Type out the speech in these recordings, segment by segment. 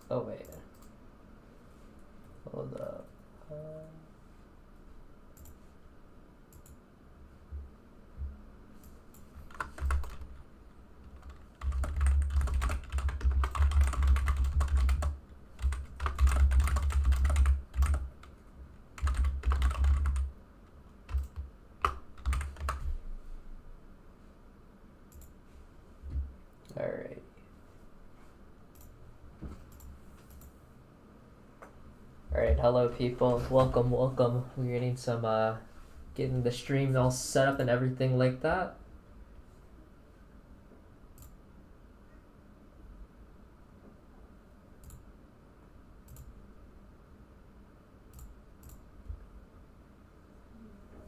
Oh wait. Hold up. Alright. Alright, hello people. Welcome, welcome. We're getting some getting the stream all set up and everything like that.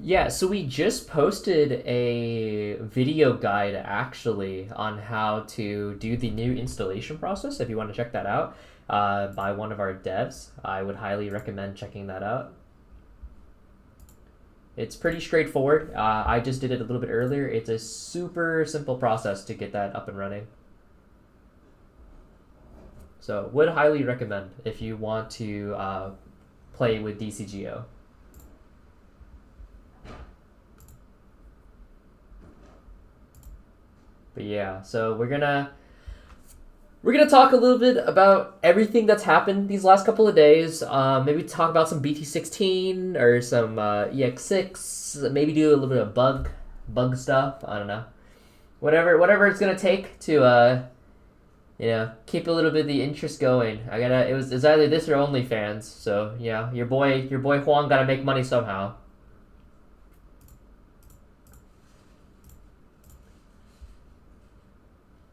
Yeah, so we just posted a video guide actually on how to do the new installation process. If you want to check that out, by one of our devs, I would highly recommend checking that out. It's pretty straightforward. I just did it a little bit earlier. It's a super simple process to get that up and running. So would highly recommend if you want to play with Dcgo. But yeah, so we're gonna talk a little bit about everything that's happened these last couple of days. Maybe talk about some BT16 or some EX6. Maybe do a little bit of bug stuff. I don't know. Whatever it's gonna take to keep a little bit of the interest going. It's either this or OnlyFans. So yeah, your boy Juan gotta make money somehow.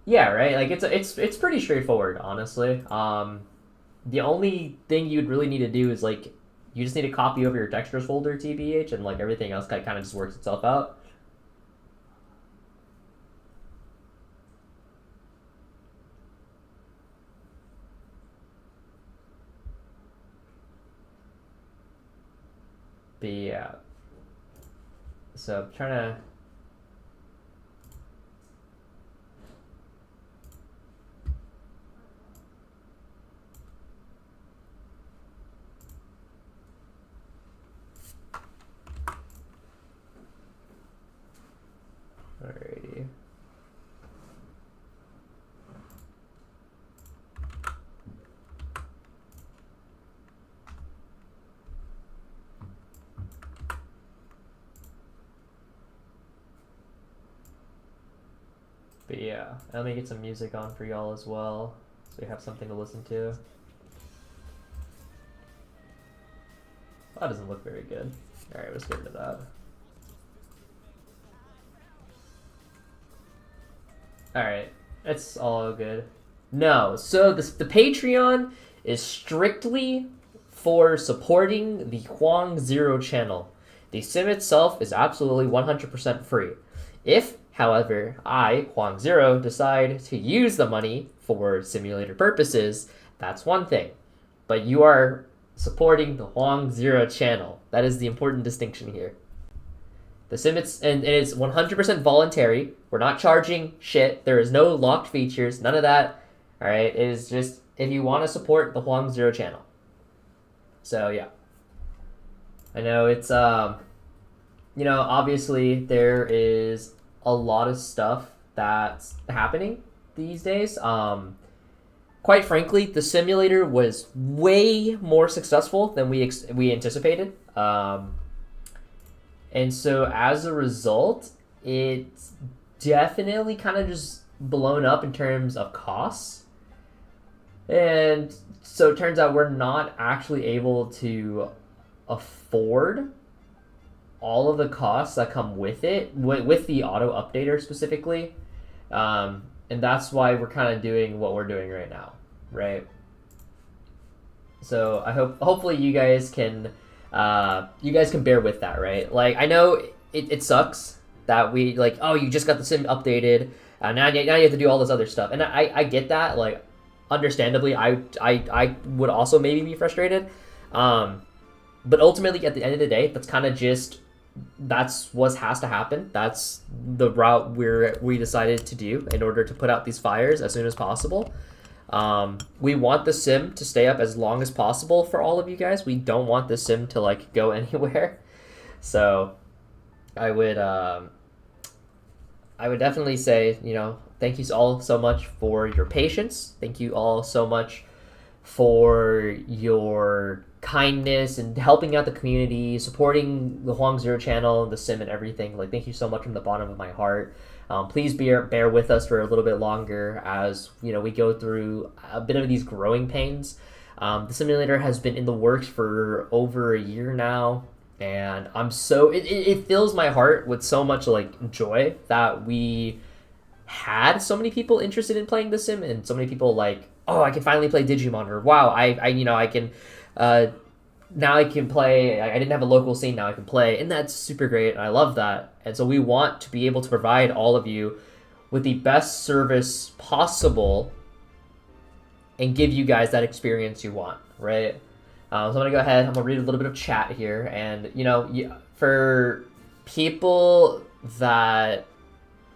Yeah, right. Like it's pretty straightforward, honestly. The only thing you'd really need to do is like you just need to copy over your textures folder, tbh, and like everything else kind of just works itself out. But yeah. So I'm trying to. Alrighty. But yeah, let me get some music on for y'all as well, so you have something to listen to. That doesn't look very good. Alright, let's get rid of that. Alright, it's all good. No, so the Patreon is strictly for supporting the Huang Zero channel. The sim itself is absolutely 100% free. If, however, I, Huang Zero, decide to use the money for simulator purposes, that's one thing. But you are supporting the Huang Zero channel. That is the important distinction here. The sim it's 100% voluntary. We're not charging shit. There is no locked features. None of that. All right. It is just if you want to support the Huang Zero channel. So yeah. I know it's obviously there is a lot of stuff that's happening these days. Quite frankly, the simulator was way more successful than we anticipated. And so as a result, it's definitely kind of just blown up in terms of costs. And so it turns out we're not actually able to afford all of the costs that come with it, with the auto updater specifically. And that's why we're kind of doing what we're doing right now, right? So hopefully you guys can bear with that, right? Like I know it sucks that we like, oh, you just got the sim updated, now you have to do all this other stuff, and I get that. Like, understandably, I would also maybe be frustrated, but ultimately at the end of the day, that's what has to happen. That's the route we decided to do in order to put out these fires as soon as possible. We want the sim to stay up as long as possible for all of you guys. We don't want the sim to like go anywhere. So I would definitely say, thank you all so much for your patience. Thank you all so much for your kindness and helping out the community, supporting the Huang Zero channel, the sim, and everything. Like, thank you so much from the bottom of my heart. Please bear with us for a little bit longer as we go through a bit of these growing pains. The simulator has been in the works for over a year now, and I'm so it fills my heart with so much like joy that we had so many people interested in playing the sim, and so many people like, oh, I can finally play Digimon, or wow, I can now I can play. I didn't have a local scene, now I can play, and that's super great, and I love that. And so we want to be able to provide all of you with the best service possible and give you guys that experience you want, right? So I'm gonna go ahead. I'm gonna read a little bit of chat here, and for people that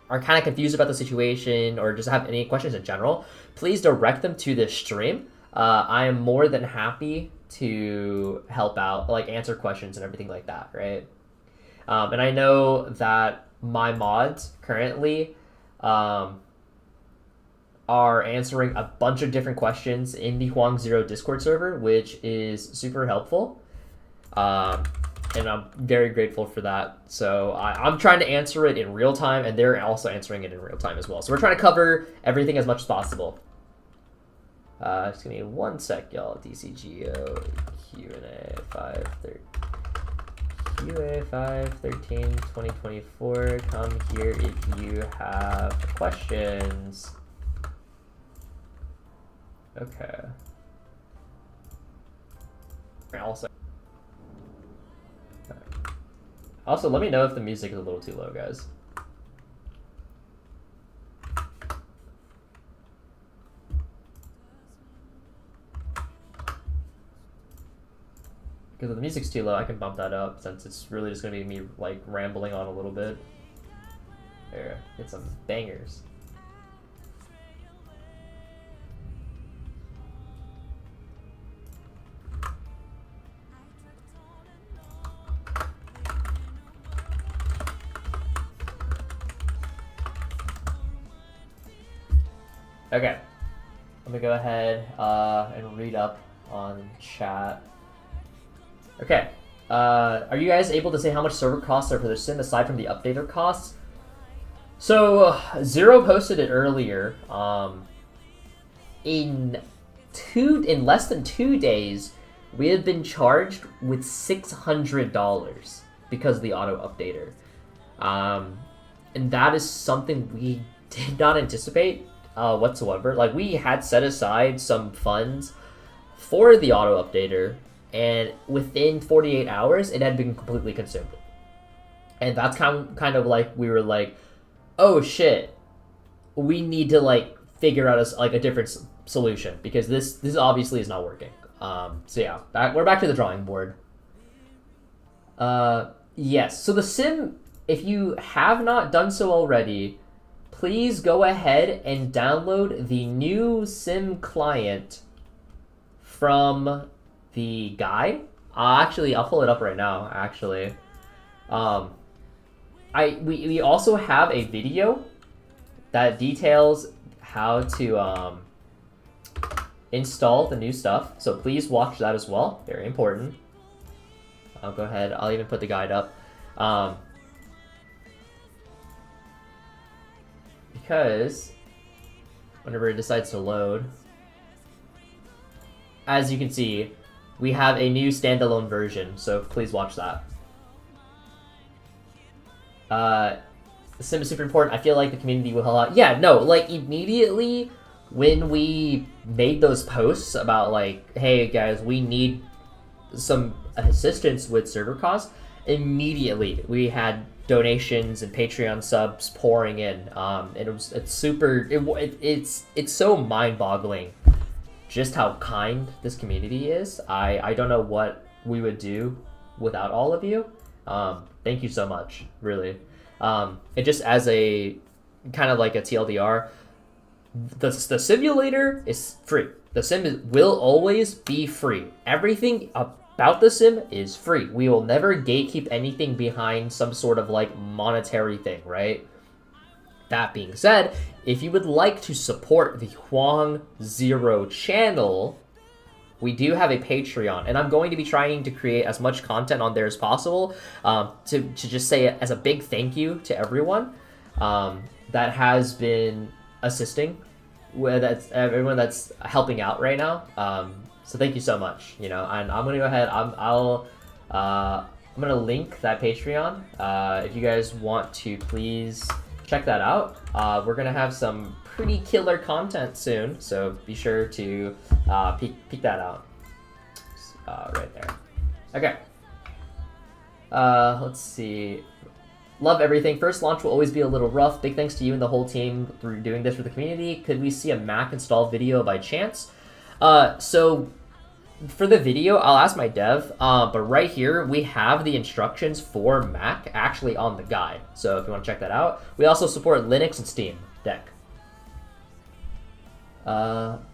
are kind of confused about the situation or just have any questions in general, please direct them to this stream. I am more than happy to help out, like answer questions and everything like that, right? And I know that my mods currently are answering a bunch of different questions in the Huang Zero Discord server, which is super helpful. And I'm very grateful for that. So I'm trying to answer it in real time, and they're also answering it in real time as well. So we're trying to cover everything as much as possible. Just give me 1 sec, y'all. Dcgo Q&A 513 2024. Come here if you have questions. Okay. Also, let me know if the music is a little too low, guys. Because if the music's too low, I can bump that up, since it's really just going to be me like rambling on a little bit. There, get some bangers. Okay, let me go ahead and read up on chat. Okay, are you guys able to say how much server costs are for the sim aside from the updater costs? So Zero posted it earlier. In less than 2 days, we have been charged with $600 because of the auto updater, and that is something we did not anticipate whatsoever. Like, we had set aside some funds for the auto updater, and within 48 hours it had been completely consumed. And that's kind of like, we were like, oh shit, we need to like figure out a different solution, because this obviously is not working. So yeah, we're back to the drawing board. Yes, so the sim, if you have not done so already, please go ahead and download the new sim client from the guide. Actually, I'll pull it up right now, actually. We also have a video that details how to install the new stuff, so please watch that as well. Very important. I'll go ahead, I'll even put the guide up. Because whenever it decides to load, as you can see, we have a new standalone version, so please watch that. The sim is super important. I feel like the community will help out. Yeah, no, like immediately when we made those posts about like, hey guys, we need some assistance with server costs, immediately we had donations and Patreon subs pouring in. And it's so mind-boggling just how kind this community is. I don't know what we would do without all of you. Thank you so much, really. And just as a kind of like a TLDR, The simulator is free. The sim will always be free. Everything about the sim is free. We will never gatekeep anything behind some sort of like monetary thing, right? That being said, if you would like to support the Huang Zero channel, we do have a Patreon, and I'm going to be trying to create as much content on there as possible to just say as a big thank you to everyone that has been assisting, that's everyone that's helping out right now. So thank you so much. You know, and I'm gonna go ahead. I'm gonna link that Patreon. If you guys want to, please check that out. We're gonna have some pretty killer content soon, so be sure to peek that out. Right there. Okay. Let's see. Love everything. First launch will always be a little rough. Big thanks to you and the whole team for doing this for the community. Could we see a Mac install video by chance? So for the video, I'll ask my dev, but right here we have the instructions for Mac actually on the guide. So if you want to check that out. We also support Linux and Steam Deck.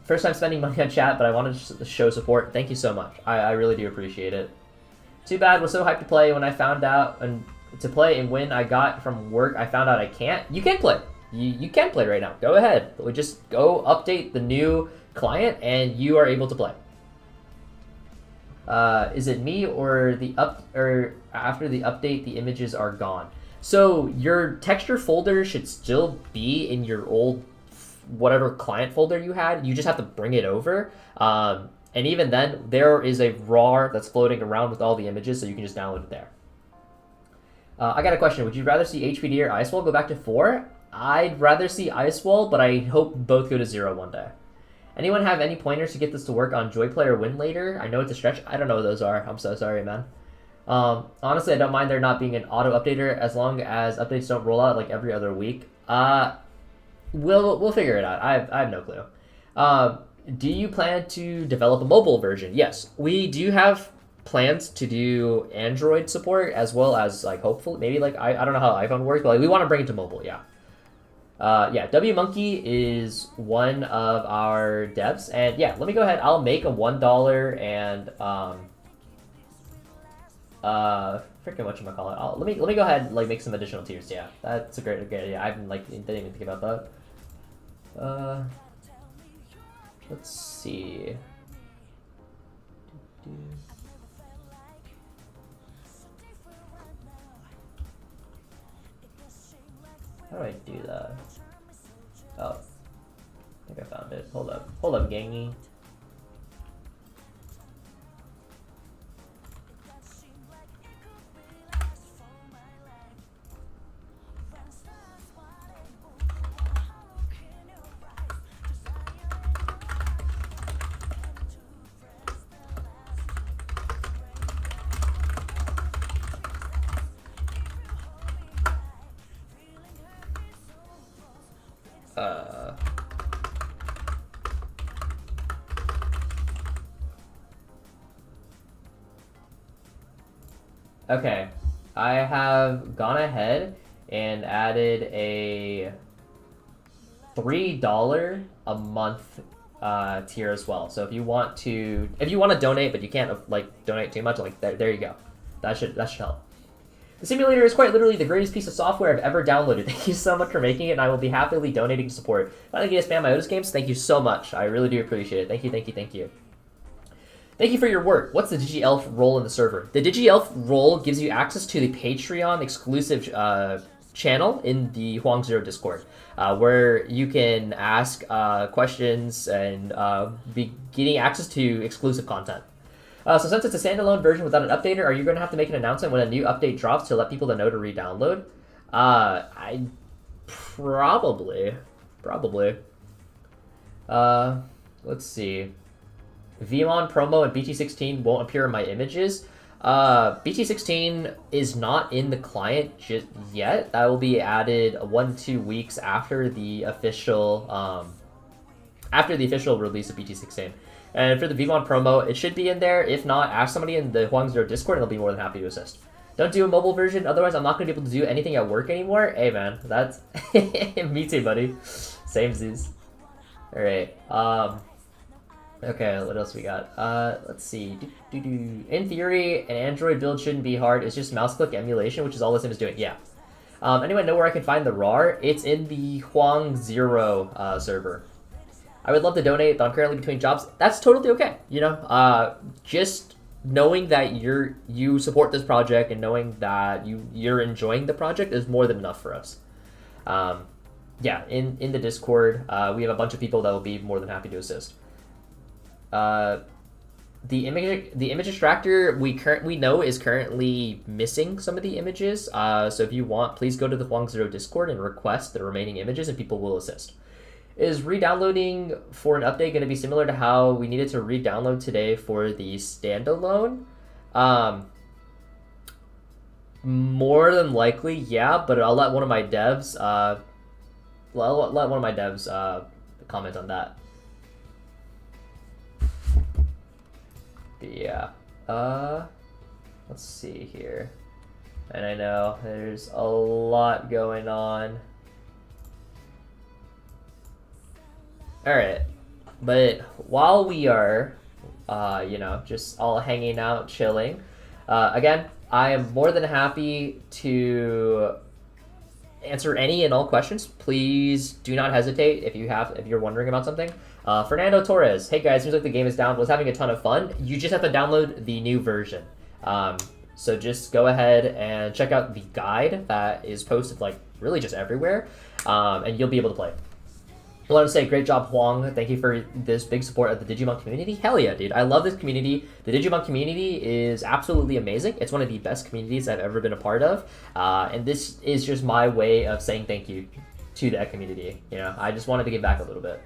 First time spending money on chat, but I wanted to show support. Thank you so much. I really do appreciate it. Too bad, was so hyped to play when I found out and when I got from work, I found out I can't. You can play. You can play right now. Go ahead. We just go update the new client and you are able to play. Is it me or after the update the images are gone? So your texture folder should still be in your old whatever client folder you had. You just have to bring it over. And even then, there is a RAR that's floating around with all the images, so you can just download it there. I got a question. Would you rather see HPD or Icewall go back to 4? I'd rather see Icewall, but I hope both go to 0 one day. Anyone have any pointers to get this to work on Joyplay or Win Later? I know it's a stretch. I don't know what those are. I'm so sorry, man. Honestly, I don't mind there not being an auto updater as long as updates don't roll out like every other week. We'll figure it out. I have no clue. Do you plan to develop a mobile version? Yes, we do have plans to do Android support as well as like hopefully maybe like I don't know how iPhone works, but like, we want to bring it to mobile. Yeah. Yeah, WMonkey is one of our devs, and yeah, let me go ahead. I'll make a $1 and freaking whatchamacallit. Let me go ahead and like make some additional tiers. Yeah, that's a great idea. I haven't didn't even think about that. Let's see. How do I do that? Oh, I think I found it. Hold up, gangy. Okay, I have gone ahead and added a $3 a month tier as well. So if you want to donate, but you can't like donate too much, like there you go. That should help. The simulator is quite literally the greatest piece of software I've ever downloaded. Thank you so much for making it, and I will be happily donating to support. If I get to spam my Otis games, thank you so much. I really do appreciate it. Thank you. Thank you for your work. What's the DigiElf role in the server? The DigiElf role gives you access to the Patreon exclusive channel in the Huang Zero Discord, where you can ask questions and be getting access to exclusive content. So since it's a standalone version without an updater, are you going to have to make an announcement when a new update drops to let people know to re-download? I probably. Let's see. VMon promo and BT16 won't appear in my images. BT16 is not in the client just yet. That will be added 1-2 weeks after the official release of BT16. And for the VMon promo, it should be in there. If not, ask somebody in the Huang Zero Discord and they'll be more than happy to assist. Don't do a mobile version, otherwise I'm not going to be able to do anything at work anymore. Hey man, that's... me too, buddy. Same Z's. All right. Okay, what else we got? Let's see. In theory, an Android build shouldn't be hard. It's just mouse click emulation, which is all this sim is doing. Yeah. Anyone know where I can find the RAR? It's in the Huang Zero server. I would love to donate, but I'm currently between jobs. That's totally okay. You know, just knowing that you support this project and knowing that you're enjoying the project is more than enough for us. Yeah, in the Discord, we have a bunch of people that will be more than happy to assist. The image extractor we know is currently missing some of the images. So if you want, please go to the Huang Zero Discord and request the remaining images, and people will assist. Is re-downloading for an update going to be similar to how we needed to re-download today for the standalone? More than likely, yeah. But I'll let one of my devs. Comment on that. Yeah. Let's see here. And I know there's a lot going on. Alright. But while we are, you know, just all hanging out, chilling, again, I am more than happy to answer any and all questions. Please do not hesitate if you're wondering about something. Fernando Torres, hey guys, seems like the game is down. Was having a ton of fun. You just have to download the new version. So just go ahead and check out the guide that is posted like really just everywhere, and you'll be able to play. I want to say great job, Huang. Thank you for this big support of the Digimon community. Hell yeah, dude. I love this community. The Digimon community is absolutely amazing. It's one of the best communities I've ever been a part of. And this is just my way of saying thank you to that community. You know, I just wanted to give back a little bit.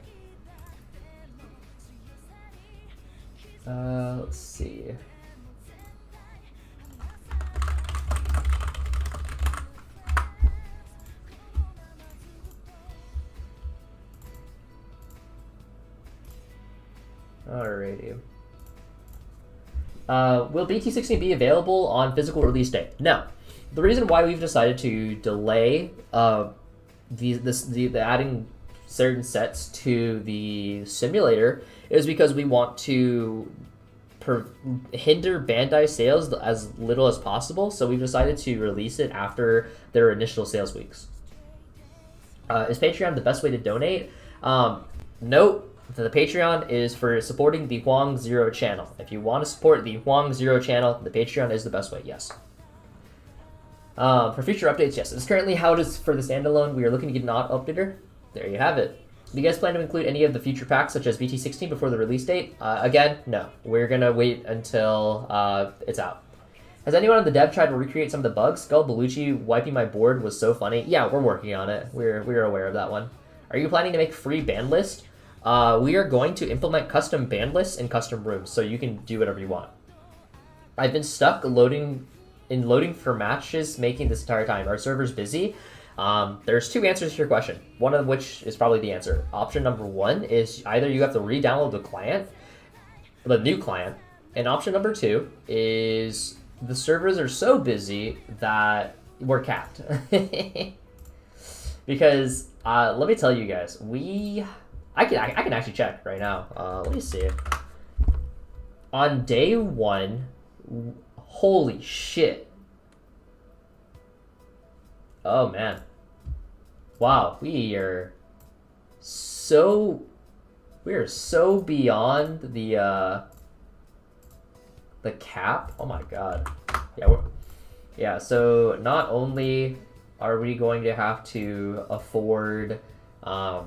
Let's see. Alrighty. Will BT16 be available on physical release date? No. The reason why we've decided to delay the adding certain sets to the simulator is because we want to hinder Bandai sales as little as possible. So we've decided to release it after their initial sales weeks. Is Patreon the best way to donate? Nope. The Patreon is for supporting the Huang Zero channel. If you want to support the Huang Zero channel, the Patreon is the best way, yes. For future updates, yes. It's currently how it is for the standalone. We are looking to get an auto updater. There you have it. Do you guys plan to include any of the future packs, such as BT16, before the release date? Again, no. We're going to wait until it's out. Has anyone on the dev tried to recreate some of the bugs? Skull Belushi wiping my board was so funny. Yeah, we're working on it. We're aware of that one. Are you planning to make free ban list? We are going to implement custom ban lists and custom rooms, so you can do whatever you want. I've been stuck loading for matches making this entire time. Our server's busy. There's two answers to your question, one of which is probably the answer. Option number one is either you have to re-download the new client, and option number two is the servers are so busy that we're capped. Because let me tell you guys, I can actually check right now. Let me see. On day one, holy shit. Oh man. Wow, we are so beyond the cap. Oh my god. Yeah, so not only are we going to have to afford auto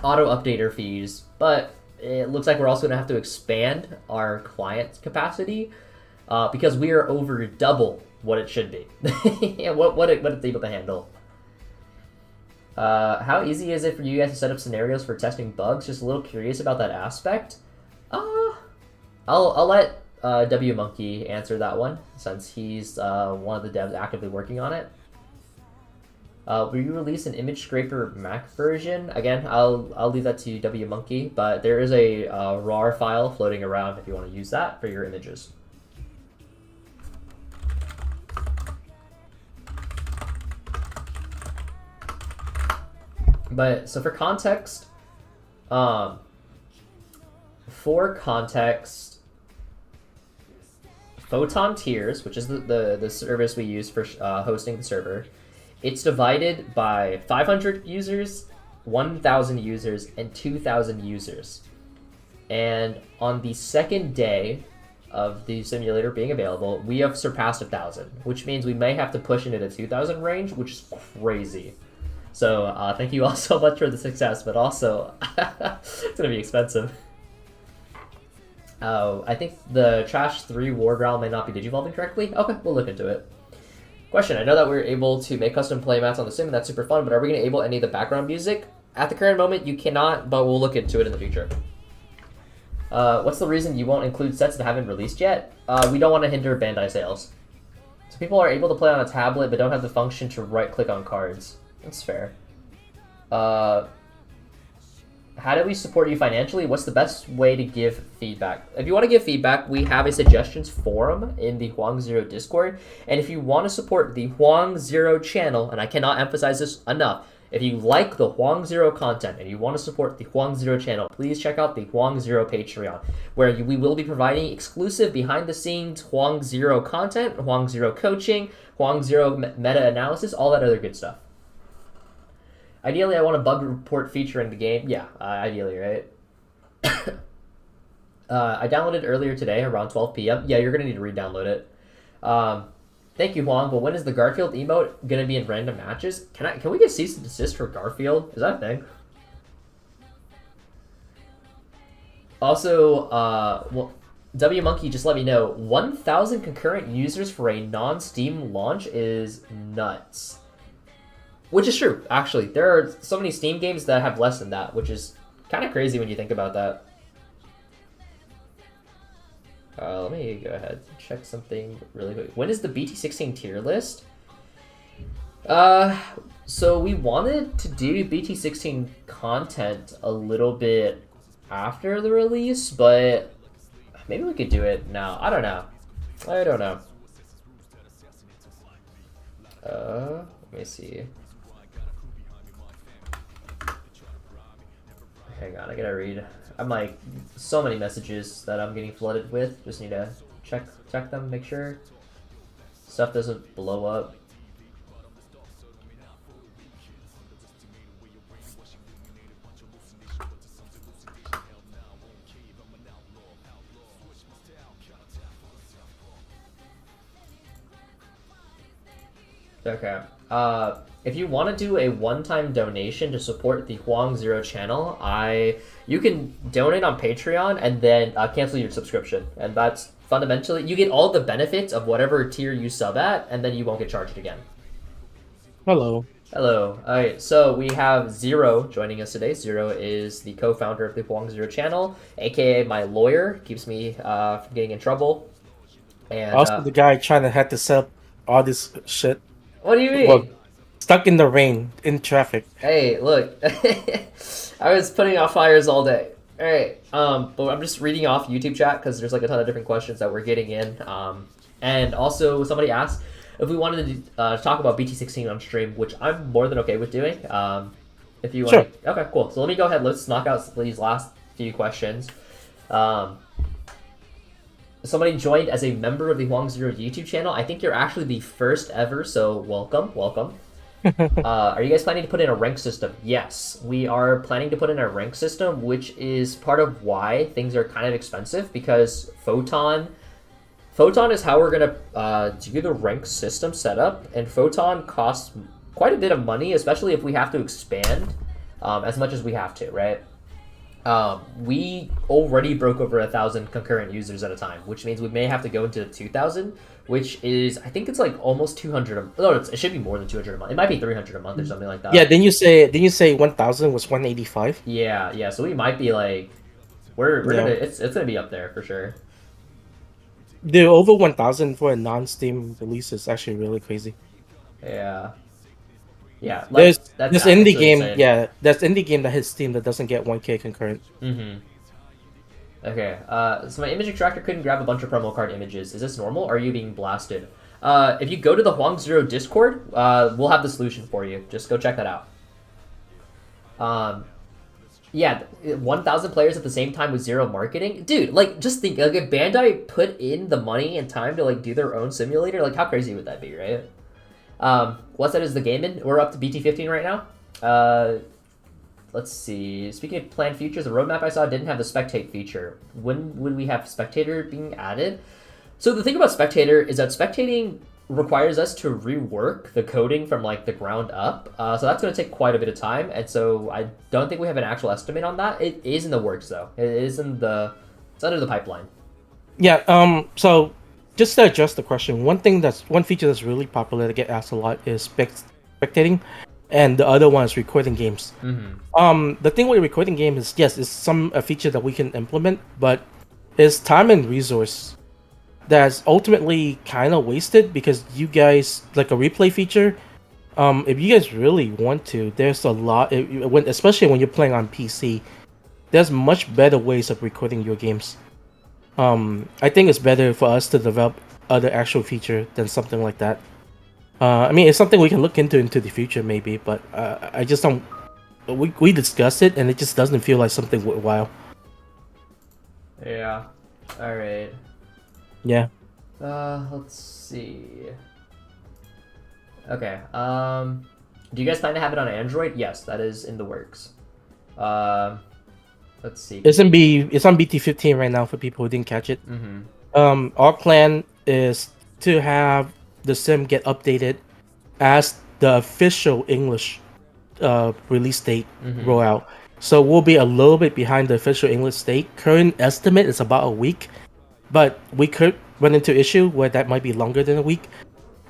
updater fees, but it looks like we're also going to have to expand our client capacity because we are over double what it should be. what it's able to handle. How easy is it for you guys to set up scenarios for testing bugs? Just a little curious about that aspect. I'll let WMonkey answer that one since he's one of the devs actively working on it. Will you release an image scraper Mac version? Again, I'll leave that to WMonkey, but there is a RAR file floating around if you want to use that for your images. But so for context, For context, Photon Tiers, which is the service we use for hosting the server, it's divided by 500 users, 1,000 users, and 2,000 users. And on the second day of the simulator being available, we have surpassed 1,000, which means we may have to push into the 2,000 range, which is crazy. So thank you all so much for the success, but also it's gonna be expensive. I think the Trash 3 War Growl may not be digivolving correctly. Okay, we'll look into it. Question, I know that we're able to make custom playmats on the sim, and that's super fun, but are we going to enable any of the background music? At the current moment, you cannot, but we'll look into it in the future. What's the reason you won't include sets that haven't released yet? We don't want to hinder Bandai sales. So people are able to play on a tablet, but don't have the function to right-click on cards. That's fair. How do we support you financially? What's the best way to give feedback? If you want to give feedback, we have a suggestions forum in the Huang Zero Discord. And if you want to support the Huang Zero channel, and I cannot emphasize this enough, if you like the Huang Zero content and you want to support the Huang Zero channel, please check out the Huang Zero Patreon, where we will be providing exclusive behind-the-scenes Huang Zero content, Huang Zero coaching, Huang Zero meta-analysis, all that other good stuff. Ideally, I want a bug report feature in the game. Yeah, ideally, right? I downloaded earlier today around 12 p.m. Yeah, you're going to need to re-download it. Thank you, Huang, but when is the Garfield emote going to be in random matches? Can we get cease and desist for Garfield? Is that a thing? Also, well, W Monkey just let me know, 1,000 concurrent users for a non-Steam launch is nuts. Which is true, actually. There are so many Steam games that have less than that, which is kind of crazy when you think about that. Let me go ahead and check something really quick. When is the BT16 tier list? So we wanted to do BT16 content a little bit after the release, but maybe we could do it now. I don't know. Let me see. Hang on, I gotta read. I'm like, so many messages that I'm getting flooded with. Just need to check them, make sure stuff doesn't blow up. Okay. If you want to do a one-time donation to support the Huang Zero channel, you can donate on Patreon and then cancel your subscription. And that's fundamentally, you get all the benefits of whatever tier you sub at, and then you won't get charged again. Hello. Hello. Alright, so we have Zero joining us today. Zero is the co-founder of the Huang Zero channel, aka my lawyer, keeps me from getting in trouble. And also the guy trying to hack to set up all this shit. What do you mean? Well, stuck in the rain, in traffic. Hey, look. I was putting out fires all day. Alright, but I'm just reading off YouTube chat because there's like a ton of different questions that we're getting in. And also somebody asked if we wanted to talk about BT16 on stream, which I'm more than okay with doing. If you want. Sure. Okay, cool. So let me go ahead. Let's knock out these last few questions. Somebody joined as a member of the Huang Zero YouTube channel. I think you're actually the first ever, so welcome. Are you guys planning to put in a rank system? Yes, we are planning to put in a rank system, which is part of why things are kind of expensive, because Photon is how we're going to do the rank system setup, and Photon costs quite a bit of money, especially if we have to expand as much as we have to, right? We already broke over 1,000 concurrent users at a time, which means we may have to go into 2,000, which is, I think it's like almost 200. No, it should be more than 200 a month. It might be 300 a month or something like that. Yeah, didn't you say 1,000 was 185? Yeah. So we might be like, we're gonna, it's gonna be up there for sure. The over 1,000 for a non-Steam release is actually really crazy. Yeah. There's indie game. Insane. Yeah, there's indie game that hits Steam that doesn't get 1K concurrent. Okay. So my image extractor couldn't grab a bunch of promo card images. Is this normal? Or are you being blasted? If you go to the Huang Zero Discord, we'll have the solution for you. Just go check that out. Yeah, 1,000 players at the same time with zero marketing, dude. Like, just think, like, if Bandai put in the money and time to like do their own simulator, like, how crazy would that be, right? What set is the game in? We're up to BT15 right now. Let's see. Speaking of planned features, the roadmap I saw didn't have the spectate feature. When would we have spectator being added? So the thing about spectator is that spectating requires us to rework the coding from like the ground up. So that's going to take quite a bit of time, and so I don't think we have an actual estimate on that. It is in the works though. It's under the pipeline. Yeah. So just to address the question, one feature that's really popular that get asked a lot is spectating, and the other one is recording games. The thing with recording games is yes, it's a feature that we can implement, but it's time and resource that's ultimately kind of wasted because you guys like a replay feature. If you guys really want to, there's a lot. Especially when you're playing on PC, there's much better ways of recording your games. I think it's better for us to develop other actual feature than something like that. I mean, it's something we can look into the future maybe, but I just don't. We discussed it and it just doesn't feel like something worthwhile. Yeah. All right. Yeah. Let's see. Okay. Do you guys plan to have it on Android? Yes, that is in the works. Let's see. It's on BT15 right now for people who didn't catch it. Our plan is to have the sim get updated as the official English release date roll out. So we'll be a little bit behind the official English date. Current estimate is about a week, but we could run into issue where that might be longer than a week.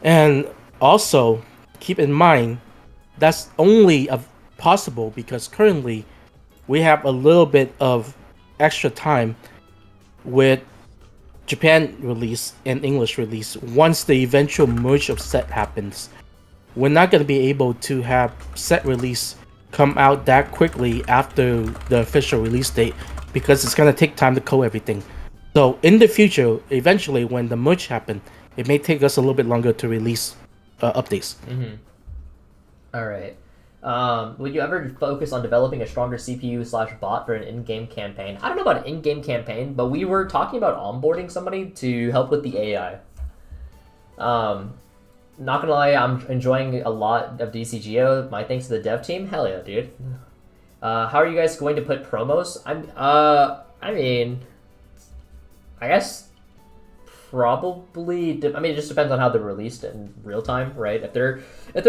And also keep in mind that's only possible because currently we have a little bit of extra time with Japan release and English release. Once the eventual merge of set happens, we're not going to be able to have set release come out that quickly after the official release date because it's going to take time to code everything. So in the future, eventually when the merge happen, it may take us a little bit longer to release updates. All right. Would you ever focus on developing a stronger CPU/bot for an in-game campaign? I don't know about an in-game campaign, but we were talking about onboarding somebody to help with the AI. Not gonna lie, I'm enjoying a lot of Dcgo. My thanks to the dev team. Hell yeah, dude. How are you guys going to put promos? I mean, I guess probably. I mean, it just depends on how they're released in real time, right? If they're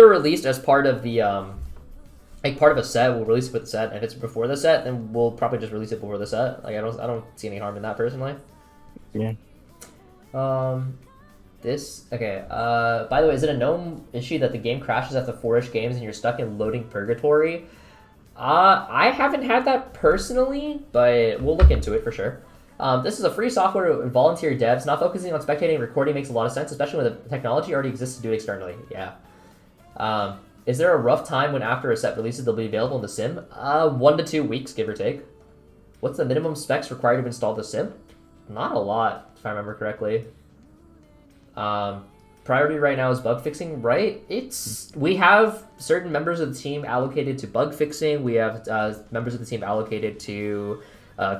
released as part of the like part of a set, we'll release it with the set. And if it's before the set, then we'll probably just release it before the set. Like I don't see any harm in that personally. Yeah. Okay. By the way, is it a known issue that the game crashes after 4-ish games and you're stuck in loading purgatory? I haven't had that personally, but we'll look into it for sure. This is a free software with volunteer devs. Not focusing on spectating and recording makes a lot of sense, especially when the technology already exists to do it externally. Yeah. Is there a rough time when after a set releases they'll be available in the sim? 1 to 2 weeks, give or take. What's the minimum specs required to install the sim? Not a lot, if I remember correctly. Priority right now is bug fixing, right? We have certain members of the team allocated to bug fixing. We have members of the team allocated to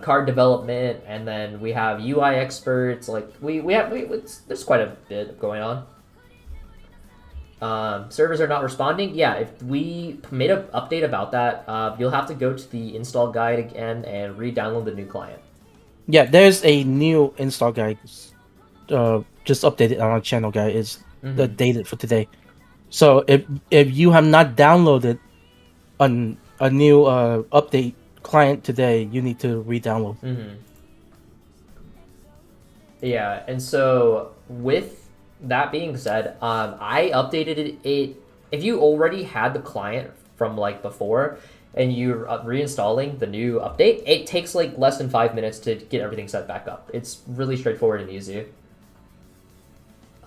card development, and then we have UI experts. Like there's quite a bit going on. Servers are not responding. Yeah, if we made an update about that, you'll have to go to the install guide again and re-download the new client. Yeah, there's a new install guide. Just updated on our channel, guy. Is dated for today. So if you have not downloaded a new update client today, you need to re-download. Yeah, and so with that being said, I updated it. If you already had the client from like before and you're reinstalling the new update, it takes like less than 5 minutes to get everything set back up. It's really straightforward and easy.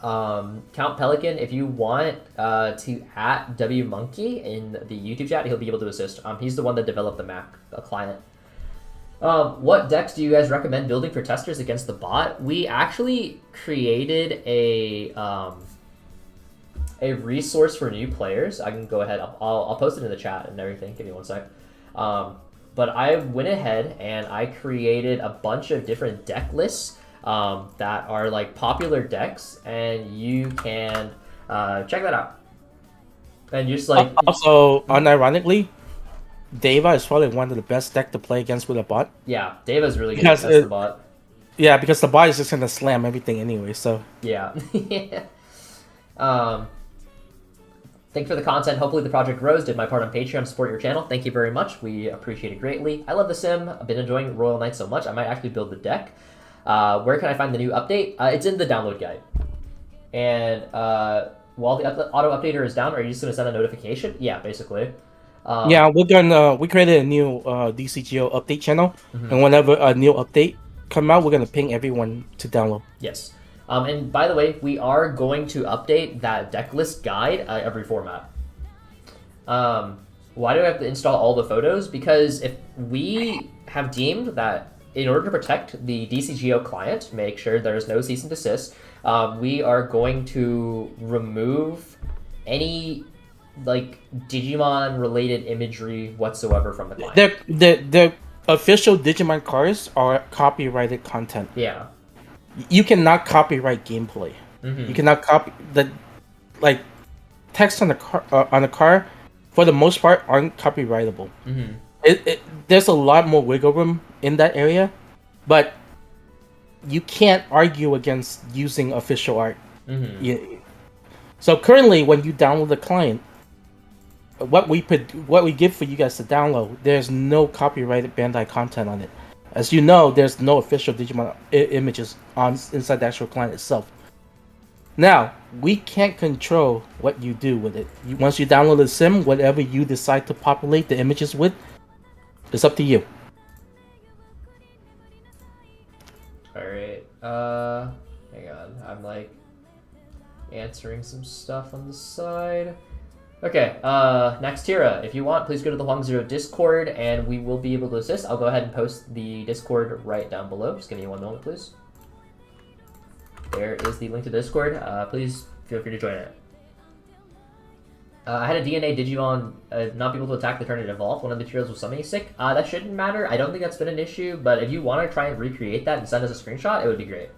Count Pelican, if you want to at WMonkey in the YouTube chat, he'll be able to assist. He's the one that developed the Mac client. What decks do you guys recommend building for testers against the bot? We actually created a resource for new players. I can go ahead. I'll post it in the chat and everything. Give me 1 sec. but I went ahead and I created a bunch of different deck lists that are like popular decks, and you can check that out. And just like also, unironically, Deva is probably one of the best deck to play against with a bot. yeah, Deva's really good Because against the bot. Yeah, because the bot is just gonna slam everything anyway. So Yeah. Thank you for the content. Hopefully the project grows. Did my part on Patreon to support your channel. Thank you very much. We appreciate it greatly. I love the sim. I've been enjoying Royal Knights so much. I might actually build the deck. Where can I find the new update? It's in the download guide. And while the auto updater is down, are you just going to send a notification? Yeah, basically. yeah, we created a new Dcgo update channel, and whenever a new update come out, we're gonna ping everyone to download. Yes. And by the way, we are going to update that deck list guide every format. Why do I have to install all the photos? Because if we have deemed that in order to protect the DCGO client, make sure there's no cease and desist, we are going to remove any like Digimon related imagery whatsoever from the client. The official Digimon cards are copyrighted content. Yeah. You cannot copyright gameplay. You cannot copy the like text on the car for the most part aren't copyrightable. There's a lot more wiggle room in that area, but you can't argue against using official art. So currently, when you download the client, what we give for you guys to download, there's no copyrighted Bandai content on it. As you know, there's no official Digimon images inside the actual client itself. Now, we can't control what you do with it. Once you download the sim, whatever you decide to populate the images with, it's up to you. Alright, hang on, I'm like answering some stuff on the side. Okay, Naxtira, if you want, please go to the Huang Zero Discord and we will be able to assist. I'll go ahead and post the Discord right down below. Just give me one moment, please. There is the link to the Discord. Please feel free to join it. I had a DNA Digimon not be able to attack the turn it evolved. One of the materials was summoning sick. That shouldn't matter. I don't think that's been an issue, but if you want to try and recreate that and send us a screenshot, it would be great.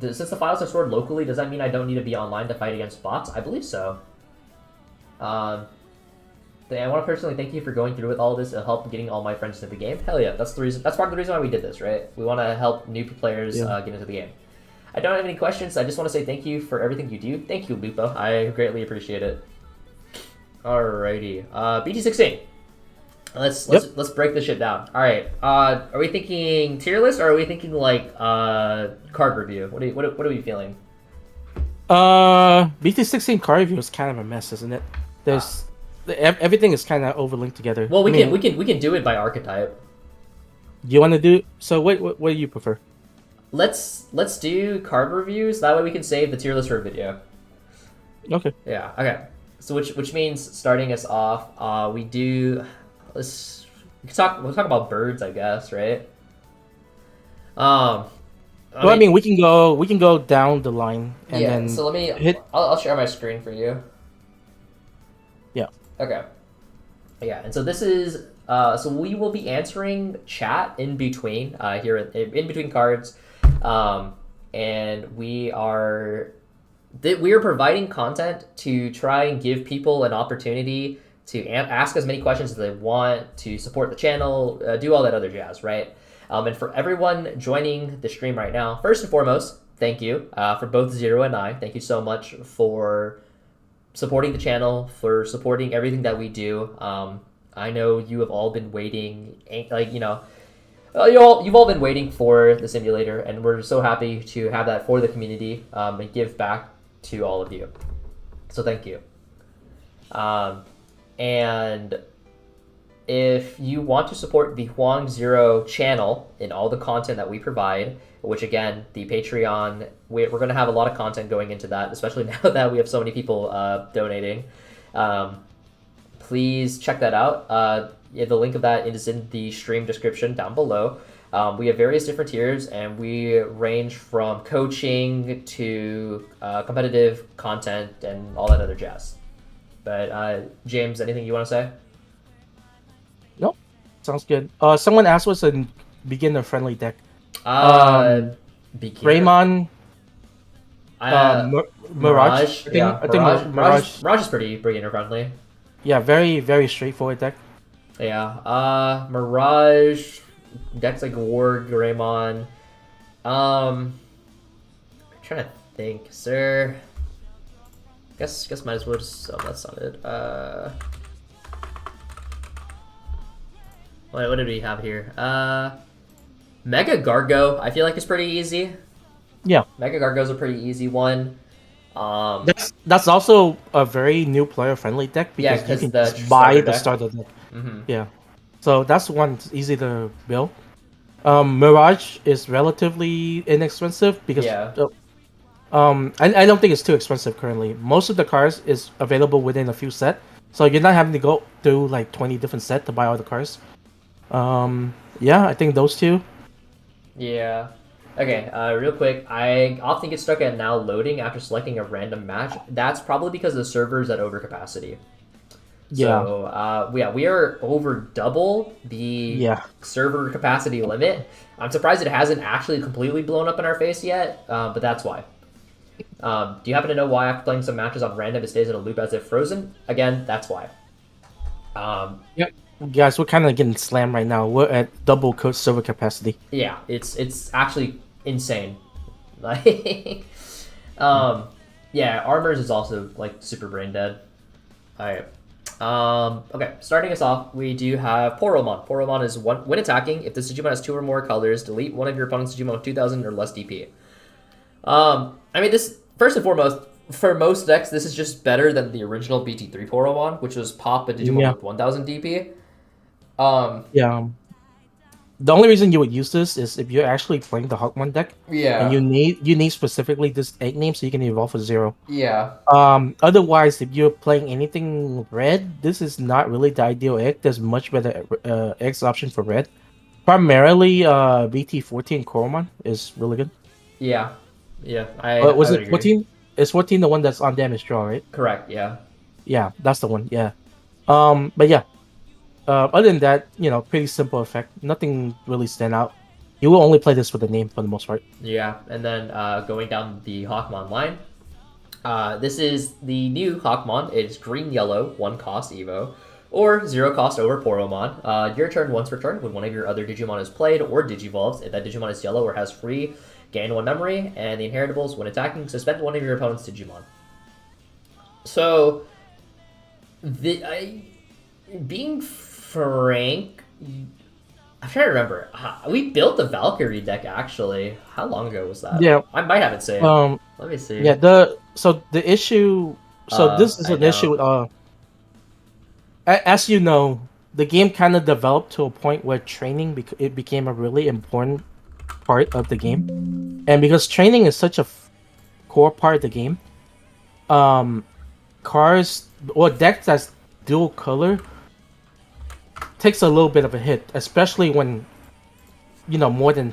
Since the files are stored locally, does that mean I don't need to be online to fight against bots? I believe so. I want to personally thank you for going through with all this and help getting all my friends into the game. Hell yeah, that's the reason. That's part of the reason why we did this, right? We want to help new players get into the game. I don't have any questions. I just want to say thank you for everything you do. Thank you, Lupo. I greatly appreciate it. Alrighty, BT16. Let's break this shit down. All right. Are we thinking tier list or are we thinking like card review? What are we feeling? BT16 card review is kind of a mess, isn't it? There's everything is kind of overlinked together. Well, we can do it by archetype. You want to do so? What do you prefer? Let's do card reviews. That way we can save the tier list for a video. Okay. Yeah. Okay. So which means starting us off, we do. We'll talk about birds, I guess, right? I mean, we can go down the line and then. So let me. I'll share my screen for you. Yeah. Okay. Yeah, and so this is. So we will be answering chat in between here in between cards, and we are providing content to try and give people an opportunity to ask as many questions as they want, to support the channel, do all that other jazz, right? And for everyone joining the stream right now, first and foremost, thank you for both Zero and I. Thank you so much for supporting the channel, for supporting everything that we do. I know you have all been waiting, like, you've all been waiting for the simulator, and we're so happy to have that for the community and give back to all of you. So thank you. And if you want to support the Huang Zero channel in all the content that we provide, which again, the Patreon, we're going to have a lot of content going into that, especially now that we have so many people donating. Please check that out. The link of that is in the stream description down below. We have various different tiers, and we range from coaching to competitive content and all that other jazz. But James, anything you want to say? Sounds good. Someone asked what's a beginner friendly deck. Uh, Beginner. Greymon, Mirage. Mirage. Yeah, I think Mirage. Mirage. Mirage is pretty beginner friendly. Yeah, very very straightforward deck. Yeah. Mirage. Decks like Ward, Greymon. I'm trying to think, sir. Guess might as well just. Oh, that's not it. What did we have here? Mega Gargo. I feel like is pretty easy. Yeah, Mega Gargo's a pretty easy one. that's also a very new player friendly deck Yeah, because you 'cause can the just buy starter the deck. starter deck. Mhm. Yeah, so that's one that's easy to build. Mirage is relatively inexpensive because Yeah. I don't think it's too expensive currently. Most of the cars is available within a few set, so you're not having to go through like 20 different set to buy all the cars. Yeah, I think those two. Yeah. Okay, real quick, I often get stuck at now loading after selecting a random match. That's probably because the server's at overcapacity. Yeah, So, yeah, we are over double the yeah. server capacity limit. I'm surprised it hasn't actually completely blown up in our face yet, but that's why. Do you happen to know why after playing some matches on random, it stays in a loop as if frozen? Again, that's why. Yep. Guys, we're kind of getting slammed right now. We're at double server capacity. Yeah, it's actually insane. Like, yeah, Armors is also like super brain dead. All right. Okay, starting us off, we do have Poromon. Poromon is when attacking, if the Digimon has 2 or more colors, delete one of your opponent's Digimon with 2,000 or less DP. I mean, this first and foremost, for most decks, this is just better than the original BT3 Poromon, which was pop a Digimon with 1,000 DP. Yeah. The only reason you would use this is if you're actually playing the Hawkmon deck. Yeah. And you need specifically this egg name so you can evolve for 0. Yeah. Otherwise, if you're playing anything red, this is not really the ideal egg. There's much better eggs option for red. Primarily, BT14 Coromon is really good. Yeah. Yeah. Was I it would 14? Is 14 the one that's on damage draw, right? Correct. Yeah. Yeah, that's the one. Yeah. But yeah. Other than that, pretty simple effect. Nothing really stand out. You will only play this with the name for the most part. Yeah, and then going down the Hawkmon line. This is the new Hawkmon. It's green-yellow, 1 cost Evo, or 0 cost over Poromon. Your turn once per turn when one of your other Digimon is played or Digivolves. If that Digimon is yellow or has free, gain 1 memory, and the inheritables, when attacking, suspend one of your opponent's Digimon. So, being frank, I'm trying to remember. We built the Valkyrie deck actually. How long ago was that? Yeah. I might have it saved. Let me see. Yeah. The issue. So this is an issue. As you know, the game kind of developed to a point where training it became a really important part of the game, and because training is such a core part of the game, cars or decks that's dual color takes a little bit of a hit, especially when more than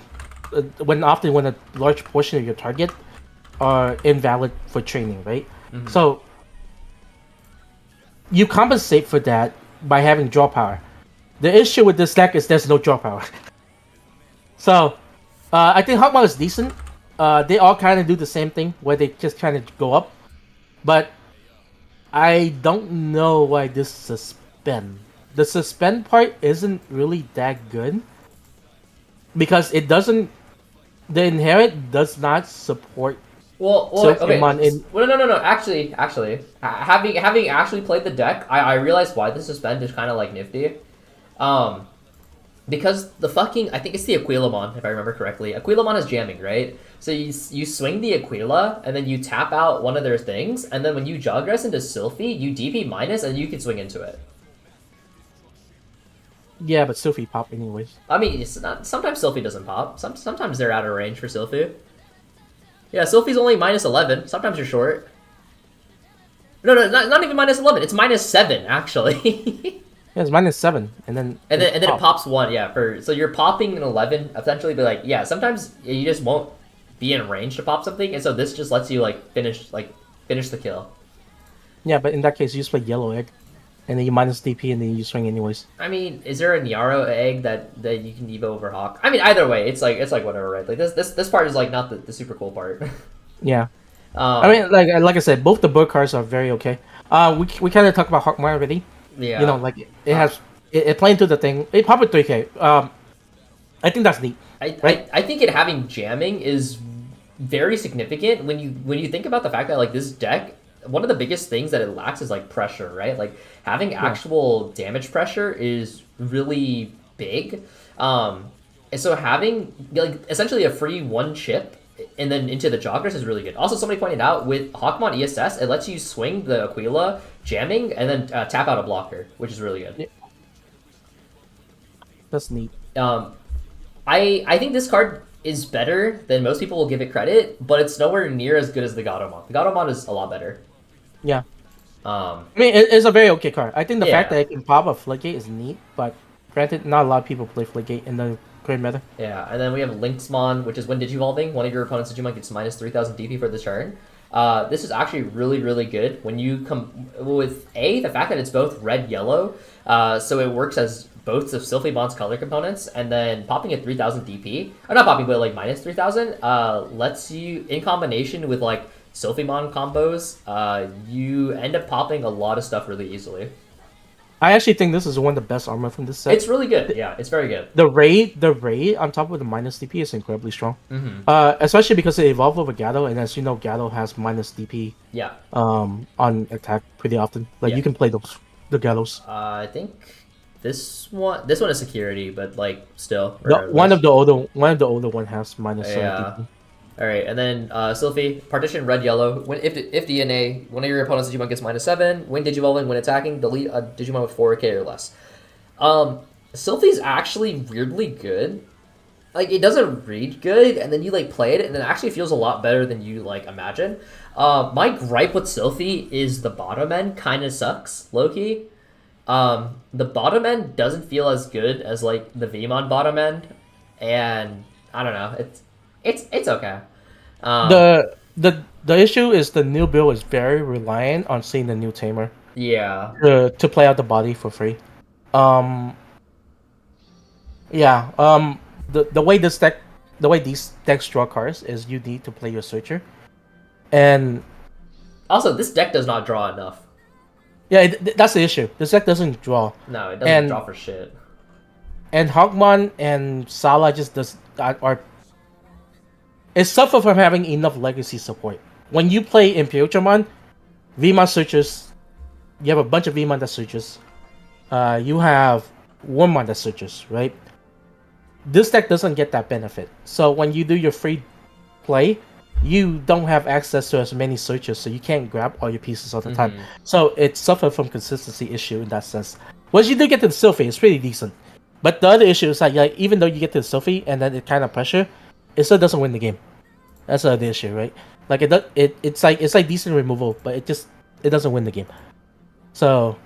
when a large portion of your target are invalid for training, right? Mm-hmm. So you compensate for that by having draw power. The issue with this deck is there's no draw power. So I think Hawkmon is decent. They all kind of do the same thing where they just kind of go up, but I don't know why this suspend. The suspend part isn't really that good because it doesn't. The inherit does not support. Okay. No. Actually, having actually played the deck, I realized why the suspend is kind of like nifty. Because the fucking, I think it's the Aquilamon, if I remember correctly. Aquilamon is jamming, right? So you swing the Aquila, and then you tap out one of their things, and then when you Jawgrass into Sylphie, you DP minus, and you can swing into it. Yeah, but Sylphie pop anyways. I mean, sometimes Sylphie doesn't pop. Sometimes they're out of range for Sylphie. Yeah, Sylphie's only minus 11. Sometimes you're short. No, not even minus 11. It's minus 7, actually. Yeah, it's minus 7, and then it pops 1. Yeah, so you're popping an 11 essentially, but like sometimes you just won't be in range to pop something, and so this just lets you finish the kill. Yeah, but in that case, you just play yellow egg. and then you minus DP, and then you swing anyways. I mean, is there a Nyaro egg that you can Evo over Hawk? I mean, either way, it's like whatever, right? Like this part is like not the super cool part. Yeah. I mean, like I said, both the book cards are very okay. We kind of talked about Hawkmoon already. Yeah. You know, like it has it playing to the thing. It popped with 3K. I think that's neat. I think it having jamming is very significant when you think about the fact that like this deck, one of the biggest things that it lacks is like pressure, right? Like having actual damage pressure is really big. And so having like essentially a free one chip and then into the joggers is really good. Also, somebody pointed out with Hawkmoon ESS, it lets you swing the Aquila jamming and then tap out a blocker, which is really good. Yeah. That's neat. I think this card is better than most people will give it credit, but it's nowhere near as good as the Gatomon. The Gatomon is a lot better. Yeah. I mean, it's a very okay card. I think the fact that it can pop a Floodgate is neat, but granted, not a lot of people play Floodgate in the current meta. Yeah, and then we have Lynxmon, which is when Digivolving, one of your opponent's Digimon gets minus 3,000 DP for this turn. This is actually really, really good when you come with the fact that it's both red-yellow, so it works as both of Sylphiemon's color components, and then popping at 3,000 DP, or not popping, but like minus 3,000, lets you, in combination with like Sylphiemon combos, you end up popping a lot of stuff really easily. I actually think this is one of the best armor from this set. It's really good. Yeah, it's very good. The raid on top of the minus DP is incredibly strong. Mm-hmm. Especially because it evolved over Gato, and as you know, Gato has minus DP. Yeah. On attack pretty often. Like you can play the Gatos. I think this one is security, but like still. One of the older one has minus DP. All right, and then Sylphie, partition red yellow. When if DNA, one of your opponent's Digimon gets -7. When Digivolving, when attacking, delete a Digimon with 4K or less. Sylphie's actually weirdly good. Like it doesn't read good, and then you like play it, and it actually feels a lot better than you like imagine. My gripe with Sylphie is the bottom end kind of sucks, low key. The bottom end doesn't feel as good as like the Vmon bottom end, and I don't know. It's okay. The issue is the new build is very reliant on seeing the new tamer. Yeah. To play out the body for free. The way these decks draw cards is you need to play your searcher, and also this deck does not draw enough. Yeah, that's the issue. This deck doesn't draw. No, it doesn't draw for shit. And Hawkmoon and Sala it suffer from having enough legacy support. When you play Imperialmon, Vmon searches, you have a bunch of Vmon that searches. You have Wormmon that searches, right? This deck doesn't get that benefit. So when you do your free play, you don't have access to as many searches, so you can't grab all your pieces all the time. So it suffers from consistency issue in that sense. Once you do get to the Sylphie, it's pretty decent. But the other issue is like even though you get to the Sylphie and then it kind of pressure, it still doesn't win the game. That's the other issue, right? Like it's like decent removal, but it doesn't win the game. So,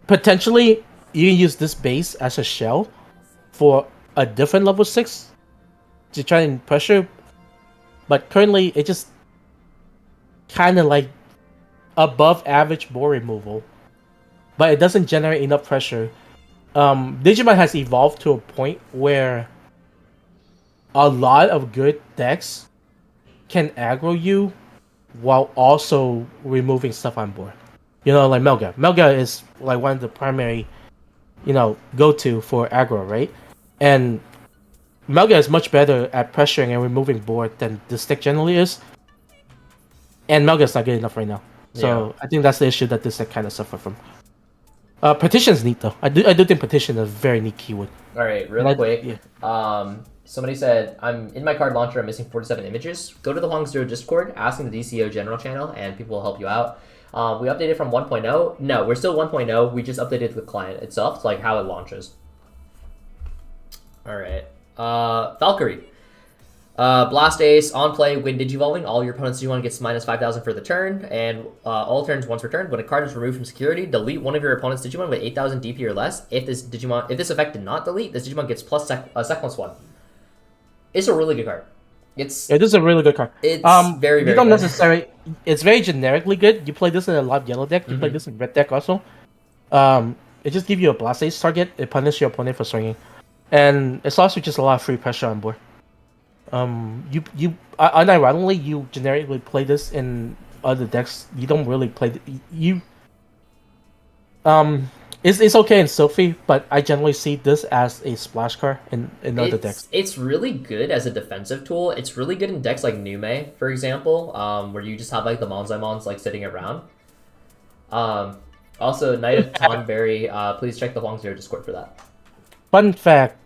potentially you can use this base as a shell for a different level 6 to try and pressure, but currently it just kind of like above average bore removal, but it doesn't generate enough pressure. Digimon has evolved to a point where a lot of good decks can aggro you while also removing stuff on board. You know, like Melga. Melga is like one of the primary, go-to for aggro, right? And Melga is much better at pressuring and removing board than this deck generally is. And Melga is not good enough right now. So I think that's the issue that this deck kind of suffer from. Petition's neat though. I do think Petition is a very neat keyword. All right, real quick. Somebody said, I'm in my card launcher, I'm missing 47 images. Go to the Huang Zero Discord, asking the Dcgo general channel, and people will help you out. We updated from 1.0. No, we're still 1.0. We just updated the client itself, like how it launches. All right. Valkyrie. Blast Ace, on play, when Digivolving, all your opponent's Digimon gets minus 5,000 for the turn, and all turns once per turn. When a card is removed from security, delete one of your opponent's Digimon with 8,000 DP or less. If this effect did not delete, this Digimon gets plus +1. It's a really good card. It's Yeah, this is a really good card. very You very don't good. necessarily. It's very generically good. You play this in a live yellow deck. You play this in red deck also. It just gives you a blast ace target. It punishes your opponent for swinging, and it's also just a lot of free pressure on board. Unironically, you generically play this in other decks. You don't really play you. It's okay in Sophie, but I generally see this as a splash card in other decks. It's really good as a defensive tool. It's really good in decks like Nume, for example, where you just have like the Monzaimons like sitting around. Also, Knight of Tonberry, please check the Huang Zero Discord for that. Fun fact: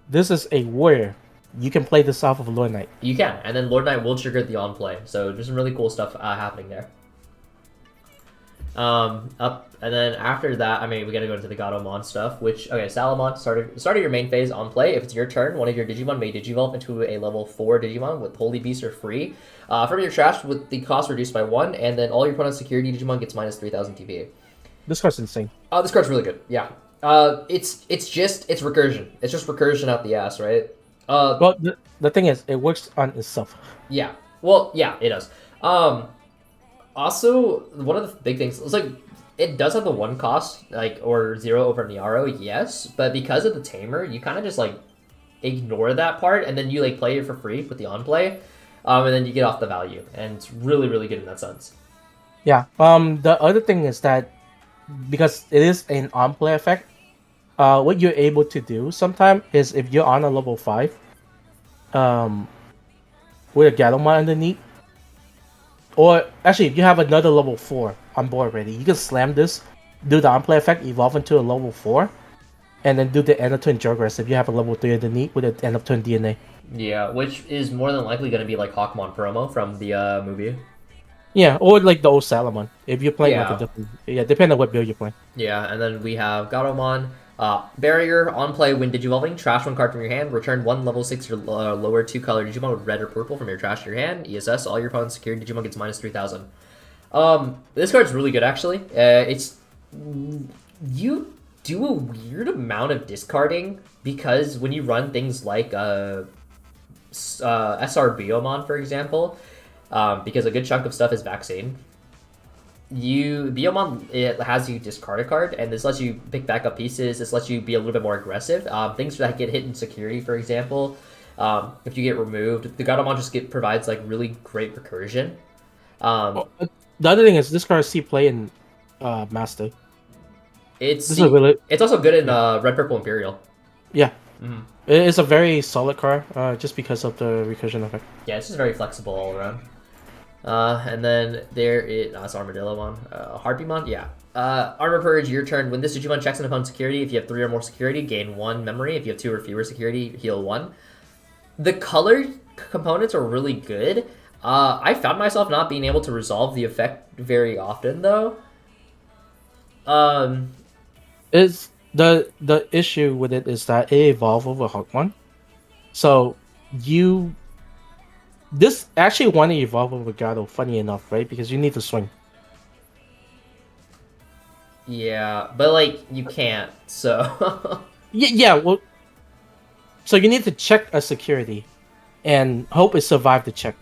this is a warrior. You can play this off of Lord Knight. You can, and then Lord Knight will trigger the on play. So there's some really cool stuff happening there. And then after that, I mean, we gotta go into the Gatomon stuff, which, okay, Salamon, start of your main phase on play. If it's your turn, one of your Digimon may Digivolve into a level 4 Digimon with Holy Beast or free. From your trash with the cost reduced by 1, and then all your opponent's security Digimon gets minus 3,000 TPA. This card's insane. This card's really good, yeah. It's recursion. It's just recursion out the ass, right? Well, the thing is, it works on itself. Yeah. Well, yeah, it does. Also, one of the big things is like it does have the 1 cost, like, or 0 over Niaro, yes, but because of the tamer, you kind of just like ignore that part, and then you like play it for free with the on play, and then you get off the value, and it's really really good in that sense. Yeah. The other thing is that because it is an on play effect, what you're able to do sometimes is if you're on a level 5, with a Gatomon underneath. Or actually, if you have another level 4 on board already, you can slam this, do the on-play effect, evolve into a level 4, and then do the end of turn Jogress if you have a level 3 underneath with an end of turn DNA. Yeah, which is more than likely going to be like Hawkmon promo from the movie. Yeah, or like the old Salamon if you're playing Yeah. like a different. Yeah, depending on what build you're playing. Yeah, and then we have Gatomon. Barrier, on play when Digivolving, trash 1 card from your hand, return 1 level 6 or lower 2 color Digimon with red or purple from your trash to your hand. ESS, all your opponent's security Digimon gets minus 3,000. This card's really good actually. You do a weird amount of discarding because when you run things like SR Biomon, for example, because a good chunk of stuff is vaccine. Biomon, it has you discard a card, and this lets you pick back up pieces. This lets you be a little bit more aggressive. Things that get hit in security, for example, if you get removed, the Gatomon just provides like really great recursion. The other thing is this card see play in Master. It's also good in Red Purple Imperial. Yeah. It's a very solid card, just because of the recursion effect. Yeah, it's just very flexible all around. And then it's Armadillomon. Harpymon, yeah. Armor Purge, your turn. When this Digimon checks an opponent's security, if you have 3 or more security, gain 1 memory. If you have 2 or fewer security, heal 1. The color components are really good. I found myself not being able to resolve the effect very often, though. Is the issue with it is that it evolved over Hawkmon. So this actually want to evolve over Gato, funny enough, right? Because you need to swing. Yeah, but like you can't, so yeah, well, so you need to check a security and hope it survived the check.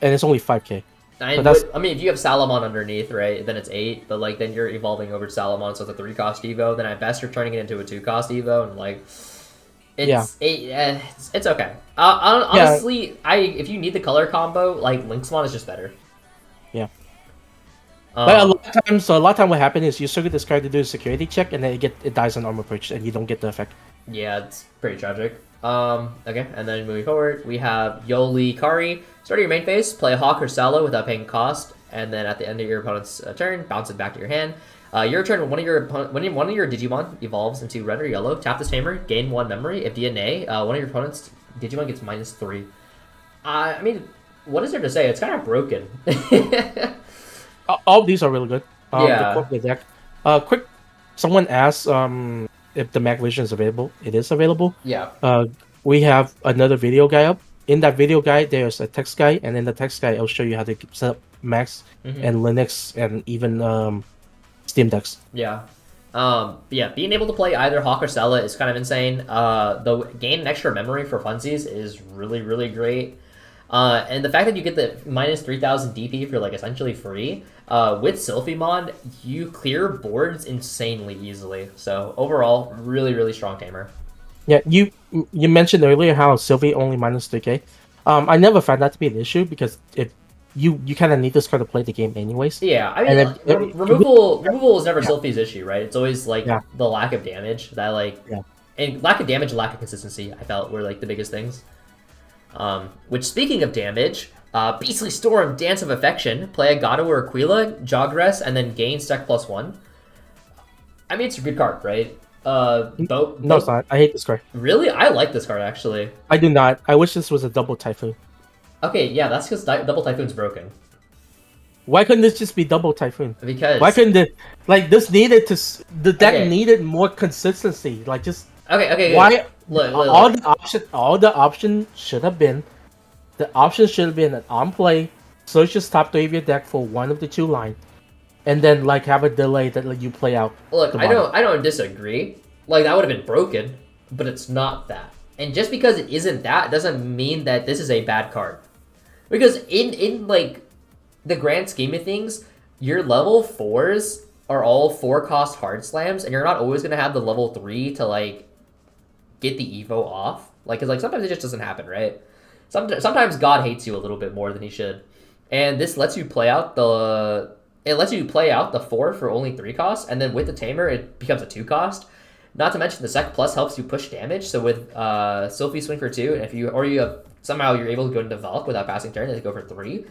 And it's only 5k. I mean, if you have Salamon underneath, right, then it's 8, but like then you're evolving over Salamon, so it's a 3-cost Evo. Then at best you're turning it into a 2-cost Evo, and like it's okay. Honestly, if you need the color combo, like Lynxmon is just better. Yeah. But a lot of times what happens is you circuit this card to do a security check, and then it dies on Armor Purge, and you don't get the effect. Yeah, it's pretty tragic. Okay, and then moving forward, we have Yoli Kari. Start your main phase, play Hawk or Sallow without paying cost, and then at the end of your opponent's turn, bounce it back to your hand. Your turn, when one of your Digimon evolves into red or yellow, tap this tamer, gain 1 memory. If DNA, one of your opponent's Digimon gets minus 3. I mean, what is there to say? It's kind of broken. All of these are really good. Yeah. The deck. Quick, someone asked if the Mac version is available. It is available. Yeah. We have another video guide up. In that video guide, there's a text guide, and in the text guide, I'll show you how to set up Macs and Linux and even Steam decks. Yeah. Yeah, being able to play either Hawk or Stella is kind of insane. The gain extra memory for funsies is really, really great. And the fact that you get the minus 3,000 DP for like essentially free, with Sylphimon, you clear boards insanely easily. So overall, really, really strong tamer. Yeah, you mentioned earlier how Sylvie only minus 3k. I never found that to be an issue because if you kind of need this card to play the game anyways. Yeah, I mean, And removal was never yeah. Sylphie's issue, right? It's always like Yeah. the lack of damage that like, Yeah. and lack of damage, and lack of consistency. I felt were like the biggest things. Which, speaking of damage, Beastly Storm, Dance of Affection, play a Gato or Aquila, Jogress, and then gain stack +1. I mean, it's a good card, right? No, it's not. I hate this card. Really? I like this card, actually. I do not. I wish this was a double Typhoon. Okay, yeah, that's because Double Typhoon's broken. Why couldn't this just be double Typhoon? Because... Why couldn't it... Like, this needed to... The deck Okay. needed more consistency. Like, just... Okay. Why... Look. All the option should have been... The option should have been an on-play, search your top 3 of your deck for one of the 2 lines, and then, like, have a delay that let you play out. Look, I don't disagree. Like, that would have been broken, but it's not that. And just because it isn't that doesn't mean that this is a bad card. Because in like the grand scheme of things, your level 4s are all 4-cost hard slams, and you're not always gonna have the level 3 to like get the Evo off. Like, cause like sometimes it just doesn't happen, right? Sometimes God hates you a little bit more than he should, and this lets you play out the 4 for only 3 costs, and then with the Tamer it becomes a 2 cost. Not to mention the Sec Plus helps you push damage. So with Sylphie swing for 2, and if you somehow you're able to go into Valk without passing turn and go for 3.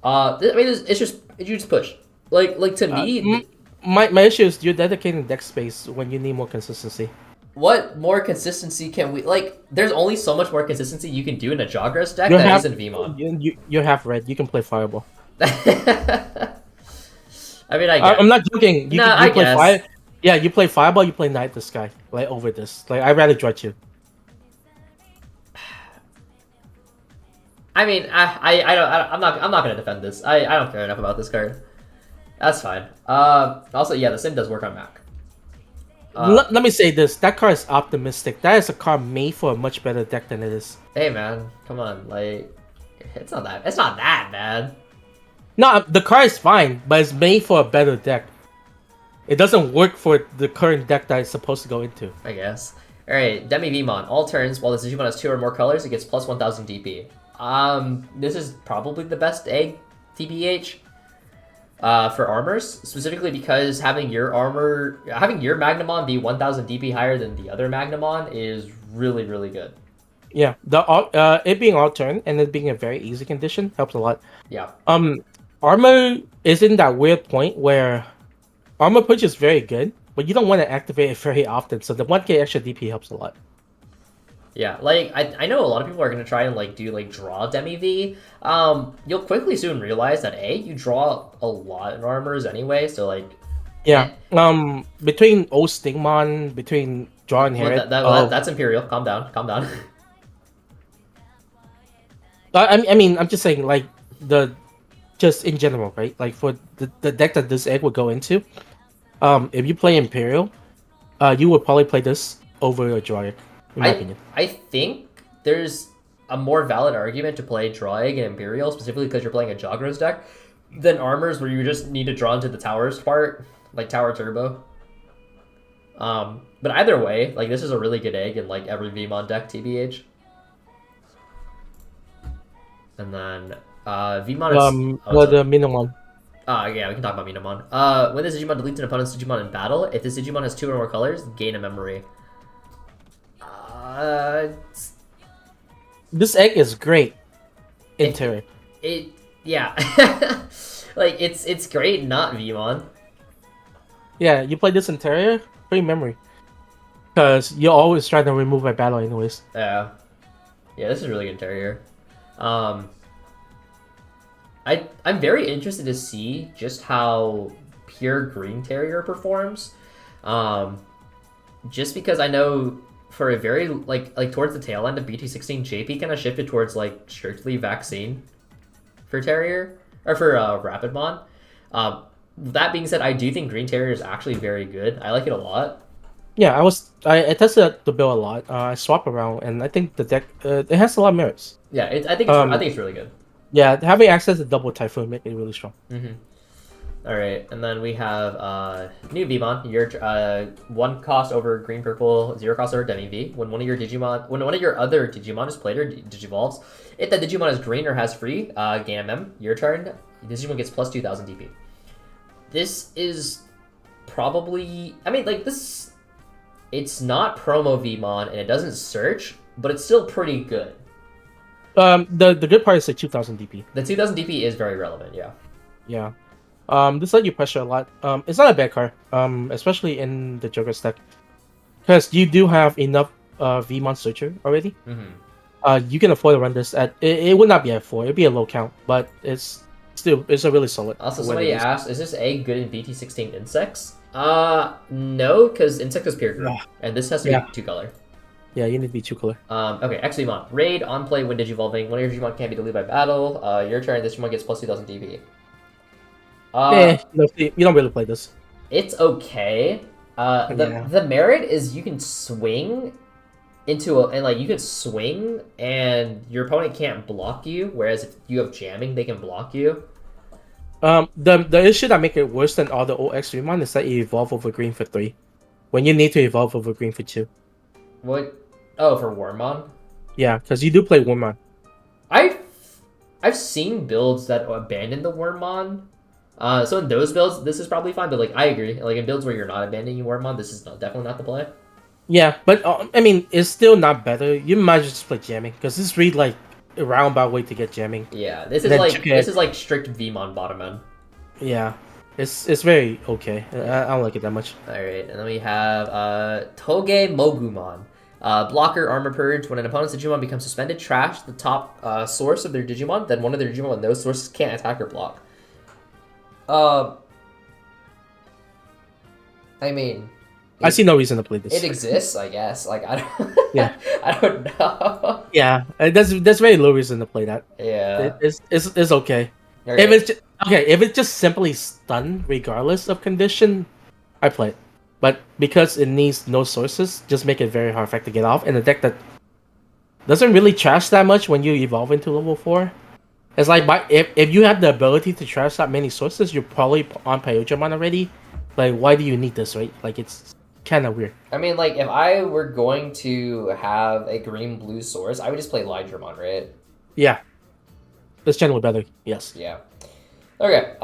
I mean, it's just you just push. Like to me, my issue is you're dedicating deck space when you need more consistency. What more consistency can we like? There's only so much more consistency you can do in a Jogress deck that isn't VMon. You're half red. You can play Fireball. I mean, I guess. I'm not joking. You I play guess. Yeah, you play Fireball. You play Night the Sky like over this. Like I'd rather dredge you. I mean, I'm not gonna defend this. I don't care enough about this card. That's fine. Also, yeah, the sim does work on Mac. Let me say this: that card is optimistic. That is a card made for a much better deck than it is. Hey, man, come on, like, it's not that bad. No, the card is fine, but it's made for a better deck. It doesn't work for the current deck that it's supposed to go into. I guess. All right, Demi Vmon. All turns, while this Digimon has 2 or more colors, it gets plus 1,000 DP. This is probably the best egg, TBH, for armors, specifically because having your Magnamon be 1,000 DP higher than the other Magnamon is really, really good. Yeah, it being all turn and it being a very easy condition helps a lot. Yeah. Armor is in that weird point where armor punch is very good, but you don't want to activate it very often, so the 1k extra DP helps a lot. Yeah, like, I know a lot of people are going to try and, like, do, like, draw Demi-V. You'll quickly soon realize that, A, you draw a lot in armors anyway, so, like... Yeah, between old Stingmon, between draw and hit... That's Imperial. Calm down. I mean, I'm just saying, like, just in general, right? Like, for the deck that this egg would go into, if you play Imperial, you would probably play this over a Draw Egg, in my opinion. I think there's a more valid argument to play Draw Egg and Imperial, specifically because you're playing a Jogros deck, than Armors where you just need to draw into the Towers part, like Tower Turbo. But either way, like, this is a really good egg in, like, every VMon deck, TBH. And then... Vmon is... the Minamon. Yeah, we can talk about Minamon. When this Digimon deletes an opponent's Digimon in battle, if this Digimon has 2 or more colors, gain a memory. This egg is great. Interior. Yeah. Like, it's great, not Vmon. Yeah, you play this Interior, free memory. Because you're always trying to remove my battle anyways. Yeah. Yeah, this is really good Interior. I'm very interested to see just how pure Green Terrier performs. Just because I know for a very like towards the tail end of BT16, JP kind of shifted towards like strictly vaccine for Terrier or for Rapidmon. That being said, I do think Green Terrier is actually very good. I like it a lot. Yeah, I tested the build a lot. I swap around, and I think the deck it has a lot of merits. Yeah, I think it's really good. Yeah, having access to double Typhoon make it really strong. All right, and then we have new Vmon. Your 1 cost over green purple, 0 cost over demi V. When one of your other Digimon is played or digivolves, if that Digimon is green or has free gain MM, your turn, Digimon gets plus 2,000 DP. This is probably, I mean, like this. It's not promo Vmon and it doesn't search, but it's still pretty good. The good part is the 2,000 DP. The 2,000 DP is very relevant. Yeah. Yeah. This let you pressure a lot. It's not a bad card. Especially in the Joker stack, because you do have enough Vmon Searcher already. You can afford to run this at. It would not be at 4. It'd be a low count, but it's a really solid. Also, somebody asked, "Is this egg good in BT16 insects?" No, because insect is pure green, and this has to be 2 color. Yeah, you need to be 2 color. Okay, X Vmon. Raid on play when digivolving. One of your Digimon can't be deleted by battle. Your turn. This Digimon gets plus 2,000 DP. You don't really play this. It's okay. The merit is you can swing into you can swing and your opponent can't block you, whereas if you have jamming, they can block you. The issue that make it worse than all the OX Vmon is that you evolve over green for 3, when you need to evolve over green for 2. What? Oh, for Wormmon? Yeah, because you do play Wormmon. I've seen builds that abandon the Wormmon. So in those builds, this is probably fine. But like, I agree. Like in builds where you're not abandoning Wormmon, this is definitely not the play. Yeah, but I mean, it's still not better. You might just play jamming, because this is really like a roundabout way to get jamming. Yeah, this is like strict Vmon bottom end. Yeah, it's very okay. I don't like it that much. All right, and then we have Toge Mogumon. Blocker Armor Purge. When an opponent's Digimon becomes suspended, trash the top source of their Digimon. Then one of their Digimon with those sources can't attack or block. I mean, I see no reason to play this. It exists, I guess. Like I don't. Yeah. I don't know. Yeah, there's very low reason to play that. Yeah. It's okay. If it's just simply stun regardless of condition, I play it. But because it needs no sources, just make it very hard for it to get off. And a deck that doesn't really trash that much when you evolve into level 4. It's like if you have the ability to trash that many sources, you're probably on Pyojamon already. Like, why do you need this, right? Like, it's kind of weird. I mean, like, if I were going to have a green-blue source, I would just play Lydramon, right? Yeah. It's generally better, yes. Yeah. Okay,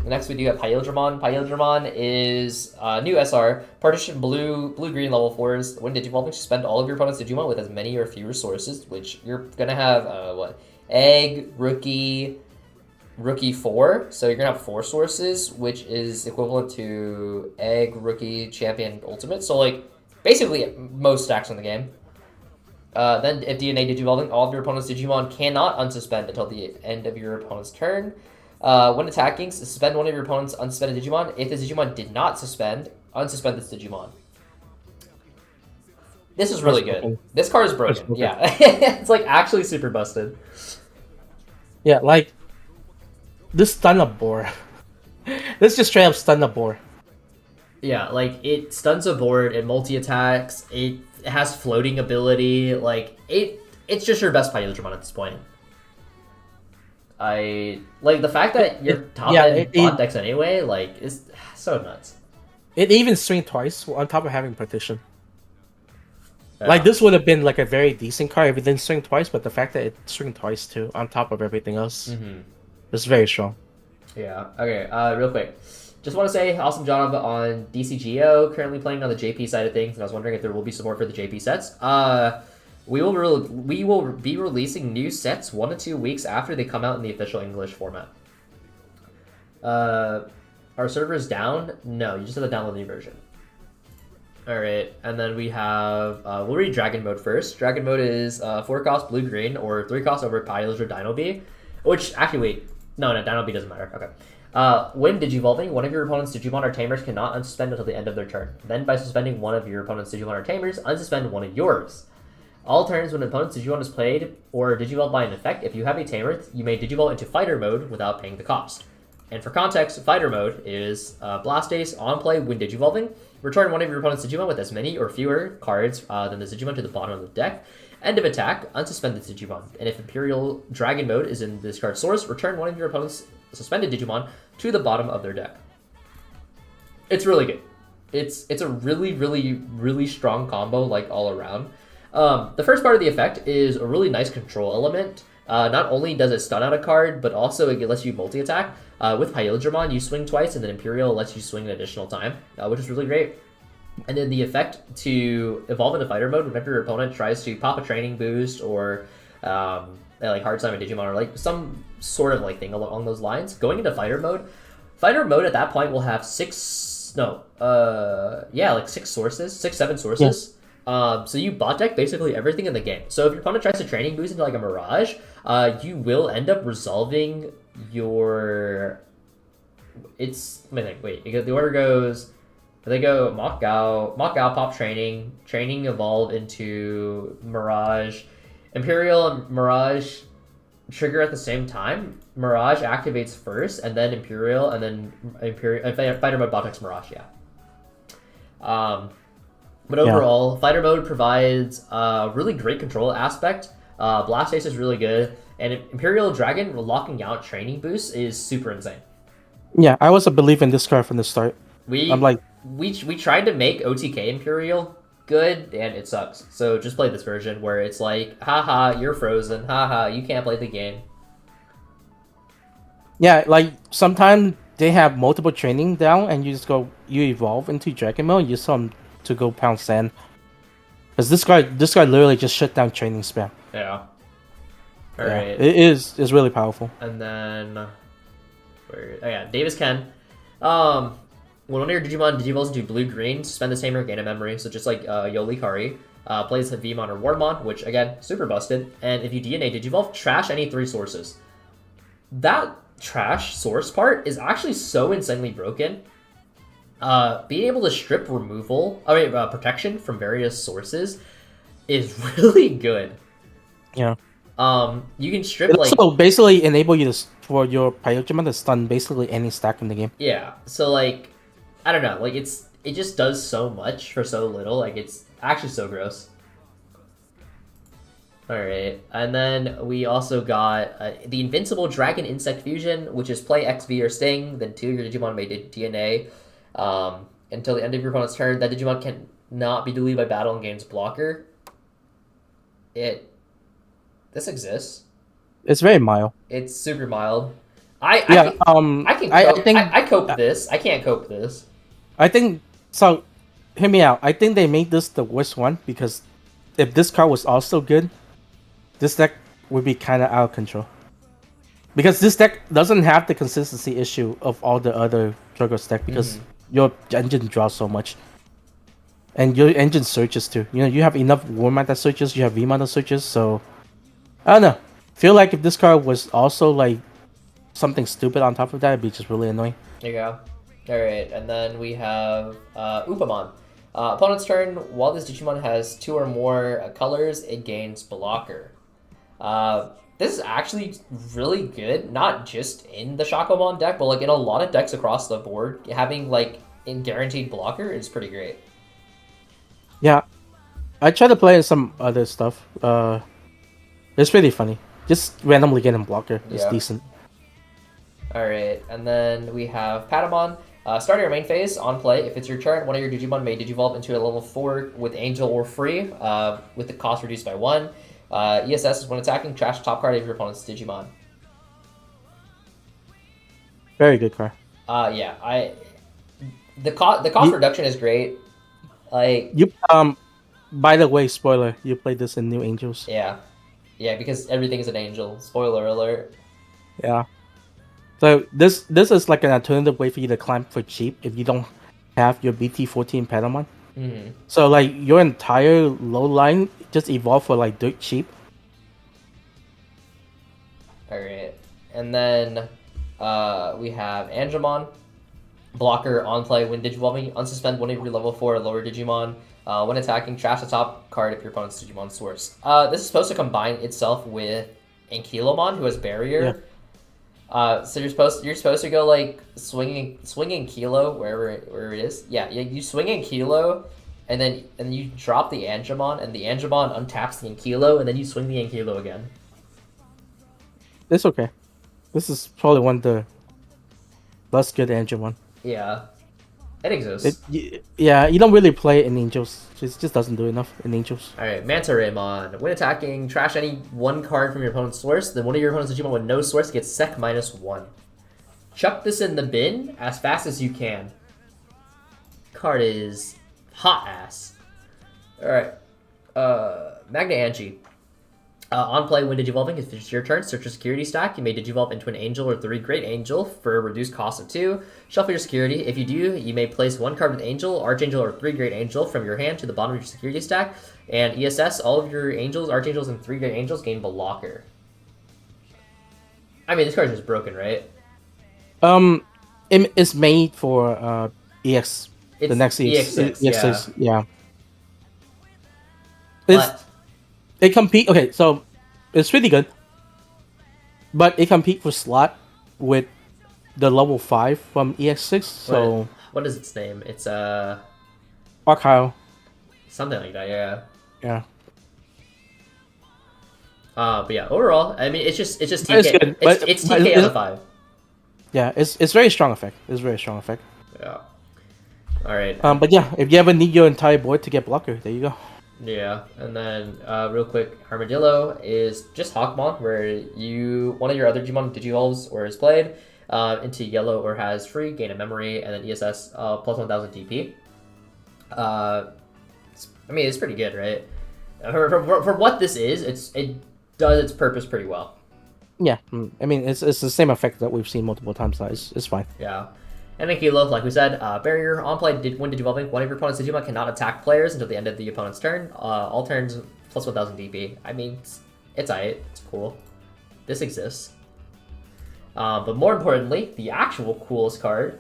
next we do have Pyildramon. Pyildramon is new SR. Partition blue-green level 4s. When digivolving, suspend all of your opponent's Digimon with as many or fewer sources, which you're gonna have, Egg, Rookie 4. So you're gonna have 4 sources, which is equivalent to Egg, Rookie, Champion, Ultimate. So, like, basically most stacks in the game. Then if DNA digivolving, all of your opponent's Digimon cannot unsuspend until the end of your opponent's turn. When attacking, suspend one of your opponent's unsuspended Digimon. If the Digimon did not suspend, unsuspend this Digimon. This is really good. This card is broken. Yeah. It's like actually super busted. Yeah, like this stun a board. This just straight up stun a board. Yeah, like it stuns a board, it multi-attacks, it has floating ability, like it's just your best Pyildramon at this point. I like the fact that your top end bot decks anyway, like, is so nuts. It even swing twice on top of having partition. Like, this would have been like a very decent card if it didn't swing twice, but the fact that it swing twice too on top of everything else, is very strong. Yeah. Okay. Real quick, just want to say awesome job on Dcgo. Currently playing on the JP side of things, and I was wondering if there will be support for the JP sets. We will be releasing new sets 1 to 2 weeks after they come out in the official English format. Our server's down? No, you just have to download the new version. Alright, and then we have, we'll read Dragon Mode first. Dragon Mode is 4 cost blue-green, or 3 cost over Pylos or Dino B. Which, actually, wait. No, Dino B doesn't matter. Okay. When digivolving, one of your opponent's Digimon or Tamers cannot unsuspend until the end of their turn. Then, by suspending one of your opponent's Digimon or Tamers, unsuspend one of yours. All turns when an opponent's Digimon is played or digivolved by an effect, if you have a Tamer, you may digivolve into Fighter Mode without paying the cost. And for context, fighter mode is Blastoise on play when digivolving. Return one of your opponent's Digimon with as many or fewer cards than the Digimon to the bottom of the deck. End of attack, unsuspend the Digimon. And if Imperial Dragon mode is in this card's source, return one of your opponent's suspended Digimon to the bottom of their deck. It's really good. It's a really, really, really strong combo, like, all around. The first part of the effect is a really nice control element. Not only does it stun out a card, but also it lets you multi-attack. With Hyodramon, you swing twice, and then Imperial lets you swing an additional time, which is really great. And then the effect to evolve into fighter mode whenever your opponent tries to pop a training boost or like hard summon a Digimon or like some sort of like thing along those lines. Going into fighter mode at that point will have six, sources, 7 sources. Yeah. So you bot deck basically everything in the game. So if your opponent tries to training boost into like a Mirage, you will end up resolving your. Let me think. Wait, the order goes. They go Mock Gao, pop training evolve into Mirage, Imperial and Mirage trigger at the same time. Mirage activates first, and then Imperial, and then fighter mode bot decks Mirage. Yeah. But overall, fighter mode provides a really great control aspect. Blastoise is really good, and Imperial Dragon locking out training boosts is super insane. Yeah, I was a believer in this card from the start. We tried to make OTK Imperial good, and it sucks. So just play this version where it's like, haha, you're frozen. Haha, you can't play the game. Yeah, like sometimes they have multiple training down, and you evolve into Dragon mode. You tell them to go pound sand. Because this guy literally just shut down training spam. Yeah. All right. It is really powerful. And then, Davis Ken. When one of your Digimon digivolves into blue-green, suspend the same or gain a memory. So just like Yoli Kari, plays a Vmon or Warmon, which again, super busted. And if you DNA digivolve, trash any 3 sources. That trash source part is actually so insanely broken. Being able to strip protection from various sources is really good. Yeah. You can strip it also basically enable you for your Pyogramon to stun basically any stack in the game. Yeah. So like, I don't know, like it just does so much for so little. Like it's actually so gross. All right, and then we also got the Invincible Dragon Insect Fusion, which is play XV or Sting, then 2 of your Digimon may DNA. Until the end of your opponent's turn, that Digimon can not be deleted by battle and gains blocker. This exists. It's very mild. It's super mild. I cope this. I can't cope this. I think so. Hear me out. I think they made this the worst one because if this card was also good, this deck would be kind of out of control. Because this deck doesn't have the consistency issue of all the other Dragos deck because your engine draws so much. And your engine searches too. You know, you have enough Warmon that searches, you have Vmon that searches, so I don't know. Feel like if this card was also like something stupid on top of that, it'd be just really annoying. There you go. Alright, and then we have Upamon. Opponent's turn, while this Digimon has 2 or more colors, it gains blocker. This is actually really good, not just in the Shakomon deck, but like in a lot of decks across the board. Having like in guaranteed blocker is pretty great. Yeah, I tried to play some other stuff. It's pretty funny. Just randomly getting blocker is decent. Alright, and then we have Patamon. Start your main phase on play. If it's your turn, one of your Digimon may digivolve into a level 4 with Angel or Free, with the cost reduced by 1. ESS is when attacking, trash top card of your opponent's Digimon. Very good card. The cost reduction is great. Like you by the way, spoiler, you played this in New Angels. Yeah, because everything is an angel. Spoiler alert. Yeah. So this is like an alternative way for you to climb for cheap if you don't have your BT14 Patamon. So like your entire low line just evolve for like dirt cheap. Alright. And then we have Angemon. Blocker on play when digivolving. Unsuspend one of your level 4 or lower Digimon. When attacking, trash the top card if your opponent's Digimon source. This is supposed to combine itself with Ankylomon, who has Barrier. So you're supposed to go like swinging Kilo wherever it is. Yeah, you swing in Kilo, and then you drop the Angemon, and the Angemon untaps the Ankylo, and then you swing the Ankylo again. It's okay. This is probably one of the less good Angel one. Yeah, it exists. Yeah, you don't really play it in Angels. It just doesn't do enough in Angels. All right, Manta Raymon. When attacking, trash any one card from your opponent's source. Then one of your opponent's Digimon with no source gets Sec -1. Chuck this in the bin as fast as you can. Card is hot ass. All right, Magna Angie. On play, when Digivolving, if it's your turn, search your security stack. You may Digivolve into an Angel or 3 Great Angel for a reduced cost of 2. Shuffle your security. If you do, you may place 1 card with Angel, Archangel, or 3 Great Angel from your hand to the bottom of your security stack. And ESS, all of your Angels, Archangels, and 3 Great Angels gain Blocker. I mean, this card is just broken, right? It's made for EX. It's the next EX6, EX6, yeah. But It compete. Okay, so it's pretty good, but it compete for slot with the level 5 from EX6. So what is its name? It's Archive. something like that. Yeah. Yeah. But yeah, overall, I mean, it's just It's TK. good, It's TK out of 5. Yeah, it's very strong effect. It's very strong effect. Yeah. All right. But yeah, if you ever need your entire board to get blocker, there you go. Yeah, and then real quick, Armadillo is just Hawkmon, where one of your other Digimon Digivolves or is played into yellow or has free, gain a memory, and then ESS plus 1000 DP. I mean, it's pretty good, right? For what this is, it does its purpose pretty well. Yeah, I mean, it's the same effect that we've seen multiple times. So it's fine. Yeah. And then Kilo, like we said, barrier on play. When Digivolving, one of your opponent's Digimon cannot attack players until the end of the opponent's turn. All turns plus 1000 DP. I mean, it's alright. It's cool. This exists. But more importantly, the actual coolest card,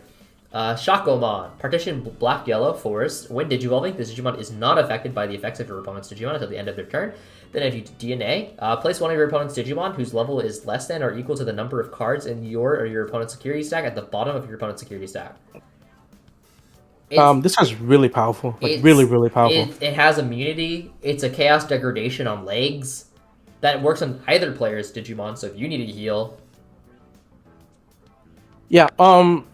Shakomon. Partition black yellow forest. When Digivolving, this Digimon is not affected by the effects of your opponent's Digimon until the end of their turn. Then if you DNA, place one of your opponent's Digimon whose level is less than or equal to the number of cards in your or your opponent's security stack at the bottom of your opponent's security stack. This is really powerful. Like really, really powerful. It has immunity. It's a chaos degradation on legs that works on either player's Digimon. So if you need to heal, yeah.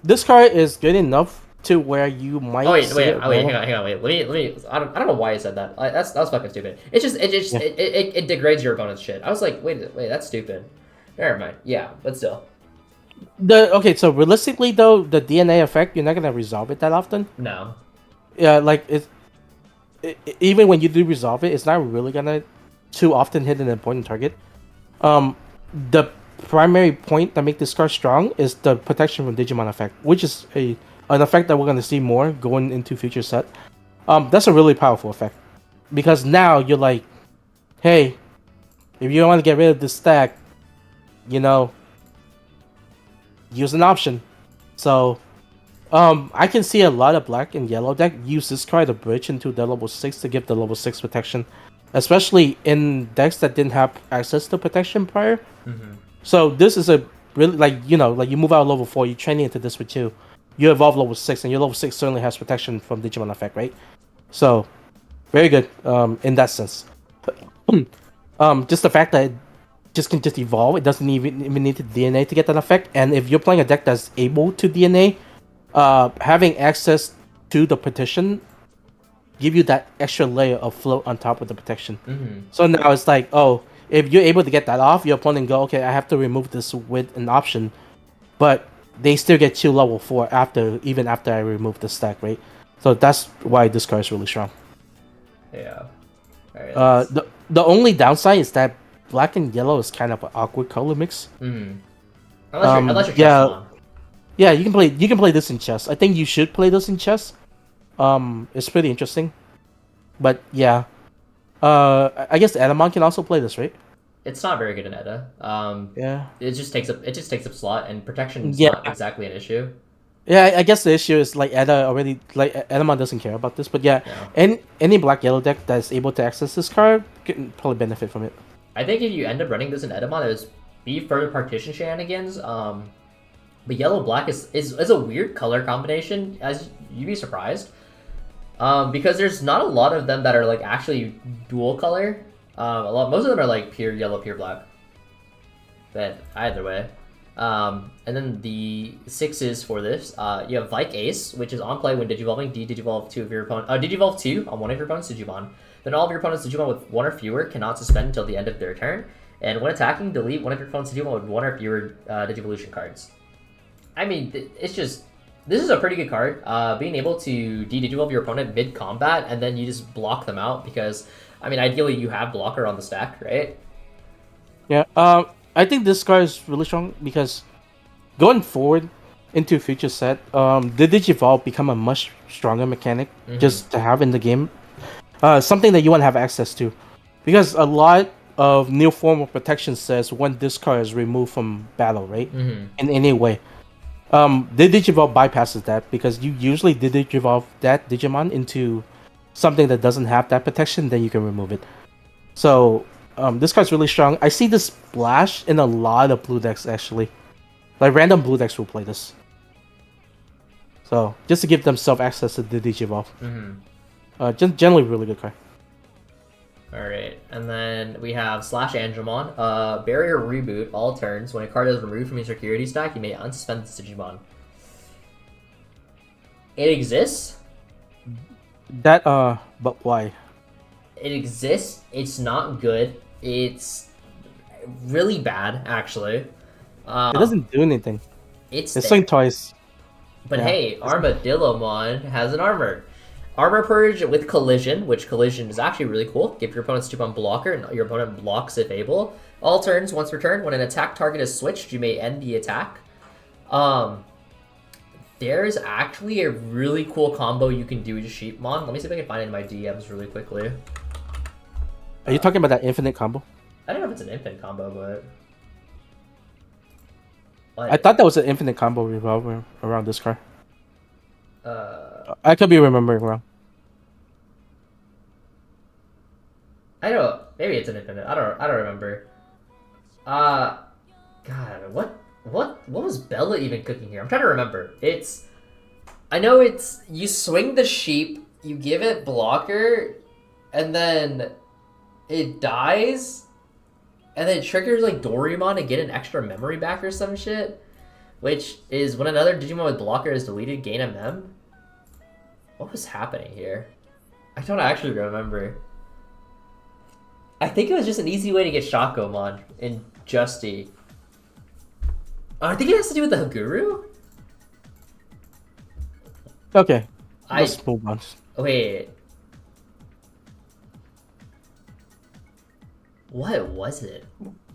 This card is good enough to where you might. Hang on. Let me. I don't know why I said that. That's fucking stupid. It degrades your opponent's shit. I was like, wait, that's stupid. Never mind. Yeah, but still. So realistically though, the DNA effect, you're not gonna resolve it that often. No. Yeah, like even when you do resolve it, it's not really gonna too often hit an important target. The primary point that make this card strong is the protection from Digimon effect, which is an effect that we're gonna see more going into future set. That's a really powerful effect because now you're like, hey, if you don't want to get rid of this stack, use an option. So I can see a lot of black and yellow deck use this card to bridge into the level 6 to give the level 6 protection, especially in decks that didn't have access to protection prior. Mm-hmm. So this is a really like you move out of level 4, you training into this with 2, you evolve level 6, and your level 6 certainly has protection from Digimon effect, right? So very good in that sense. Just the fact that it can just evolve, it doesn't even need to DNA to get that effect. And if you're playing a deck that's able to DNA, having access to the protection give you that extra layer of float on top of the protection. Mm-hmm. So now it's like, oh, if you're able to get that off, your opponent go, okay, I have to remove this with an option, but they still get 2 level 4 even after I remove the stack, right? So that's why this card is really strong. Yeah. Right, the only downside is that black and yellow is kind of an awkward color mix. Mm-hmm. Unless you're chess. Yeah, you can play this in chess. I think you should play this in chess. It's pretty interesting. But yeah, I guess Edamon can also play this, right? It's not very good in Edda. Yeah. It just takes up slot, and protection is not exactly an issue. Yeah, I guess the issue is like Edamon doesn't care about this, but yeah. Any black yellow deck that's able to access this card can probably benefit from it. I think if you end up running this in Edamon, it's be further partition shenanigans. But yellow black is a weird color combination, as you'd be surprised. Because there's not a lot of them that are like actually dual color. Most of them are like pure yellow, pure black. But either way. And then the 6s for this, you have Vike Ace, which is on play when digivolving. Digivolve 2 of your opponent. Digivolve 2 on one of your opponent's Digimon. Then all of your opponent's Digimon with 1 or fewer cannot suspend until the end of their turn. And when attacking, delete one of your opponent's Digimon with 1 or fewer Digivolution cards. I mean, it's just... This is a pretty good card. Being able to de-digivolve your opponent mid-combat, and then you just block them out, because, I mean, ideally you have blocker on the stack, right? Yeah, I think this card is really strong, because going forward into future set, the Digivolve become a much stronger mechanic just to have in the game. Something that you want to have access to. Because a lot of new form of protection says when this card is removed from battle, right? In any way. The Digivolve bypasses that, because you usually Digivolve that Digimon into something that doesn't have that protection, then you can remove it. So, this card's really strong. I see this splash in a lot of blue decks, actually. Like, random blue decks will play this. So, just to give themselves access to the Digivolve. Generally really good card. Alright, and then we have Slash Angemon. Barrier Reboot, all turns. When a card is removed from your security stack, you may unsuspend this Digimon. It exists. But why? It exists. It's not good. It's really bad, actually. It doesn't do anything. It's swing twice. But hey, Armadillomon has an armor. Armor Purge with Collision, which Collision is actually really cool. Give your opponent's 2-1 blocker, and your opponent blocks if able. All turns, once per turn, when an attack target is switched, you may end the attack. There's actually a really cool combo you can do to Sheepmon. Let me see if I can find it in my DMs really quickly. Are you talking about that infinite combo? I don't know if it's an infinite combo, but... I thought that was an infinite combo revolver around this card. I could be remembering wrong. I don't know. Maybe it's an infinite. I don't remember. God, what was Bella even cooking here? I'm trying to remember. I know it's you swing the sheep, you give it blocker, and then it dies, and then it triggers like Doraemon to get an extra memory back or some shit. Which is when another Digimon with blocker is deleted, gain a mem. What was happening here? I don't actually remember. I think it was just an easy way to get Shakomon in Justy. I think it has to do with the Haguru? Okay. Let's move on. Wait. What was it?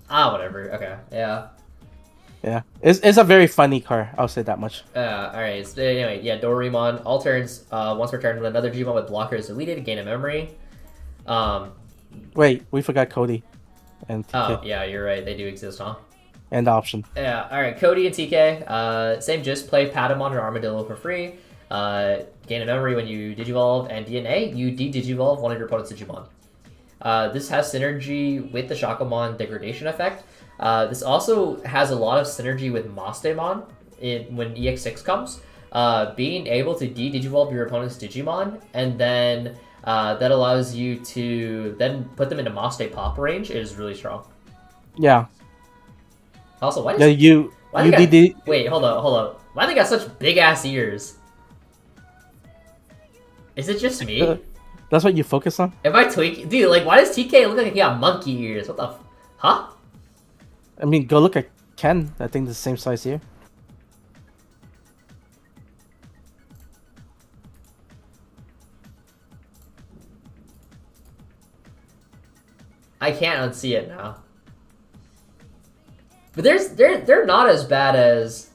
Whatever. Okay. Yeah. Yeah. It's a very funny card, I'll say that much. Alright. So anyway, yeah, Doraemon. All turns, once per turn, when another Digimon with blocker is deleted, gain a memory. Wait, we forgot Cody and TK. Oh, yeah, you're right. They do exist, huh? And option. Yeah, alright. Cody and TK, same gist. Play Patamon or Armadillo for free. Gain a memory when you Digivolve, and DNA, you de-Digivolve one of your opponent's Digimon. This has synergy with the Shakomon degradation effect. This also has a lot of synergy with Mastemon when EX6 comes. Being able to de-Digivolve your opponent's Digimon, and then that allows you to then put them into Maste Pop range is really strong. Yeah. Also, why does... Yeah, wait, hold on. Why they got such big-ass ears? Is it just me? That's what you focus on? Am I tweaking? Dude, like, why does TK look like he got monkey ears? What the huh? I mean, go look at Ken. I think the same size here. I can't unsee it now. But they're not as bad as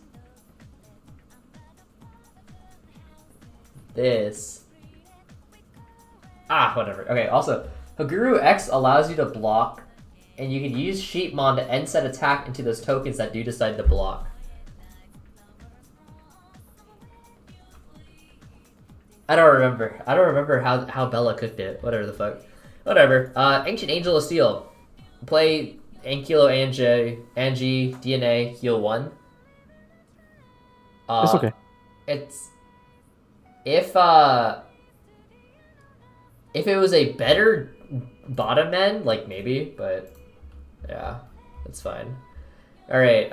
this. Whatever. Okay, also, Haguru X allows you to block, and you can use Sheepmon to end set attack into those tokens that do decide to block. I don't remember how Bella cooked it. Whatever the fuck. Whatever. Ancient Angel of Steel. Play Ankylo, Angie, DNA, heal 1. It's okay. It's if it was a better bottom end, like maybe, but yeah, it's fine. All right,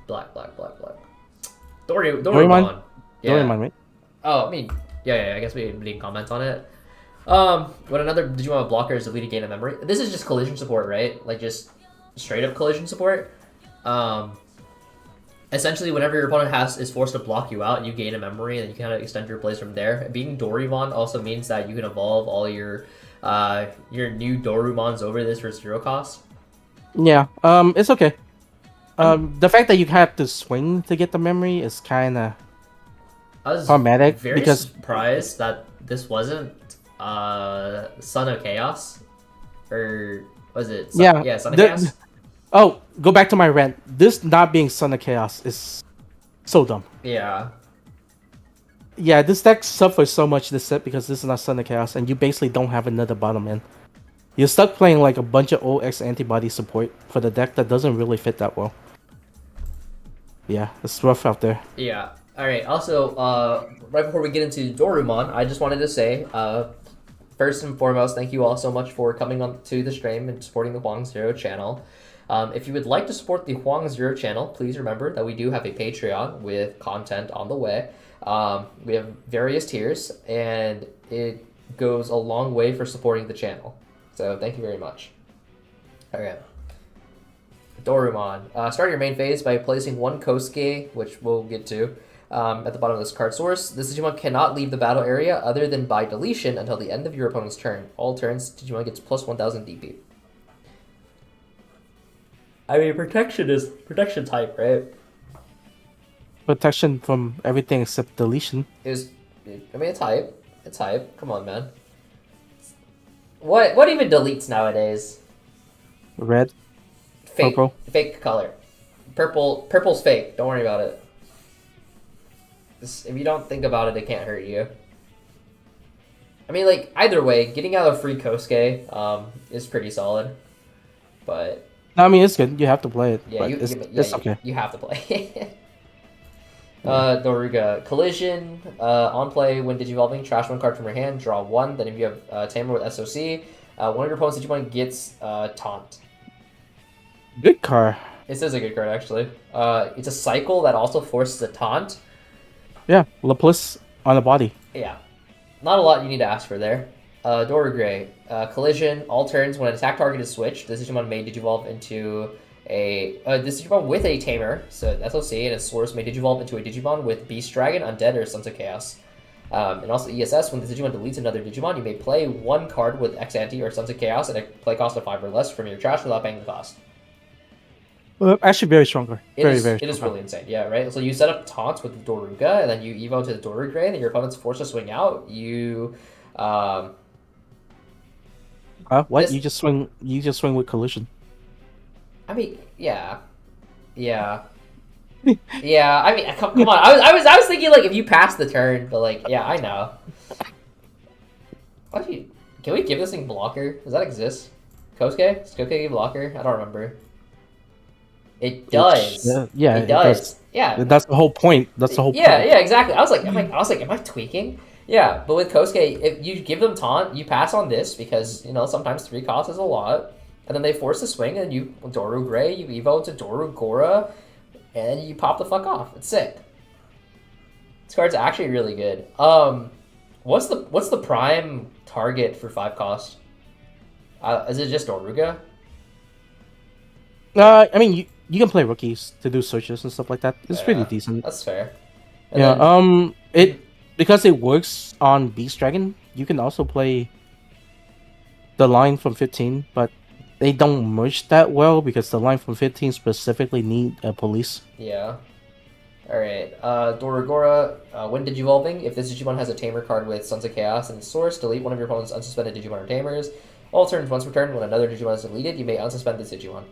black. Doraemon. Yeah. Doraemon, right? Oh, I mean, yeah. I guess we didn't comment on it. What another Digimon with blocker is deleted gain of memory. This is just collision support, right? Like just straight up collision support. Essentially, whenever your opponent is forced to block you out, you gain a memory, and you kind of extend your plays from there. Being Doraemon also means that you can evolve all your new Dorumons over this for 0 cost. Yeah. It's okay. The fact that you have to swing to get the memory is kind of problematic. Very because surprised that this wasn't Son of Chaos, or was it? Son of Chaos. Oh, go back to my rant. This not being Son of Chaos is so dumb. Yeah. Yeah, this deck suffers so much this set because this is not Son of Chaos, and you basically don't have another bottom end. You're stuck playing like a bunch of OX antibody support for the deck that doesn't really fit that well. Yeah, it's rough out there. Yeah. All right. Also, right before we get into Dorumon, I just wanted to say, first and foremost, thank you all so much for coming on to the stream and supporting the Huang Zero channel. If you would like to support the Huang Zero channel, please remember that we do have a Patreon with content on the way. We have various tiers, and it goes a long way for supporting the channel. So thank you very much. Okay. Dorumon. Start your main phase by placing 1 Kosuke, which we'll get to, at the bottom of this card source. This Digimon cannot leave the battle area other than by deletion until the end of your opponent's turn. All turns, Digimon gets plus 1000 DP. I mean, protection is protection type, right? Protection from everything except deletion. It's hype. It's hype. Come on, man. What even deletes nowadays? Red. Fake. Purple. Fake color. Purple's fake. Don't worry about it. If you don't think about it, it can't hurt you. I mean, like, either way, getting out a free Kosuke is pretty solid. But... No, I mean, it's good. You have to play it. Yeah, it's okay. You have to play it. Doruga. Collision. On play, when Digivolving, trash 1 card from your hand, draw 1. Then if you have Tamer with SOC, one of your opponent's Digimon gets Taunt. Good card. This is a good card, actually. It's a cycle that also forces a Taunt. Yeah, Laplace on the body. Yeah. Not a lot you need to ask for there. Dorugray. Collision. All turns, when an attack target is switched, this Digimon may Digivolve into this Digimon with a Tamer, so SOC, and its source may Digivolve into a Digimon with Beast Dragon, Undead, or Sons of Chaos. And also ESS, when the Digimon deletes another Digimon, you may play 1 card with X-Ante or Sons of Chaos at a play cost of 5 or less from your trash without paying the cost. Well, actually, very stronger. Very It is really insane, yeah, right? So you set up taunts with the Doruga, and then you evo to the Dorugray, and then your opponent's forced to swing out. You, what? You just swing with collision. I mean, yeah. Yeah, I mean, come on. I was thinking, like, if you pass the turn, but, like, yeah, I know. Can we give this thing blocker? Does that exist? Kosuke? Does Kosuke give blocker? I don't remember. It does. Yeah, it does. Yeah. That's the whole point. That's the whole point. Yeah, exactly. I was like, am I tweaking? Yeah, but with Kosuke, if you give them taunt, you pass on this because, you know, sometimes 3 costs is a lot. And then they force the swing, and you Doru Gray, you evo to Doru Gora, and you pop the fuck off. It's sick. This card's actually really good. What's the prime target for 5 cost? Is it just Doruga? I mean, you can play rookies to do searches and stuff like that. It's pretty decent. That's fair. And because it works on Beast Dragon, you can also play the line from 15, but they don't merge that well because the line from 15 specifically need a police. Yeah. Alright, Doragora, when Digivolving, if this Digimon has a Tamer card with Sons of Chaos and its source, delete one of your opponent's unsuspended Digimon or Tamers. All turns once per turn, when another Digimon is deleted, you may unsuspend this Digimon.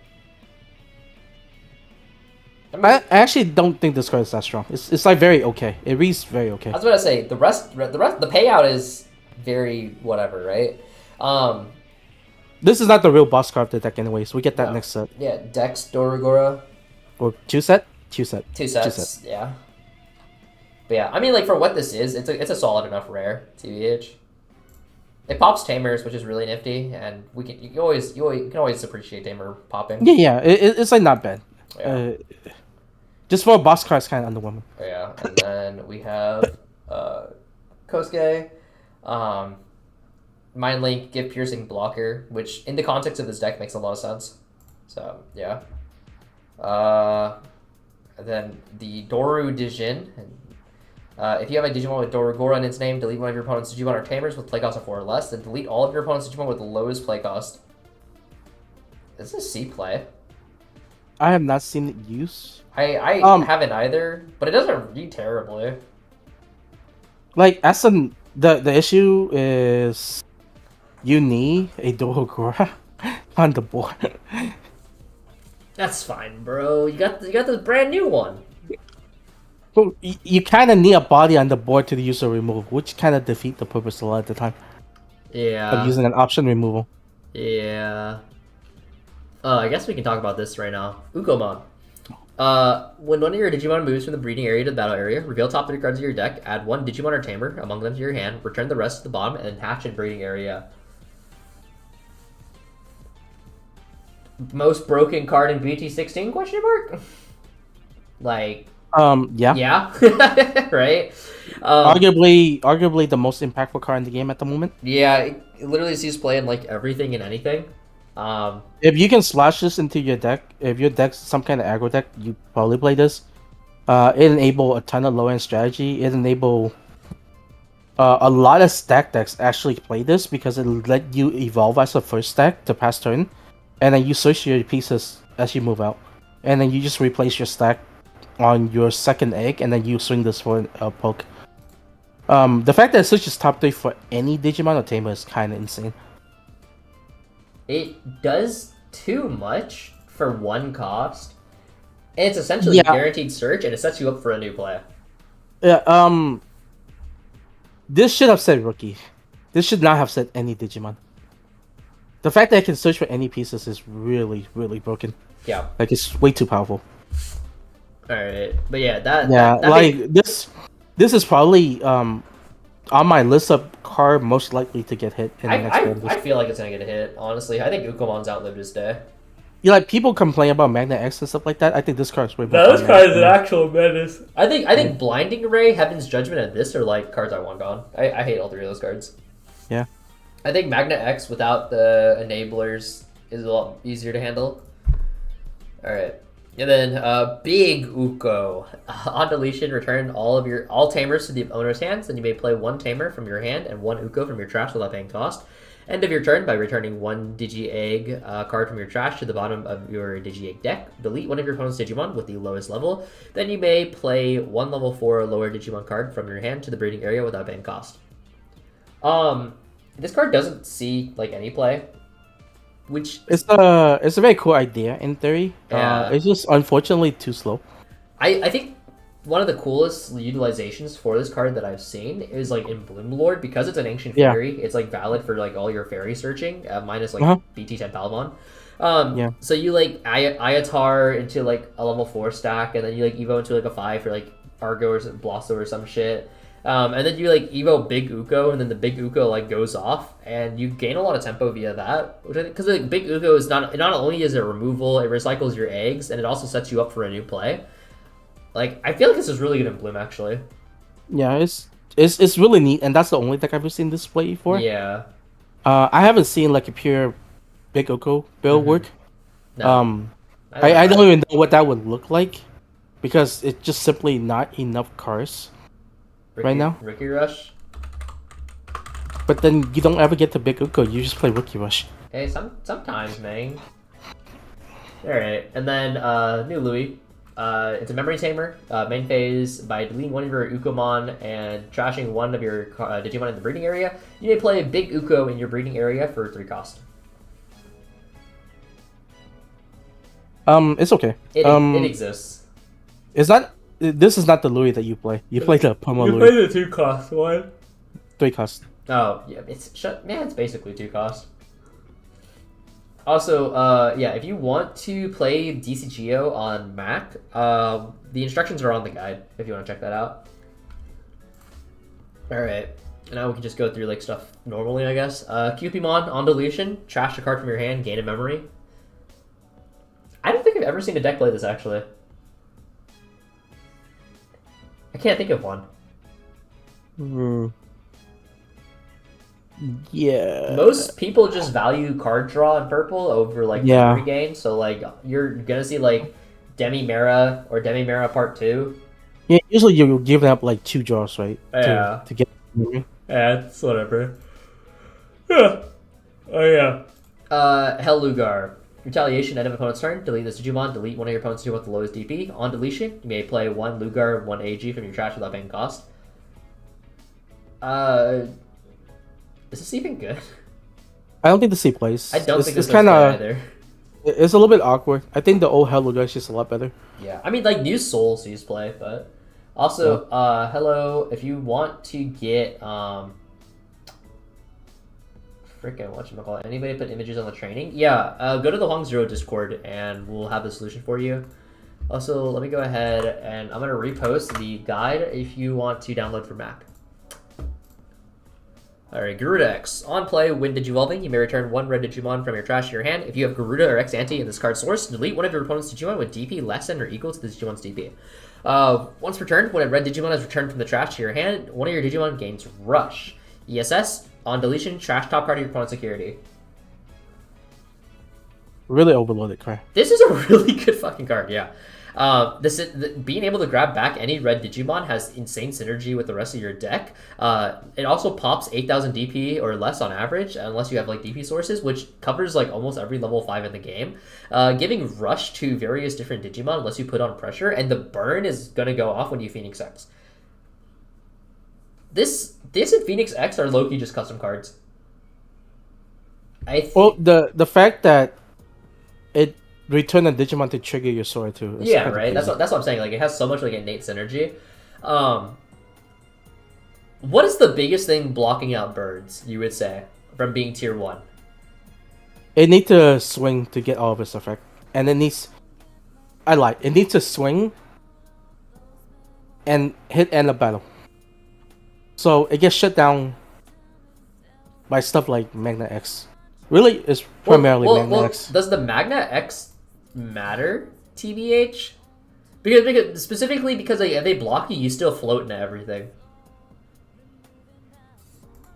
I actually don't think this card is that strong. It's like very okay. It reads very okay. I was gonna say the payout is very whatever, right? This is not the real boss card of the deck anyway, so we get that No. next set. Yeah, Dex, Doragora. Or two set? Two set. Two sets, yeah. But yeah, I mean, like, for what this is, it's a solid enough rare, TBH. It pops Tamers, which is really nifty, and you can always appreciate Tamer popping. Yeah, it's like not bad. Yeah. Just for a boss card, it's kind of underwhelming. Yeah, and then we have Kosuke, Mind Link, Give Piercing Blocker, which in the context of this deck makes a lot of sense. So yeah. And then the Doru Dijin. If you have a Digimon with Doragora in its name, delete one of your opponent's Digimon or Tamers with play cost of 4 or less, then delete all of your opponent's Digimon with the lowest play cost. This is C play. I have not seen it used. I haven't either, but it doesn't read terribly. Like, the issue is you need a Doragora on the board. That's fine, bro. You got this brand new one. Well, you kind of need a body on the board to use a remove, which kind of defeat the purpose a lot of the time. Yeah. Of using an option removal. Yeah. I guess we can talk about this right now. Ukomon. When one of your Digimon moves from the breeding area to the battle area, reveal top 3 cards of your deck, add 1 Digimon or Tamer among them to your hand, return the rest to the bottom, and then hatch in breeding area. Most broken card in BT16? Question mark? Like... Yeah. Yeah? Right? Arguably the most impactful card in the game at the moment. Yeah, it literally sees play in, like, everything and anything. If you can slash this into your deck, if your deck's some kind of aggro deck, you probably play this. It enable a ton of low-end strategy. It enable a lot of stack decks actually play this because it let you evolve as a first stack to pass turn, and then you search your pieces as you move out, and then you just replace your stack on your second egg, and then you swing this for a poke. The fact that it switches top 3 for any Digimon or Tamer is kind of insane. It does too much for 1 cost. And it's essentially guaranteed search, and it sets you up for a new play. Yeah, this should have said Rookie. This should not have said any Digimon. The fact that it can search for any pieces is really, really broken. Yeah. Like, it's way too powerful. Alright, but yeah, this is probably on my list of card most likely to get hit in the next round. I feel like it's gonna get a hit, honestly. I think Ukomon's outlived his day. Yeah, like, people complain about Magna X and stuff like that. I think this card's way more. No, this card is an actual menace. I think Blinding Ray, Heaven's Judgment, and this are like cards I want gone. I hate all 3 of those cards. Yeah. I think Magna X without the enablers is a lot easier to handle. Alright. And then Big Uko. On deletion, return all Tamers to the owner's hands, and you may play 1 Tamer from your hand and 1 Uko from your trash without paying cost. End of your turn by returning 1 Digi-Egg card from your trash to the bottom of your Digi-Egg deck. Delete one of your opponent's Digimon with the lowest level. Then you may play 1 level 4 or lower Digimon card from your hand to the breeding area without paying cost. This card doesn't see like any play. Which it's a very cool idea in theory. Yeah. It's just unfortunately too slow. I think one of the coolest utilizations for this card that I've seen is like in Bloom Lord, because it's an ancient fairy. It's like valid for like all your fairy searching minus like BT10 Palamon. So you like Ayatar into like a level 4 stack, and then you like Evo into like a 5 for like Argo or Blosso or some shit. And then you like Evo Big Uko, and then the Big Uko like goes off, and you gain a lot of tempo via that. Which I think, because like Big Uko is not only is it removal, it recycles your eggs, and it also sets you up for a new play. Like, I feel like this is really good in Bloom, actually. Yeah, it's really neat, and that's the only deck I've ever seen this play for. Yeah. I haven't seen like a pure Big Uko build work. No. I don't even know what that would look like, because it's just simply not enough cards right now. Rookie Rush? But then you don't ever get to Big Uko, you just play Rookie Rush. Hey, sometimes, man. Alright, and then new Louis. It's a Memory Tamer. Main phase, by deleting one of your Ukomon and trashing one of your Digimon in the breeding area, you may play a Big Uko in your breeding area for 3 cost. It's okay. It exists. This is not the Louis that you play. You play the Pomo Louis. You play the 2 cost one. 3 cost. Oh yeah, it's basically 2 cost. Also, yeah, if you want to play Dcgo on Mac, the instructions are on the guide if you want to check that out. All right, now we can just go through like stuff normally, I guess. Cupimon on deletion, trash a card from your hand, gain a memory. I don't think I've ever seen a deck play this actually. I can't think of one. Yeah. Most people just value card draw in purple over like memory gain, so like you're gonna see like Demi-Mera or Demi-Mera Part 2. Yeah, usually you're giving up like 2 draws, right? Yeah. To get memory. Yeah, it's whatever. Yeah. Oh yeah. Hellugar. Retaliation, end of opponent's turn. Delete this Digimon. Delete one of your opponent's Digimon with the lowest DP. On deletion, you may play 1 Lugar, 1 AG from your trash without paying cost. Is this even good? I don't think the C plays. I don't think it's this kind of either. It's a little bit awkward. I think the old Hello Guy is just a lot better. Yeah, I mean like new Soul sees play, but also hello. If you want to get freaking whatchamacallit, anybody put images on the training? Yeah, go to the Huang Zero Discord and we'll have the solution for you. Also, let me go ahead and I'm gonna repost the guide if you want to download for Mac. Alright, Garuda X. On play, when Digivolving, you may return 1 red Digimon from your trash to your hand. If you have Garuda or X Ante in this card's source, delete one of your opponent's Digimon with DP less than or equal to the Digimon's DP. Once returned, when a red Digimon is returned from the trash to your hand, one of your Digimon gains Rush. ESS, on deletion, trash top card of your opponent's security. Really overloaded card. This is a really good fucking card, yeah. Being able to grab back any red Digimon has insane synergy with the rest of your deck. It also pops 8,000 DP or less on average, unless you have like DP sources, which covers like almost every level 5 in the game. Giving Rush to various different Digimon unless you put on pressure, and the burn is gonna go off when you Phoenix X. This and Phoenix X are low-key just custom cards. Well, the fact that it return a Digimon to trigger your sword too. Yeah, right. That's what I'm saying. Like it has so much like innate synergy. What is the biggest thing blocking out birds? You would say from being tier 1? It needs to swing to get all of its effect, and it needs. It needs to swing and hit end of battle. So it gets shut down by stuff like Magna X. Really, it's primarily Magna X. Does the Magna X matter, TBH? Because specifically because they block you, you still float into everything.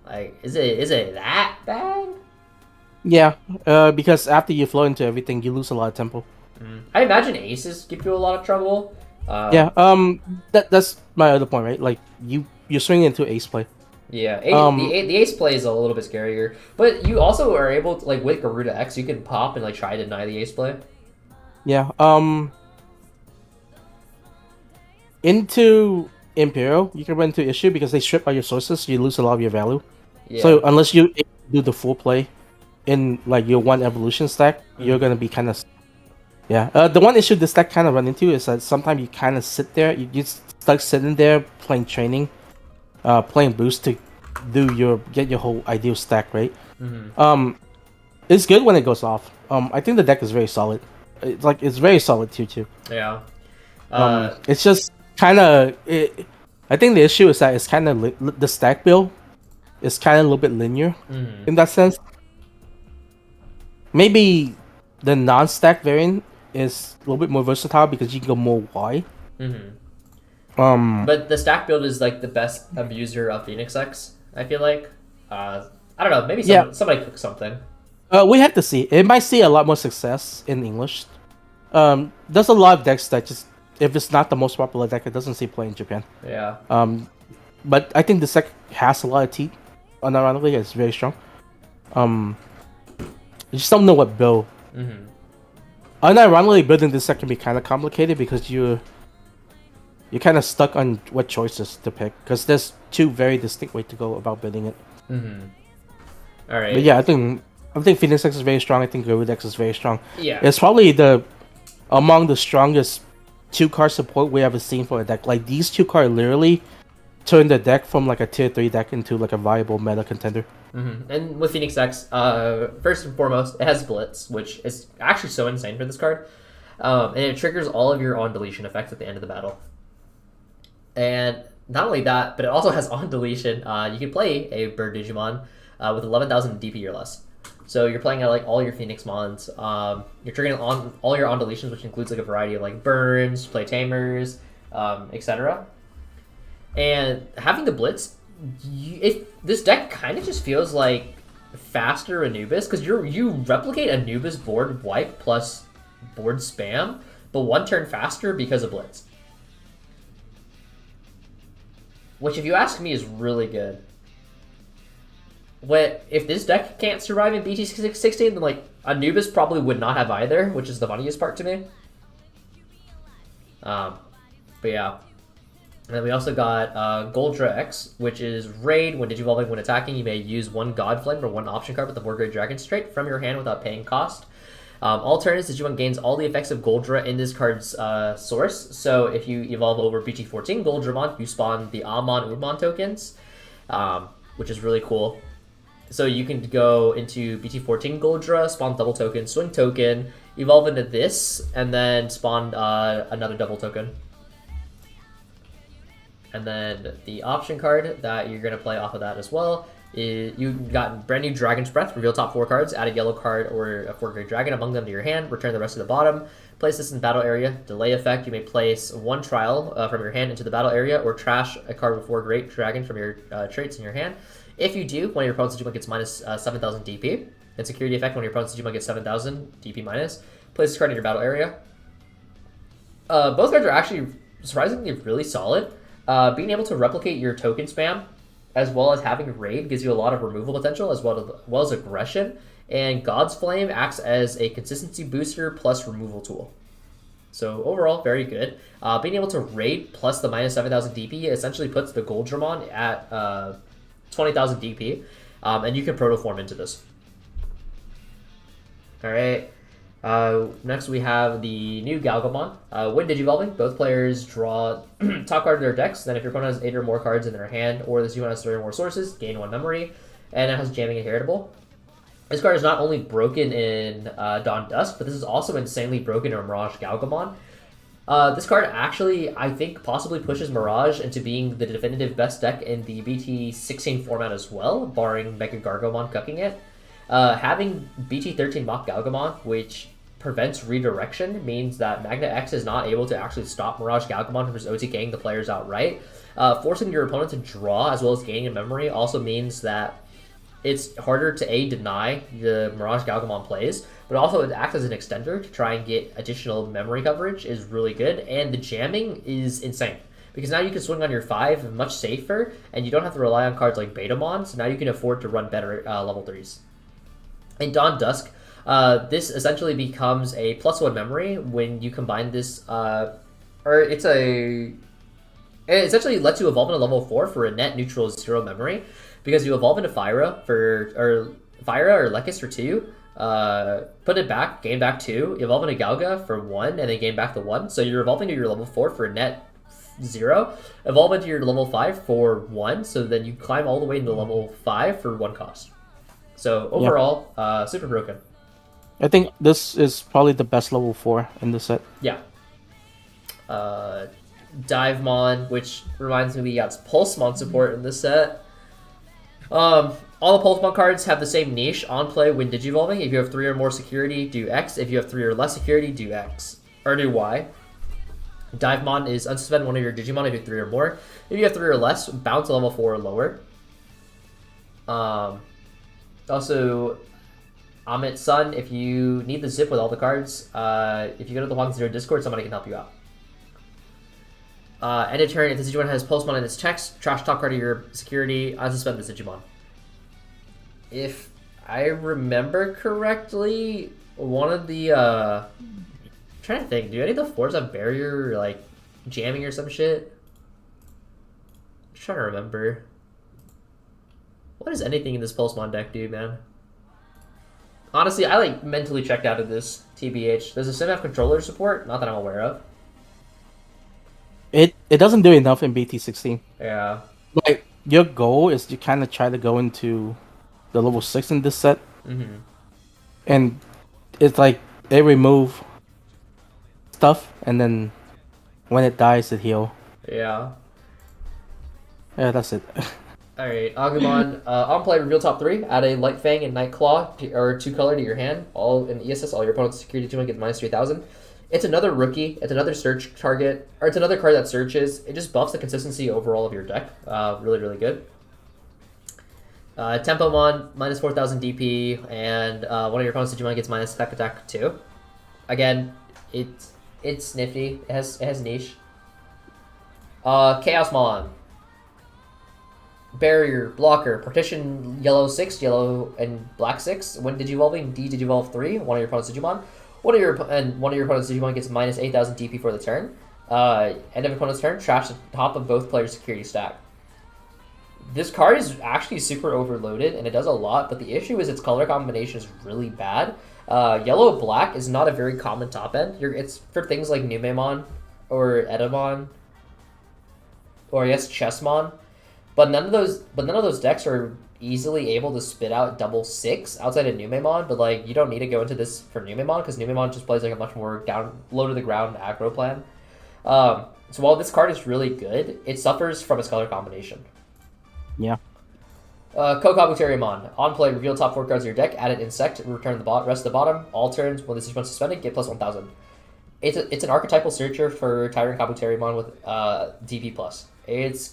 Like, is it that bad? Yeah, because after you float into everything, you lose a lot of tempo. I imagine aces give you a lot of trouble. Yeah, that's my other point, right? Like you're swinging into ace play. Yeah, the ace play is a little bit scarier, but you also are able to, like with Garuda X, you can pop and like try to deny the ace play. Yeah. Into Imperial, you can run into issue because they strip out your sources, so you lose a lot of your value. Yeah. So unless you do the full play in like your 1 evolution stack, you're gonna be kind of. Yeah. The one issue this deck kind of run into is that sometimes you kind of sit there, you just stuck sitting there playing training. Playing boost to get your whole ideal stack, right? It's good when it goes off. I think the deck is very solid. It's very solid tier 2. Yeah. It's just kind of. I think the issue is that it's kind of the stack build is kind of a little bit linear in that sense. Maybe the non-stack variant is a little bit more versatile because you can go more wide. But the stack build is like the best abuser of Phoenix X, I feel like. I don't know, maybe somebody cooked something. We have to see. It might see a lot more success in English. There's a lot of decks that just, if it's not the most popular deck, it doesn't see play in Japan. Yeah. But I think this deck has a lot of teeth. Unironically, it's very strong. You just don't know what build. Unironically, building this deck can be kind of complicated because you're kind of stuck on what choices to pick because there's 2 very distinct ways to go about building it. All right. But yeah, I think Phoenix X is very strong. I think Garuda X is very strong. Yeah. It's probably among the strongest 2-card support we ever seen for a deck. Like these 2 cards literally turn the deck from like a tier 3 deck into like a viable meta contender. And with Phoenix X, first and foremost, it has Blitz, which is actually so insane for this card. And it triggers all of your on deletion effects at the end of the battle. And not only that, but it also has on deletion. You can play a bird Digimon with 11,000 DP or less. So you're playing out like all your Phoenix Mons. You're triggering on all your on deletions, which includes like a variety of like burns, play tamers, etc. And having the Blitz, this deck kind of just feels like faster Anubis, because you replicate Anubis board wipe plus board spam, but one turn faster because of Blitz. Which, if you ask me, is really good. If this deck can't survive in BT16, then like Anubis probably would not have either, which is the funniest part to me. But yeah. And then we also got Goldra X, which is Raid. When Digivolving, when attacking, you may use one God Flame or one option card with the 4-grade Dragon Straight from your hand without paying cost. All turns, Digimon gains all the effects of Goldra in this card's source. So if you evolve over BT14 Goldramon, you spawn the Amon Udmon tokens, which is really cool. So you can go into BT14 Goldra, spawn double token, swing token, evolve into this, and then spawn another double token. And then the option card that you're going to play off of that as well is you got brand new Dragon's Breath, reveal top 4 cards, add a yellow card or a 4-grade dragon among them to your hand, return the rest to the bottom, place this in battle area, delay effect, you may place one trial from your hand into the battle area or trash a card with 4-grade dragon from your traits in your hand. If you do, one of your opponent's Digimon gets minus 7,000 DP, and security effect, when your opponent's Digimon gets 7,000 DP minus, place this card in your battle area. Both cards are actually surprisingly really solid. Being able to replicate your token spam, as well as having Raid, gives you a lot of removal potential, as well as aggression. And God's Flame acts as a consistency booster plus removal tool. So overall, very good. Being able to Raid plus the minus 7,000 DP essentially puts the Goldramon at 20,000 DP, and you can protoform into this. All right. Next we have the new Galgamon. When Digivolving, both players draw top card of their decks. Then if your opponent has 8 or more cards in their hand, or this Digimon has 3 or more sources, gain 1 memory, and it has jamming inheritable. This card is not only broken in Dawn Dusk, but this is also insanely broken in Mirage Galgamon. This card actually, I think, possibly pushes Mirage into being the definitive best deck in the BT16 format as well, barring Mega Gargomon cucking it. Having BT13 Mach Galgamon, which prevents redirection, means that Magna X is not able to actually stop Mirage Galgamon from just OTKing the players outright. Forcing your opponent to draw as well as gaining a memory also means that it's harder to deny the Mirage Galgamon plays, but also it acts as an extender to try and get additional memory coverage is really good, and the jamming is insane. Because now you can swing on your 5 much safer, and you don't have to rely on cards like Betamon, so now you can afford to run better level 3s. In Dawn Dusk, this essentially becomes a +1 memory when you combine this, it essentially lets you evolve into level 4 for a net neutral 0 memory, because you evolve into Phyra or Lekis for 2, put it back, gain back 2, evolve into Galga for 1, and then gain back the 1. So you're evolving to your level 4 for a net 0, evolve into your level 5 for 1, so then you climb all the way into level 5 for 1 cost. So overall, super broken. I think this is probably the best level 4 in the set. Yeah. Divemon, which reminds me we got Pulsemon support in this set. All the Pulsemon cards have the same niche on play when Digivolving. If you have 3 or more security, do X. If you have 3 or less security, do X. Or do Y. Divemon is unsuspend one of your Digimon if you have 3 or more. If you have 3 or less, bounce to level 4 or lower. Also, Amit's Son, if you need the zip with all the cards, if you go to the Huang Zero Discord, somebody can help you out. End of turn, if this Digimon has Pulsemon in its text, trash top card of your security, unsuspend this Digimon. If I remember correctly, one of the, I'm trying to think, do any of the 4s have barrier, or, like, jamming or some shit? I'm just trying to remember. What does anything in this Pulsemon deck do, man? Honestly, I like mentally checked out of this, TBH. Does the sim have controller support? Not that I'm aware of. It doesn't do enough in BT16. Yeah. Like your goal is to kind of try to go into the level 6 in this set, and it's like they remove stuff, and then when it dies, it heal. Yeah. Yeah, that's it. Alright, Agumon, on play, reveal top 3, add a Light Fang and Night Claw, or 2 color to your hand. All in ESS, all your opponent's security Digimon get minus 3,000. It's another rookie, it's another search target, or it's another card that searches. It just buffs the consistency overall of your deck. Really, really good. Tempomon, minus 4,000 DP, and one of your opponent's Digimon gets minus attack 2. Again, it's nifty, it has niche. Chaosmon. Barrier, blocker, partition, yellow 6, yellow and black 6. When Digivolving, Digivolve 3, one of your opponent's Digimon. One of your opponent's Digimon gets minus 8,000 DP for the turn. End of opponent's turn, trash the top of both players' security stack. This card is actually super overloaded and it does a lot, but the issue is its color combination is really bad. Yellow black is not a very common top end. It's for things like Numemon or Edamon, or yes, Chessmon. But none of those decks are easily able to spit out double 6 outside of Numemon. But like, you don't need to go into this for Numemon because Numemon just plays like a much more down, low to the ground aggro plan. So while this card is really good, it suffers from its color combination. Yeah. Kokabuterimon. On play, reveal top 4 cards of your deck, add an insect, return the rest of the bottom. All turns, when this Digimon suspended, get plus 1,000. It's an archetypal searcher for Tyrant Kabuterimon with DP+. It's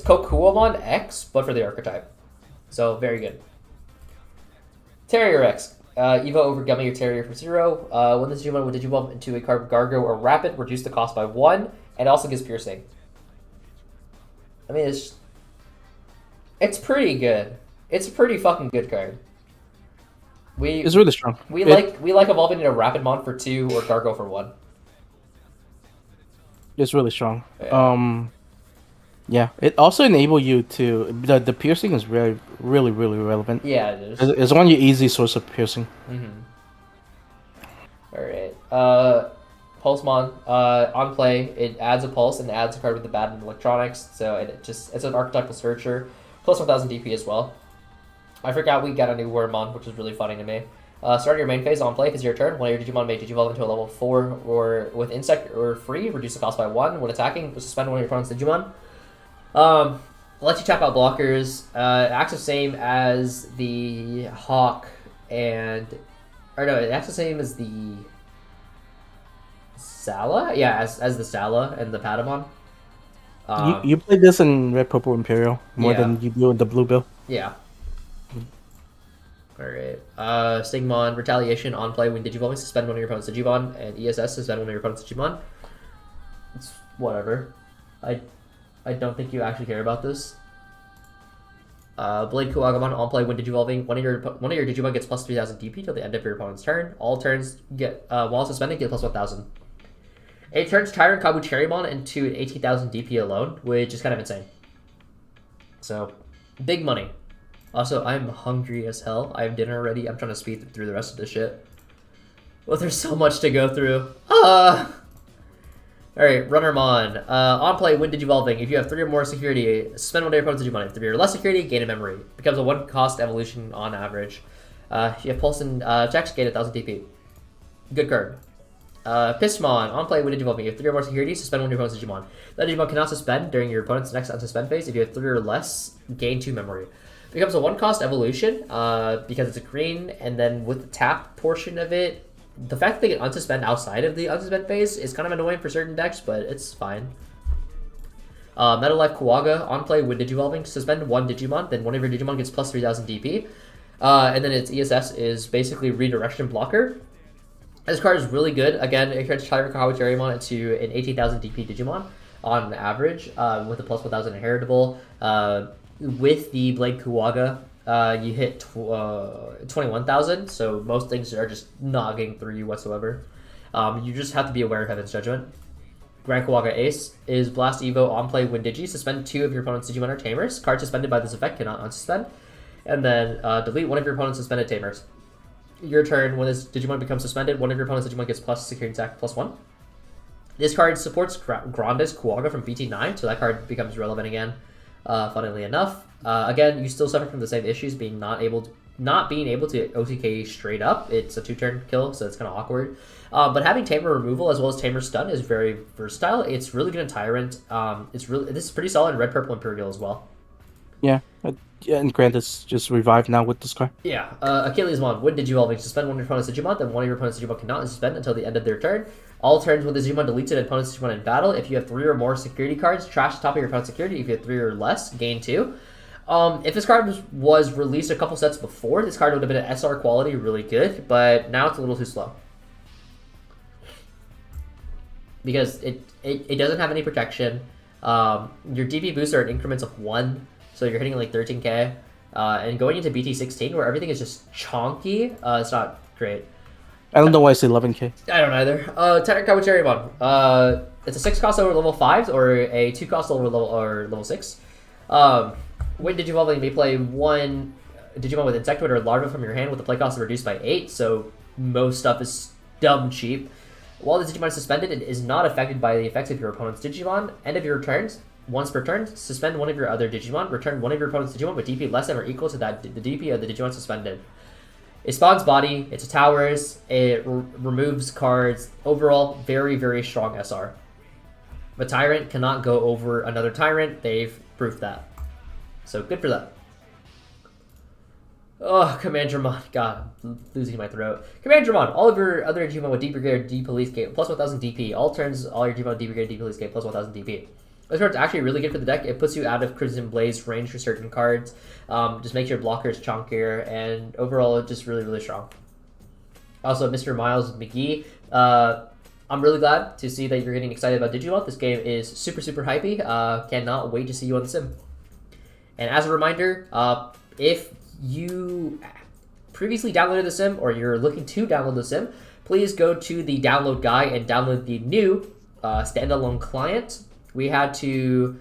Kokuomon X, but for the archetype. So, very good. Terrier X. Evo over Gummy or Terrier for 0. When this Digimon would Digivolve into a card Gargo or Rapid, reduce the cost by 1, and it also gives Piercing. I mean, it's pretty good. It's a pretty fucking good card. It's really strong. We like evolving into Rapidmon for 2 or Gargo for 1. It's really strong. Yeah. Yeah. It also enable you to the piercing is really relevant. Yeah, it is. It's one of your easy source of piercing. All right. Pulsemon. On play, it adds a pulse and adds a card with the bad in electronics. So it's an archetypal searcher, plus 1,000 DP as well. I forgot we got a new Wormmon, which is really funny to me. Start your main phase on play. If it's your turn, one of your Digimon may Digivolve into a level 4 or with Insect or Free, reduce the cost by 1. When attacking, suspend one of your opponent's Digimon. Let you tap out blockers. Acts the same as the Hawk and... Or no, it acts the same as the... Sala? Yeah, as the Sala and the Patamon. You played this in Red Purple Imperial more Yeah. than you do in the Blue Bill. Yeah. Alright. Stigmon, Retaliation, on play, when Digivolving, suspend one of your opponent's Digimon, and ESS, suspend one of your opponent's Digimon. It's whatever. I don't think you actually care about this. Blade Kuwagamon, on play, when Digivolving, one of your Digimon gets plus 3,000 DP till the end of your opponent's turn. All turns get, while suspended, get plus 1,000. It turns Tyrant Kabuterimon into an 18,000 DP alone, which is kind of insane. So, big money. Also, I'm hungry as hell. I have dinner already. I'm trying to speed through the rest of this shit. Well, there's so much to go through. Alright, Runnermon. On play, when Digivolving, if you have 3 or more security, suspend one of your opponent's Digimon. If 3 or less security, gain a memory. Becomes a 1-cost evolution on average. If you have Pulse and checks, gain 1,000 DP. Good card. Pismon. On play, when Digivolving, if you have 3 or more security, suspend one of your opponent's Digimon. That Digimon cannot suspend during your opponent's next unsuspend phase. If you have 3 or less, gain 2 memory. Becomes a 1-cost evolution because it's a green, and then with the tap portion of it, the fact that they can unsuspend outside of the unsuspend phase is kind of annoying for certain decks, but it's fine. Metal Life Kuwaga, on play, when Digivolving, suspend 1 Digimon, then one of your Digimon gets plus 3,000 DP. And then its ESS is basically Redirection Blocker. This card is really good. Again, it turns Tyrant Kabuterimon into an 18,000 DP Digimon on average, with a plus 1,000 inheritable. With the Blade Kuwaga, you hit 21,000, so most things are just not getting through you whatsoever. You just have to be aware of Heaven's Judgment. Grand Kuwaga Ace is Blast Evo, on play, when Digi. Suspend 2 of your opponent's Digimon or Tamers. Card suspended by this effect cannot unsuspend. And then delete one of your opponent's suspended Tamers. Your turn, when this Digimon becomes suspended, one of your opponent's Digimon gets plus security attack plus 1. This card supports Grandis Kuaga from BT9, so that card becomes relevant again, funnily enough. Again, you still suffer from the same issues, not being able to OTK straight up. It's a 2-turn kill, so it's kind of awkward. But having Tamer removal as well as Tamer stun is very versatile. It's really good in Tyrant. This is pretty solid in Red, Purple, Imperial as well. Yeah, and Grant is just revived now with this card. Yeah, Achilles Mon. When Digivolving, suspend one of your opponent's Digimon, then one of your opponent's Digimon cannot suspend until the end of their turn. All turns with the Digimon deletes an opponent's Digimon in battle. If you have 3 or more security cards, trash the top of your opponent's security. If you have 3 or less, gain 2. If this card was released a couple sets before, this card would have been an SR quality, really good, but now it's a little too slow. Because it doesn't have any protection. Your DP boosts are in increments of 1, so you're hitting like 13k. And going into BT16, where everything is just chonky, it's not great. I don't know why it's 11k. I don't either. Tyrant Kabuterimon. It's a 6 cost over level 5 or a 2 cost over level 6. When Digivolving, you may play 1 Digimon with Insectoid or Larva from your hand with the play cost reduced by 8, so most stuff is dumb cheap. While the Digimon is suspended, it is not affected by the effects of your opponent's Digimon. End of your turns, once per turn, suspend one of your other Digimon. Return one of your opponent's Digimon with DP less than or equal to the DP of the Digimon suspended. It spawns body, it's a towers, it removes cards. Overall, very, very strong SR. But Tyrant cannot go over another Tyrant. They've proved that. So good for them. Oh, Commandramon. God, I'm losing my throat. Commandramon. All of your other Digimon with D Brigade or D Police Gate plus 1000 DP. All turns, all your Digimon D Brigade D Police Gate plus 1000 DP. This card's actually really good for the deck. It puts you out of Crimson Blaze range for certain cards. Just makes your blockers chunkier, and overall, it's just really, really strong. Also, Mr. Miles McGee. I'm really glad to see that you're getting excited about Digimon. This game is super, super hypey. Cannot wait to see you on the sim. And as a reminder, if you previously downloaded the sim or you're looking to download the sim, please go to the download guide and download the new standalone client. We had to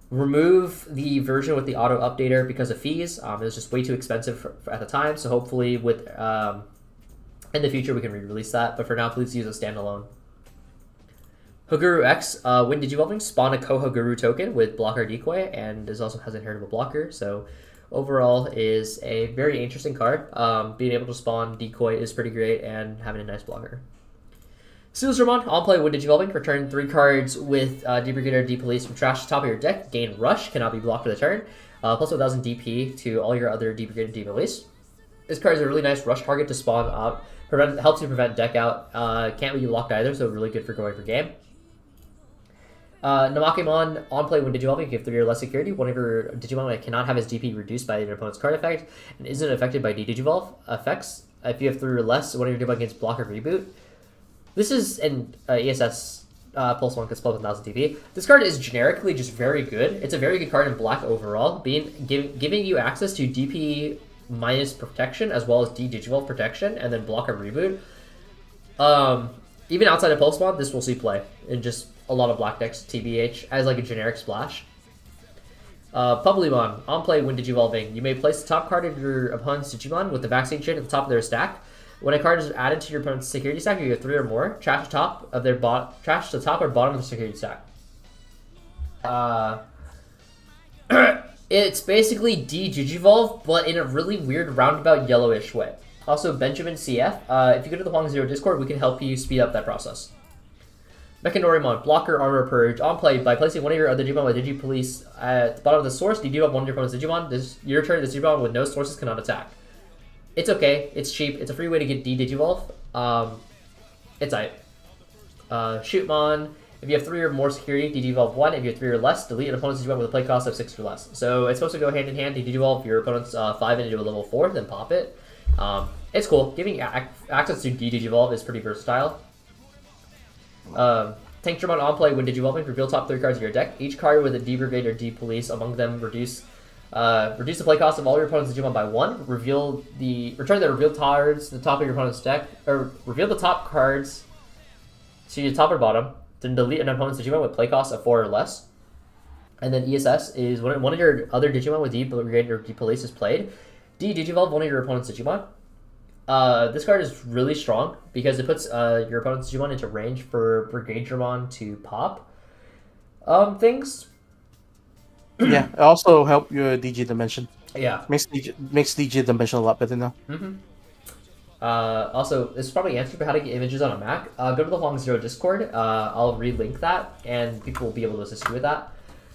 remove the version with the auto updater because of fees. It was just way too expensive at the time. So hopefully with in the future we can re-release that. But for now, please use a standalone. Hoguru X, when Digivolving, spawn a Kohoguru token with blocker decoy, and this also has inheritable blocker. So overall is a very interesting card. Being able to spawn decoy is pretty great, and having a nice blocker. Sealsramon, on play when Digivolving, return 3 cards with D Brigade or D Police from trash to top of your deck. Gain Rush, cannot be blocked for the turn. Plus 1000 DP to all your other D Brigade and D Police. This card is a really nice rush target to spawn up. Helps you prevent deck out. Can't be blocked either, so really good for going for game. Namakemon, on play when Digivolving, give 3 or less security. One of your Digimon cannot have his DP reduced by your opponent's card effect and isn't affected by D-Digivolve effects. If you have 3 or less, one of your Digimon gains block or reboot. This is an ESS plus 1 because plus 1000 DP. This card is generically just very good. It's a very good card in black overall, giving you access to DP minus protection as well as D-Digivolve protection and then block or reboot. Even outside of Pulse Mod, this will see play in just a lot of black decks, TBH, as like a generic splash. Publimon, on play when Digivolving, you may place the top card of your opponent's Digimon with the vaccine chain at the top of their stack. When a card is added to your opponent's security stack, you get 3 or more. Trash the top of their trash the top or bottom of the security stack. It's basically D-Digivolve, but in a really weird roundabout yellowish way. Also, Benjamin CF, if you go to the Huang Zero Discord, we can help you speed up that process. Mechanorimon, blocker armor purge, on play by placing one of your other Digimon with Digipolice at the bottom of the source. Digivolve one of your opponent's Digimon. Your turn, this Digimon with no sources cannot attack. It's okay, it's cheap, it's a free way to get D-Digivolve. It's aight. Shootmon, if you have 3 or more security, D-Digivolve 1. If you have 3 or less, delete an opponent's Digimon with a play cost of 6 or less. So it's supposed to go hand in hand, D-Digivolve your opponent's 5 into a level 4, then pop it. It's cool. Giving access to D-Digivolve is pretty versatile. Tankdramon, on play when Digivolving, reveal top 3 cards of your deck. Each card with a D Brigade or D Police among them reduce the play cost of all your opponent's Digimon by 1. Return the revealed cards to the top of your opponent's deck, or reveal the top cards to your top or bottom. Then delete an opponent's Digimon with play cost of 4 or less. And then ESS is when one of your other Digimon with D Brigade or D Police is played. D-Digivolve one of your opponent's Digimon. This card is really strong because it puts your opponent's Digimon into range for Brigade Dramon to pop things. Yeah, it also help your DG dimension. Yeah. Makes DG dimension a lot better now. Also, this is probably answered for how to get images on a Mac. Go to the Huang Zero Discord. I'll relink that, and people will be able to assist you with that.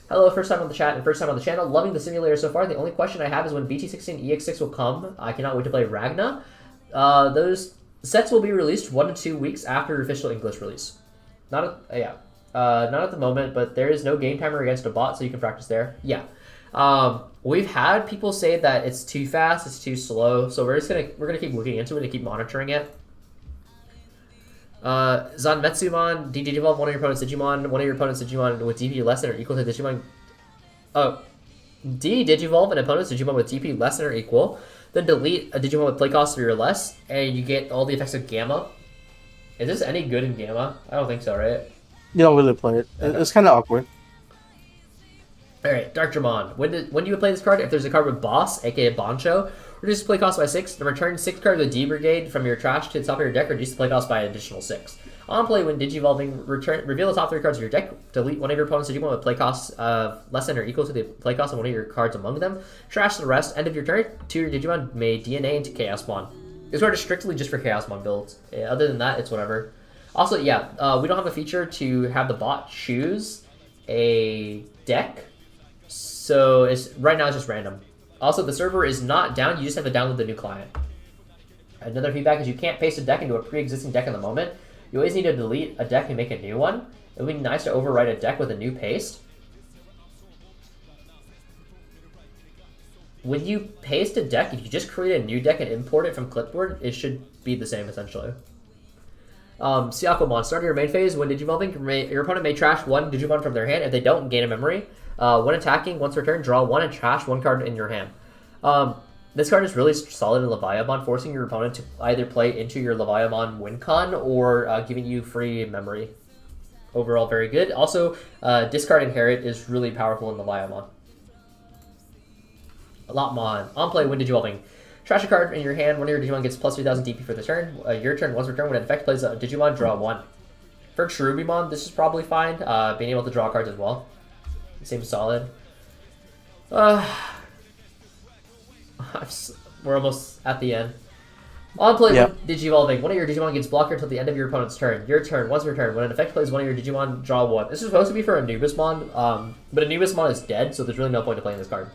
Hello, first time on the chat and first time on the channel. Loving the simulator so far. The only question I have is when BT16 EX6 will come. I cannot wait to play Ragna. Those sets will be released 1 to 2 weeks after official English release. Not at the moment, but there is no game timer against a bot, so you can practice there. Yeah. We've had people say that it's too fast, it's too slow, so we're gonna keep looking into it and keep monitoring it. Zanmetsumon, D-Digivolve one of your opponent's Digimon, one of your opponent's Digimon with DP less than or equal to Digimon. Oh, D-Digivolve an opponent's Digimon with DP less than or equal, then delete a Digimon with play cost 3 or less, and you get all the effects of Gamma. Is this any good in Gamma? I don't think so, right? You don't really play it. Okay. It's kind of awkward. Alright, Dark Dramon. When do you play this card? If there's a card with Boss, aka Boncho, reduce the play cost by 6, then return 6 cards with D Brigade from your trash to the top of your deck, reduce the play cost by an additional 6. On play, when Digivolving, reveal the top 3 cards of your deck, delete one of your opponent's Digimon with play costs less than or equal to the play cost of one of your cards among them, trash the rest, end of your turn, 2 of your Digimon may DNA into Chaosmon. This card is strictly just for Chaosmon builds. Other than that, it's whatever. Also, yeah, we don't have a feature to have the bot choose a deck. So right now it's just random. Also, the server is not down. You just have to download the new client. Another feedback is you can't paste a deck into a pre-existing deck in the moment. You always need to delete a deck and make a new one. It would be nice to overwrite a deck with a new paste. When you paste a deck, if you just create a new deck and import it from clipboard, it should be the same essentially. Siakomon, start your main phase. When Digivolving, your opponent may trash 1 Digimon from their hand. If they don't, gain a memory. When attacking, once returned, draw 1 and trash 1 card in your hand. This card is really solid in Leviathan, forcing your opponent to either play into your Leviathan win con or giving you free memory. Overall, very good. Also, discard Inherit is really powerful in Leviathan. Lotmon, on play, when Digivolving. Trash a card in your hand. One of your Digimon gets plus 3000 DP for the turn. Your turn, once returned, when an effect plays a Digimon, draw 1. For Cherubimon, this is probably fine. Being able to draw cards as well. Seems solid. We're almost at the end. On play, with Digivolving. One of your Digimon gets blocker until the end of your opponent's turn. Your turn, once returned. When an effect plays one of your Digimon, draw 1. This is supposed to be for Anubismon, but Anubismon is dead, so there's really no point to playing this card.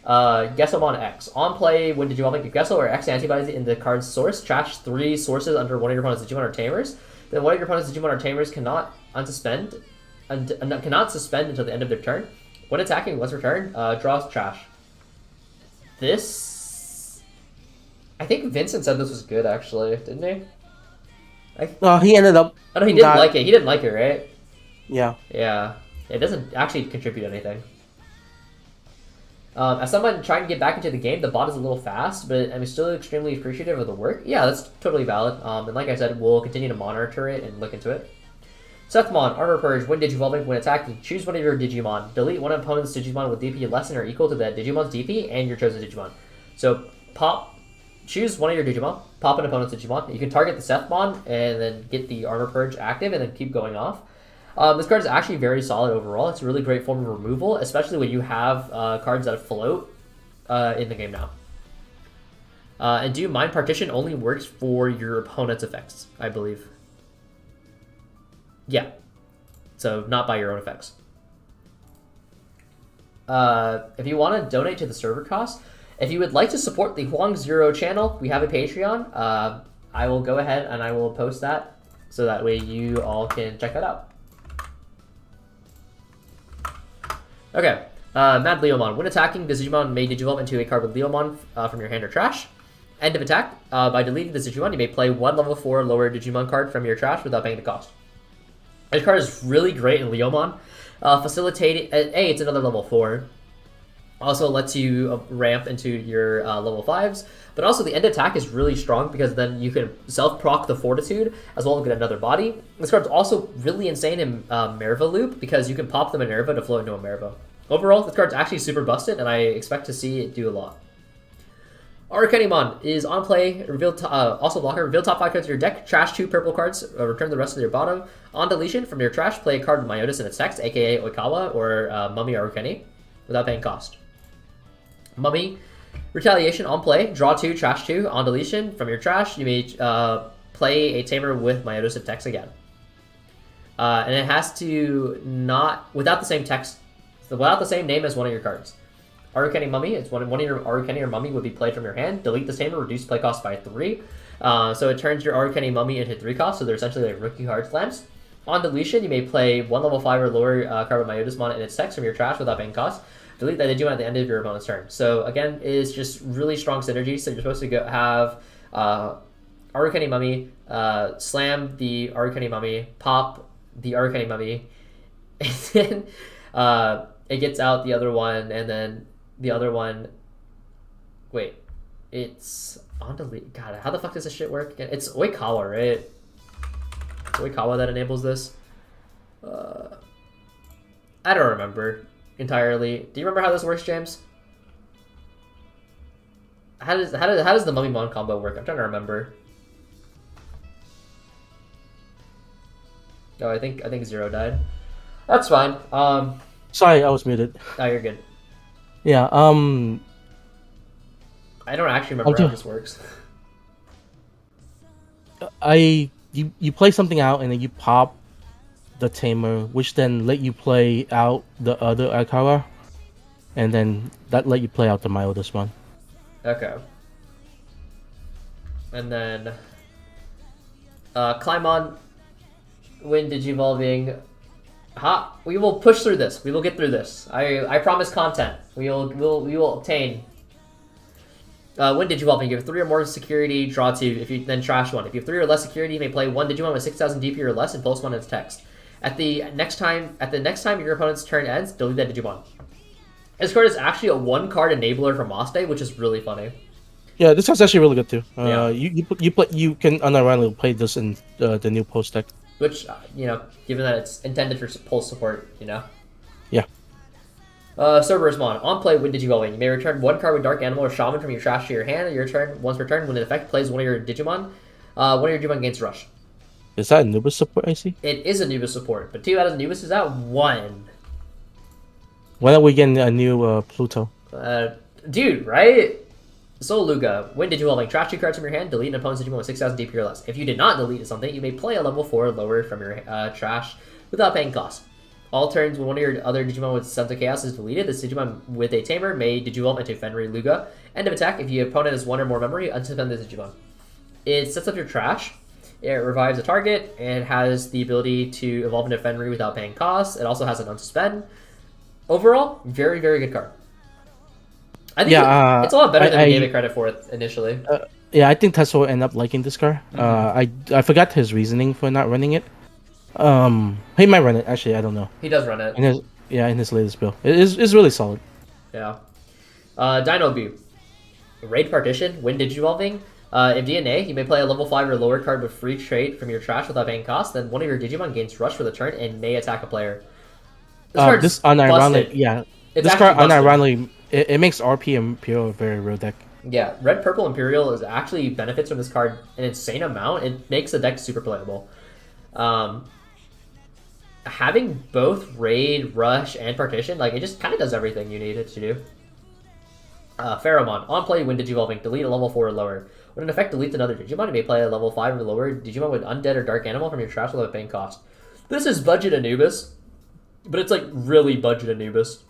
Gesselmon X. On play, when Digivolving, Gessel or X antibodies in the card's source. Trash 3 sources under one of your opponent's Digimon or Tamers. Then one of your opponent's Digimon or Tamers cannot unsuspend and cannot suspend until the end of their turn. When attacking, once returned, draws trash. This, I think Vincent said this was good actually, didn't he? He ended up. Oh no, he didn't like it. He didn't like it, right? Yeah. Yeah. It doesn't actually contribute anything. As someone trying to get back into the game, the bot is a little fast, but I'm still extremely appreciative of the work. Yeah, that's totally valid. And like I said, we'll continue to monitor it and look into it. Sethmon, Armor Purge, when Digivolving, when attacking, choose one of your Digimon. Delete one opponent's Digimon with DP less than or equal to that Digimon's DP and your chosen Digimon. So, choose one of your Digimon, pop an opponent's Digimon. You can target the Sethmon and then get the Armor Purge active and then keep going off. This card is actually very solid overall. It's a really great form of removal, especially when you have cards that float in the game now. And Do Mind Partition only works for your opponent's effects, I believe. Yeah. So, not by your own effects. If you want to donate to the server cost, if you would like to support the Huang Zero channel, we have a Patreon. I will go ahead and I will post that so that way you all can check that out. Okay, Mad Leomon. When attacking, the Digimon may Digivolve into a card with Leomon from your hand or trash. End of attack. By deleting the Digimon, you may play one level 4 lower Digimon card from your trash without paying the cost. This card is really great in Leomon. Facilitating, it's another level 4. Also lets you ramp into your level 5s. But also the end attack is really strong because then you can self-proc the Fortitude as well as get another body. This card's also really insane in Minerva loop because you can pop the Minerva to float into a Minerva. Overall, this card's actually super busted and I expect to see it do a lot. Arukenimon is on play. Also blocker. Reveal top 5 cards of your deck. Trash 2 purple cards. Return the rest of your bottom. On deletion from your trash, play a card with Myotis in its text, aka Oikawa or Mummy Arukeni, without paying cost. Mummy Retaliation on play. Draw 2, trash 2. On deletion from your trash, you may play a Tamer with Myotis in text again. And it has to not without the same text, without the same name as one of your cards. Arukeni Mummy, it's one of your Arukeni or Mummy would be played from your hand. Delete this Tamer, reduce play cost by 3. So it turns your Arukeni Mummy into 3 costs, so they're essentially like rookie card slams. On deletion, you may play 1 level 5 or lower card with Myotismon in its text from your trash without paying cost. Delete that Digimon at the end of your opponent's turn. So again, it's just really strong synergy. So you're supposed to have Arukeni Mummy, slam the Arukeni Mummy, pop the Arukeni Mummy, and then it gets out the other one, and then the other one. Wait, it's on delete. God, how the fuck does this shit work again? It's Oikawa, right? It's Oikawa that enables this. I don't remember entirely. Do you remember how this works, James? How does the Mummymon combo work? I'm trying to remember. Oh, I think Zero died. That's fine. Sorry, I was muted. Oh, you're good. Yeah. I don't actually remember how this works. You play something out and then you pop the Tamer, which then let you play out the other Aikawa, and then that let you play out the Myotis one. Okay. And then climb on. When Digivolving. We will push through this. We will get through this. I promise content. We will obtain. When Digivolving, you have 3 or more security, draw 2. If you then trash 1. If you have 3 or less security, you may play 1 Digimon with 6,000 DP or less and post 1 in its text. At the next time your opponent's turn ends, delete that Digimon. This card is actually a 1-card enabler from Moste, which is really funny. Yeah, this one's actually really good too. Yeah. You can unironically play this in the new post deck. Which, given that it's intended for pulse support, Yeah. Cerberusmon. On play, when Digivolving, you may return 1 card with Dark Animal or Shaman from your trash to your hand. Your turn, once per turn, when an effect plays one of your Digimon, one of your Digimon gains Rush. Is that Anubis support, I see? It is Anubis support, but 2 out of Anubis is out 1. When are we getting a new Pluto? Dude, right? Soul Luga. When Digivolving, trash 2 cards from your hand, delete an opponent's Digimon with 6,000 DP or less. If you did not delete something, you may play a level 4 or lower from your trash without paying cost. All turns when one of your other Digimon with Sons of Chaos is deleted, this Digimon with a Tamer may Digivolve into Fenrir Luga. End of attack. If your opponent has 1 or more memory, unsuspend this Digimon. It sets up your trash. It revives a target and has the ability to evolve into Fenrir without paying cost. It also has an unsuspend. Overall, very, very good card. I think it's a lot better than we gave it credit for it initially. Yeah, I think Tesla will end up liking this card. I forgot his reasoning for not running it. He might run it. Actually, I don't know. He does run it. In his latest build, it's really solid. Yeah. Dino View. Raid Partition. When Digivolving. If DNA, you may play a level 5 or lower card with free trait from your trash without paying cost. Then one of your Digimon gains Rush for the turn and may attack a player. This unironically, this card unironically, it makes RP Imperial a very real deck. Yeah, Red Purple Imperial is actually benefits from this card an insane amount. It makes the deck super playable. Having both Raid, Rush, and Partition, it just kind of does everything you need it to do. Pheromon. On play, when Digivolving, delete a level 4 or lower. When an effect deletes another Digimon, you may play a level 5 or lower Digimon with Undead or Dark Animal from your trash without paying cost. This is budget Anubis, but it's really budget Anubis.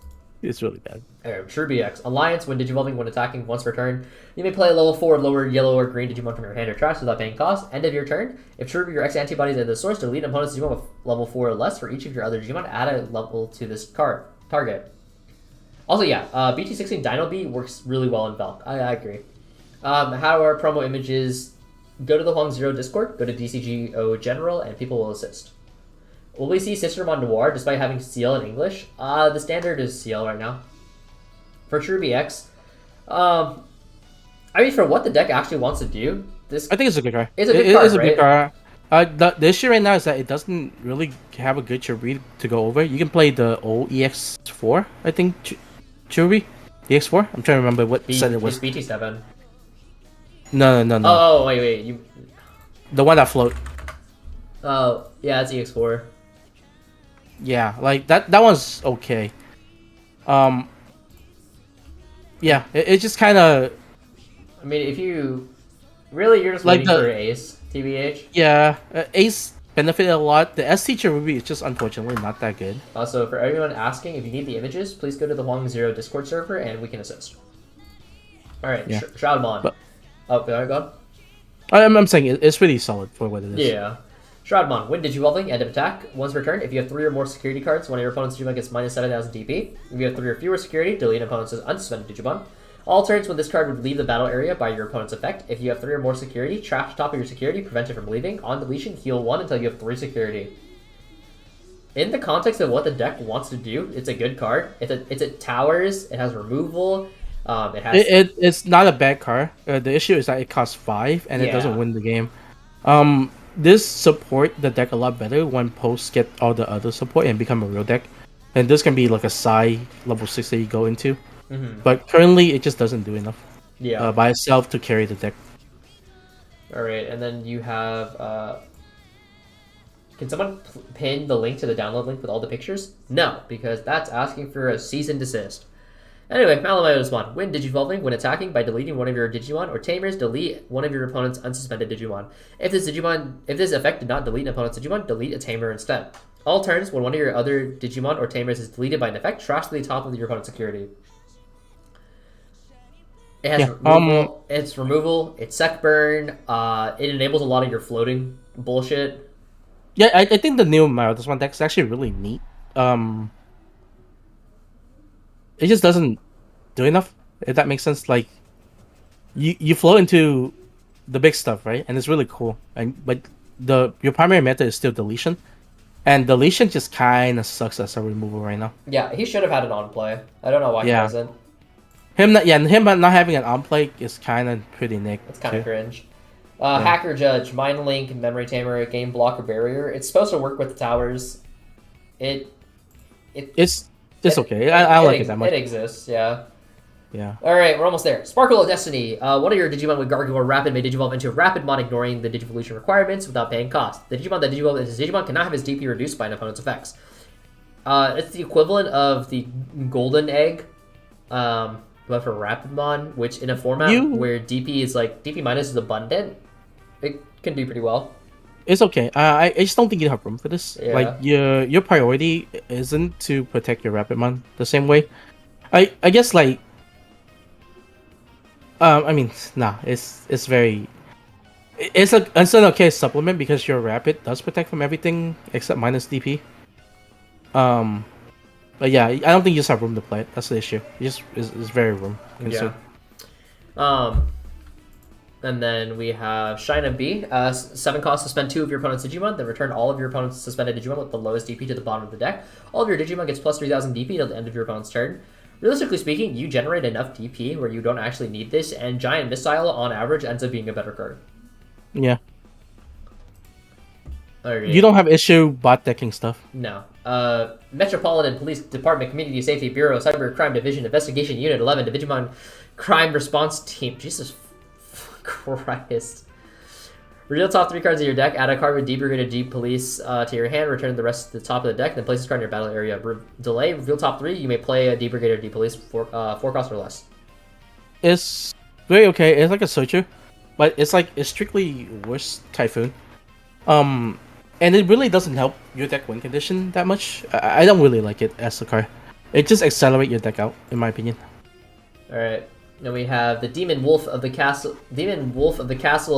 It's really bad. True BX. Alliance, when Digivolving, when attacking once per turn, you may play a level 4 or lower yellow or green Digimon from your hand or trash without paying cost. End of your turn. If true, your X antibodies at the source, delete an opponent's Digimon with level 4 or less for each of your other Digimon. Add a level to this card target. Also, BT16 Dino B works really well in Valk. I agree. How are promo images? Go to the Huang Zero Discord, go to Dcgo General, and people will assist. Will we see Sistermon Noir despite having CL in English? The standard is CL right now. For True BX. For what the deck actually wants to do, I think it's a good card. It's a good card, It's a right? good card. The issue right now is that it doesn't really have a good Churi to go over. You can play the old EX4, I think, Churi? EX4? I'm trying to remember what set it was. It's BT7. No. Oh, wait. You. The one that float. Oh, yeah, it's EX4. Yeah, like that one's okay. Um, yeah, it just kind of I mean, if you really, you're just like waiting for Ace, TBH. yeah, Ace benefited a lot. The S teacher Ruby is just unfortunately not that good. Also, for everyone asking, if you need the images, please go to the Huang Zero Discord server and we can assist. All right, Yeah. Shroudmon. But Oh, go on. I'm saying it's really solid for what it is. Yeah. Shroudmon, when Digivolving, end of attack. Once returned, if you have 3 or more security cards, one of your opponent's Digimon gets minus 7,000 DP. If you have 3 or fewer security, delete an opponent's unsuspended Digimon. All turns when this card would leave the battle area by your opponent's effect. If you have 3 or more security, trash top of your security, prevent it from leaving. On deletion, heal 1 until you have 3 security. In the context of what the deck wants to do, it's a good card. It's a towers, it has removal, it has... It's not a bad card. The issue is that it costs 5 and it doesn't Yeah. win the game. This support the deck a lot better when posts get all the other support and become a real deck. And this can be like a Psy level 6 that you go into. But currently it just doesn't do enough by itself to carry the deck. Alright, and then you have... Can someone pin the link to the download link with all the pictures? No, because that's asking for a cease and desist. Anyway, Malamayo Spawn. When Digivolving, when attacking by deleting one of your Digimon or Tamers, delete one of your opponent's unsuspended Digimon. If this effect did not delete an opponent's Digimon, delete a Tamer instead. All turns, when one of your other Digimon or Tamers is deleted by an effect, trash to the top of your opponent's security. It has removal, it's removal, it's sec burn, it enables a lot of your floating bullshit. Yeah, I think the new This one deck is actually really neat. It just doesn't do enough, if that makes sense. Like, you flow into the big stuff, right? And it's really cool. But your primary method is still deletion. And deletion just kind of sucks as a removal right now. Yeah, he should have had an on play. I don't know why he wasn't. Him not having an on play is kind of pretty nick. It's kind of cringe. Hacker Judge, Mind Link, Memory Tamer, Game Blocker Barrier. It's supposed to work with the towers. It's okay. I don't like it that much. It exists, yeah. Yeah. Alright, we're almost there. Sparkle of Destiny. One of your Digimon with Gargoyle Rapid may Digivolve into a Rapidmon, ignoring the Digivolution requirements without paying cost. The Digimon that Digivolves into Digimon cannot have his DP reduced by an opponent's effects. It's the equivalent of the Golden Egg, but for Rapidmon, which in a format where DP is like, DP minus is abundant, it can do pretty well. It's okay. I just don't think you have room for this. Yeah. Like, your priority isn't to protect your Rapidmon the same way. I guess, like, I mean, nah, it's very... It's an okay supplement because your Rapid does protect from everything except minus DP. But yeah, I don't think you just have room to play it. That's the issue. It's very room consumed. Yeah. And then we have Shina B. 7 costs to spend 2 of your opponent's Digimon, then return all of your opponent's suspended Digimon with the lowest DP to the bottom of the deck. All of your Digimon gets plus 3,000 DP till the end of your opponent's turn. Realistically speaking, you generate enough DP where you don't actually need this, and Giant Missile on average ends up being a better card. Yeah. Right. You don't have issue bot decking stuff. No. Metropolitan Police Department, Community Safety Bureau, Cyber Crime Division, Investigation Unit 11, Digimon Crime Response Team. Jesus Christ. Reveal top 3 cards of your deck, add a card with Debrigaded D Police to your hand, return the rest to the top of the deck, then place this card in your battle area. Delay, reveal top 3, you may play a Debrigaded D Police for 4 costs or less. It's very okay. It's like a searcher, but it's strictly worse Typhoon. And it really doesn't help your deck win condition that much. I don't really like it as a card. It just accelerates your deck out, in my opinion. Alright. Then we have the Demon Wolf of the Castle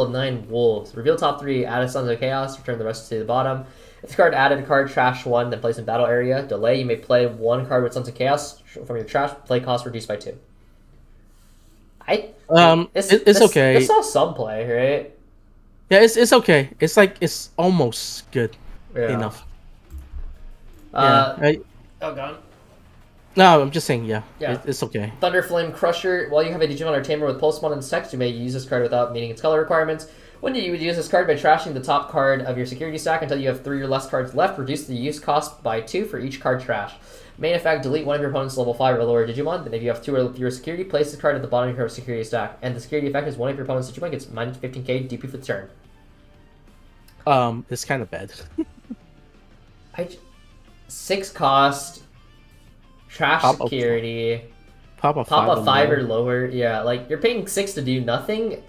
of 9 Wolves. Reveal top 3, add a Sons of Chaos, return the rest to the bottom. If the card added a card, trash 1, then place in battle area. Delay, you may play 1 card with Sons of Chaos from your trash, play cost reduced by 2. It's okay. This saw some play, right? Yeah, it's okay. It's almost good enough. Oh god. No, I'm just saying, yeah. It's okay. Thunderflame Crusher. While you have a Digimon or Tamer with Pulsemon in its text, you may use this card without meeting its color requirements. When you would use this card by trashing the top card of your security stack until you have 3 or less cards left. Reduce the use cost by 2 for each card trash. Main effect, delete one of your opponent's level 5 or lower Digimon. Then if you have 2 or fewer security, place this card at the bottom of your security stack. And the security effect is one of your opponent's Digimon gets minus 15k DP for the turn. It's kind of bad. 6 cost, trash Pop security, Pop a pop a 5 or lower. lower. Yeah, like you're paying 6 to do nothing,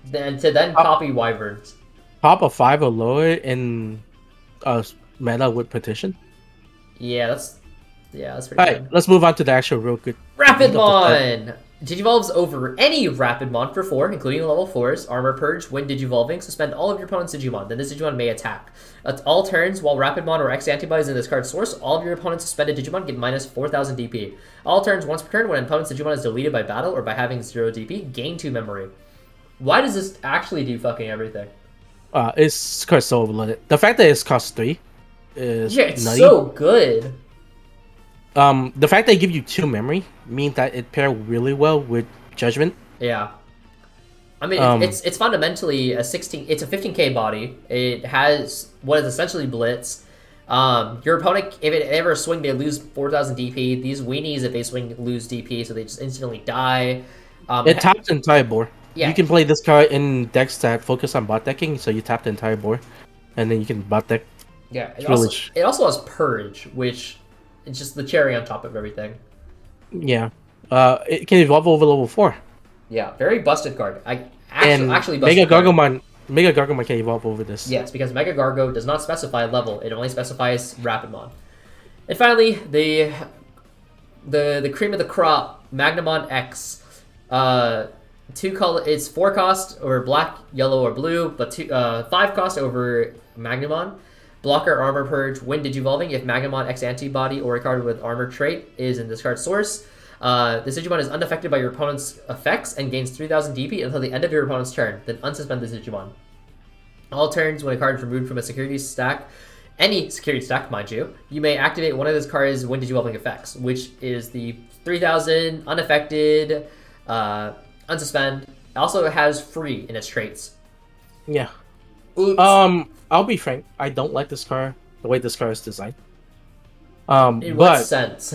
then copy Wyverns. Pop a 5 or lower in meta with petition. Yeah, that's pretty Alright, good. let's move on to the actual real good. Rapidmon! Digivolves over any Rapidmon for 4, including level 4s. Armor Purge, when Digivolving, suspend all of your opponent's Digimon. Then this Digimon may attack. At all turns, while Rapidmon or X antibodies in this card's source, all of your opponent's suspended Digimon get minus 4,000 DP. All turns, once per turn, when an opponent's Digimon is deleted by battle or by having 0 DP, gain 2 memory. Why does this actually do fucking everything? It's card so overloaded. The fact that it's cost 3 is it's nutty. so good. The fact they give you 2 memory means that it pairs really well with Judgment. Yeah. I mean, it's fundamentally a 16. It's a 15k body. It has what is essentially Blitz. Your opponent, if it ever swing, they lose 4,000 DP. These weenies, if they swing, lose DP, so they just instantly die. It taps the entire board. Yeah. You can play this card in decks that focus on bot decking, so you tap the entire board, and then you can bot deck. Yeah. It also has Purge, which is just the cherry on top of everything. Yeah. It can evolve over level 4. Yeah, very busted card. Actually busted Mega card. Gargomon can evolve over this. Yes, because Mega Gargo does not specify level; it only specifies Rapidmon. And finally, the cream of the crop, Magnamon X. 2 color. It's 4 cost over black, yellow, or blue, but 5 cost over Magnamon. Blocker, Armor Purge, when Digivolving, if Magnamon X antibody or a card with armor trait is in this card's source. This Digimon is unaffected by your opponent's effects and gains 3,000 DP until the end of your opponent's turn. Then unsuspend this Digimon. All turns, when a card is removed from a security stack, any security stack, mind you, you may activate one of this card's when Digivolving effects, which is the 3,000 unaffected, unsuspend. It also has free in its traits. Yeah. Oops. I'll be frank. I don't like this card. The way this card is designed. In what sense?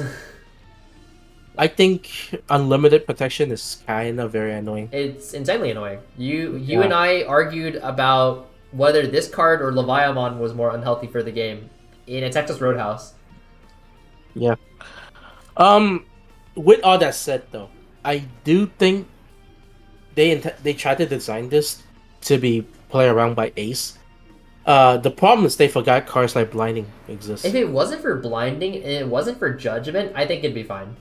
I think unlimited protection is kind of very annoying. It's insanely annoying. You and I argued about whether this card or Leviamon was more unhealthy for the game in a Texas Roadhouse. Yeah. With all that said, though, I do think they tried to design this to be play around by Ace. The problem is they forgot cards like Blinding exist. If it wasn't for Blinding and it wasn't for Judgment, I think it'd be fine.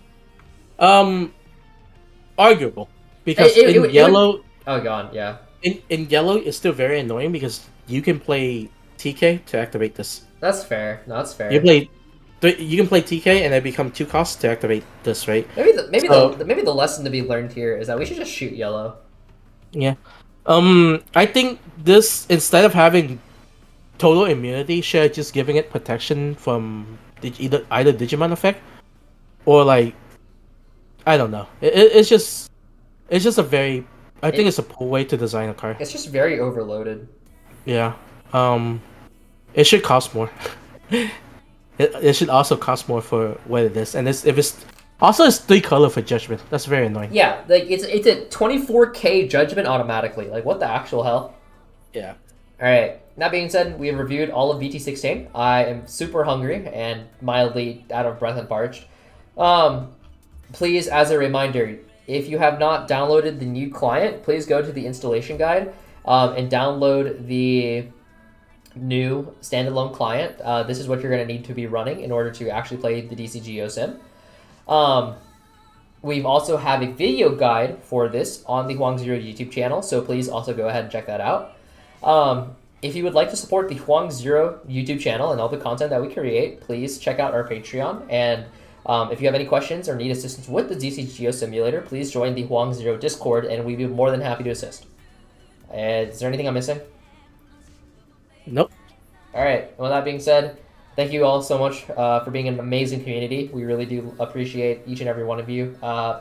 Arguable, because in yellow. Oh god, yeah. In yellow, it's still very annoying because you can play TK to activate this. That's fair. No, that's fair. You can play TK and it become 2 costs to activate this, right? Maybe the lesson to be learned here is that we should just shoot yellow. Yeah. I think this, instead of having total immunity, should have just giving it protection from either Digimon effect or like, I don't know. It's just a very, I think it's a poor way to design a card. It's just very overloaded. Yeah. It should cost more. It should also cost more for what it is, and it's 3 color for Judgment. That's very annoying. Yeah, like it's a 24k Judgment automatically. Like what the actual hell? Yeah. All right. That being said, we have reviewed all of VT16. I am super hungry and mildly out of breath and parched. Please, as a reminder, if you have not downloaded the new client, please go to the installation guide and download the new standalone client. This is what you're going to need to be running in order to actually play the Dcgo sim. We've also have a video guide for this on the Huang Zero YouTube channel, so please also go ahead and check that out. If you would like to support the Huang Zero YouTube channel and all the content that we create, please check out our Patreon. And if you have any questions or need assistance with the Dcgo simulator, please join the Huang Zero Discord, and we'd be more than happy to assist. Is there anything I'm missing? Nope. All right. Well, that being said, thank you all so much for being an amazing community. We really do appreciate each and every one of you.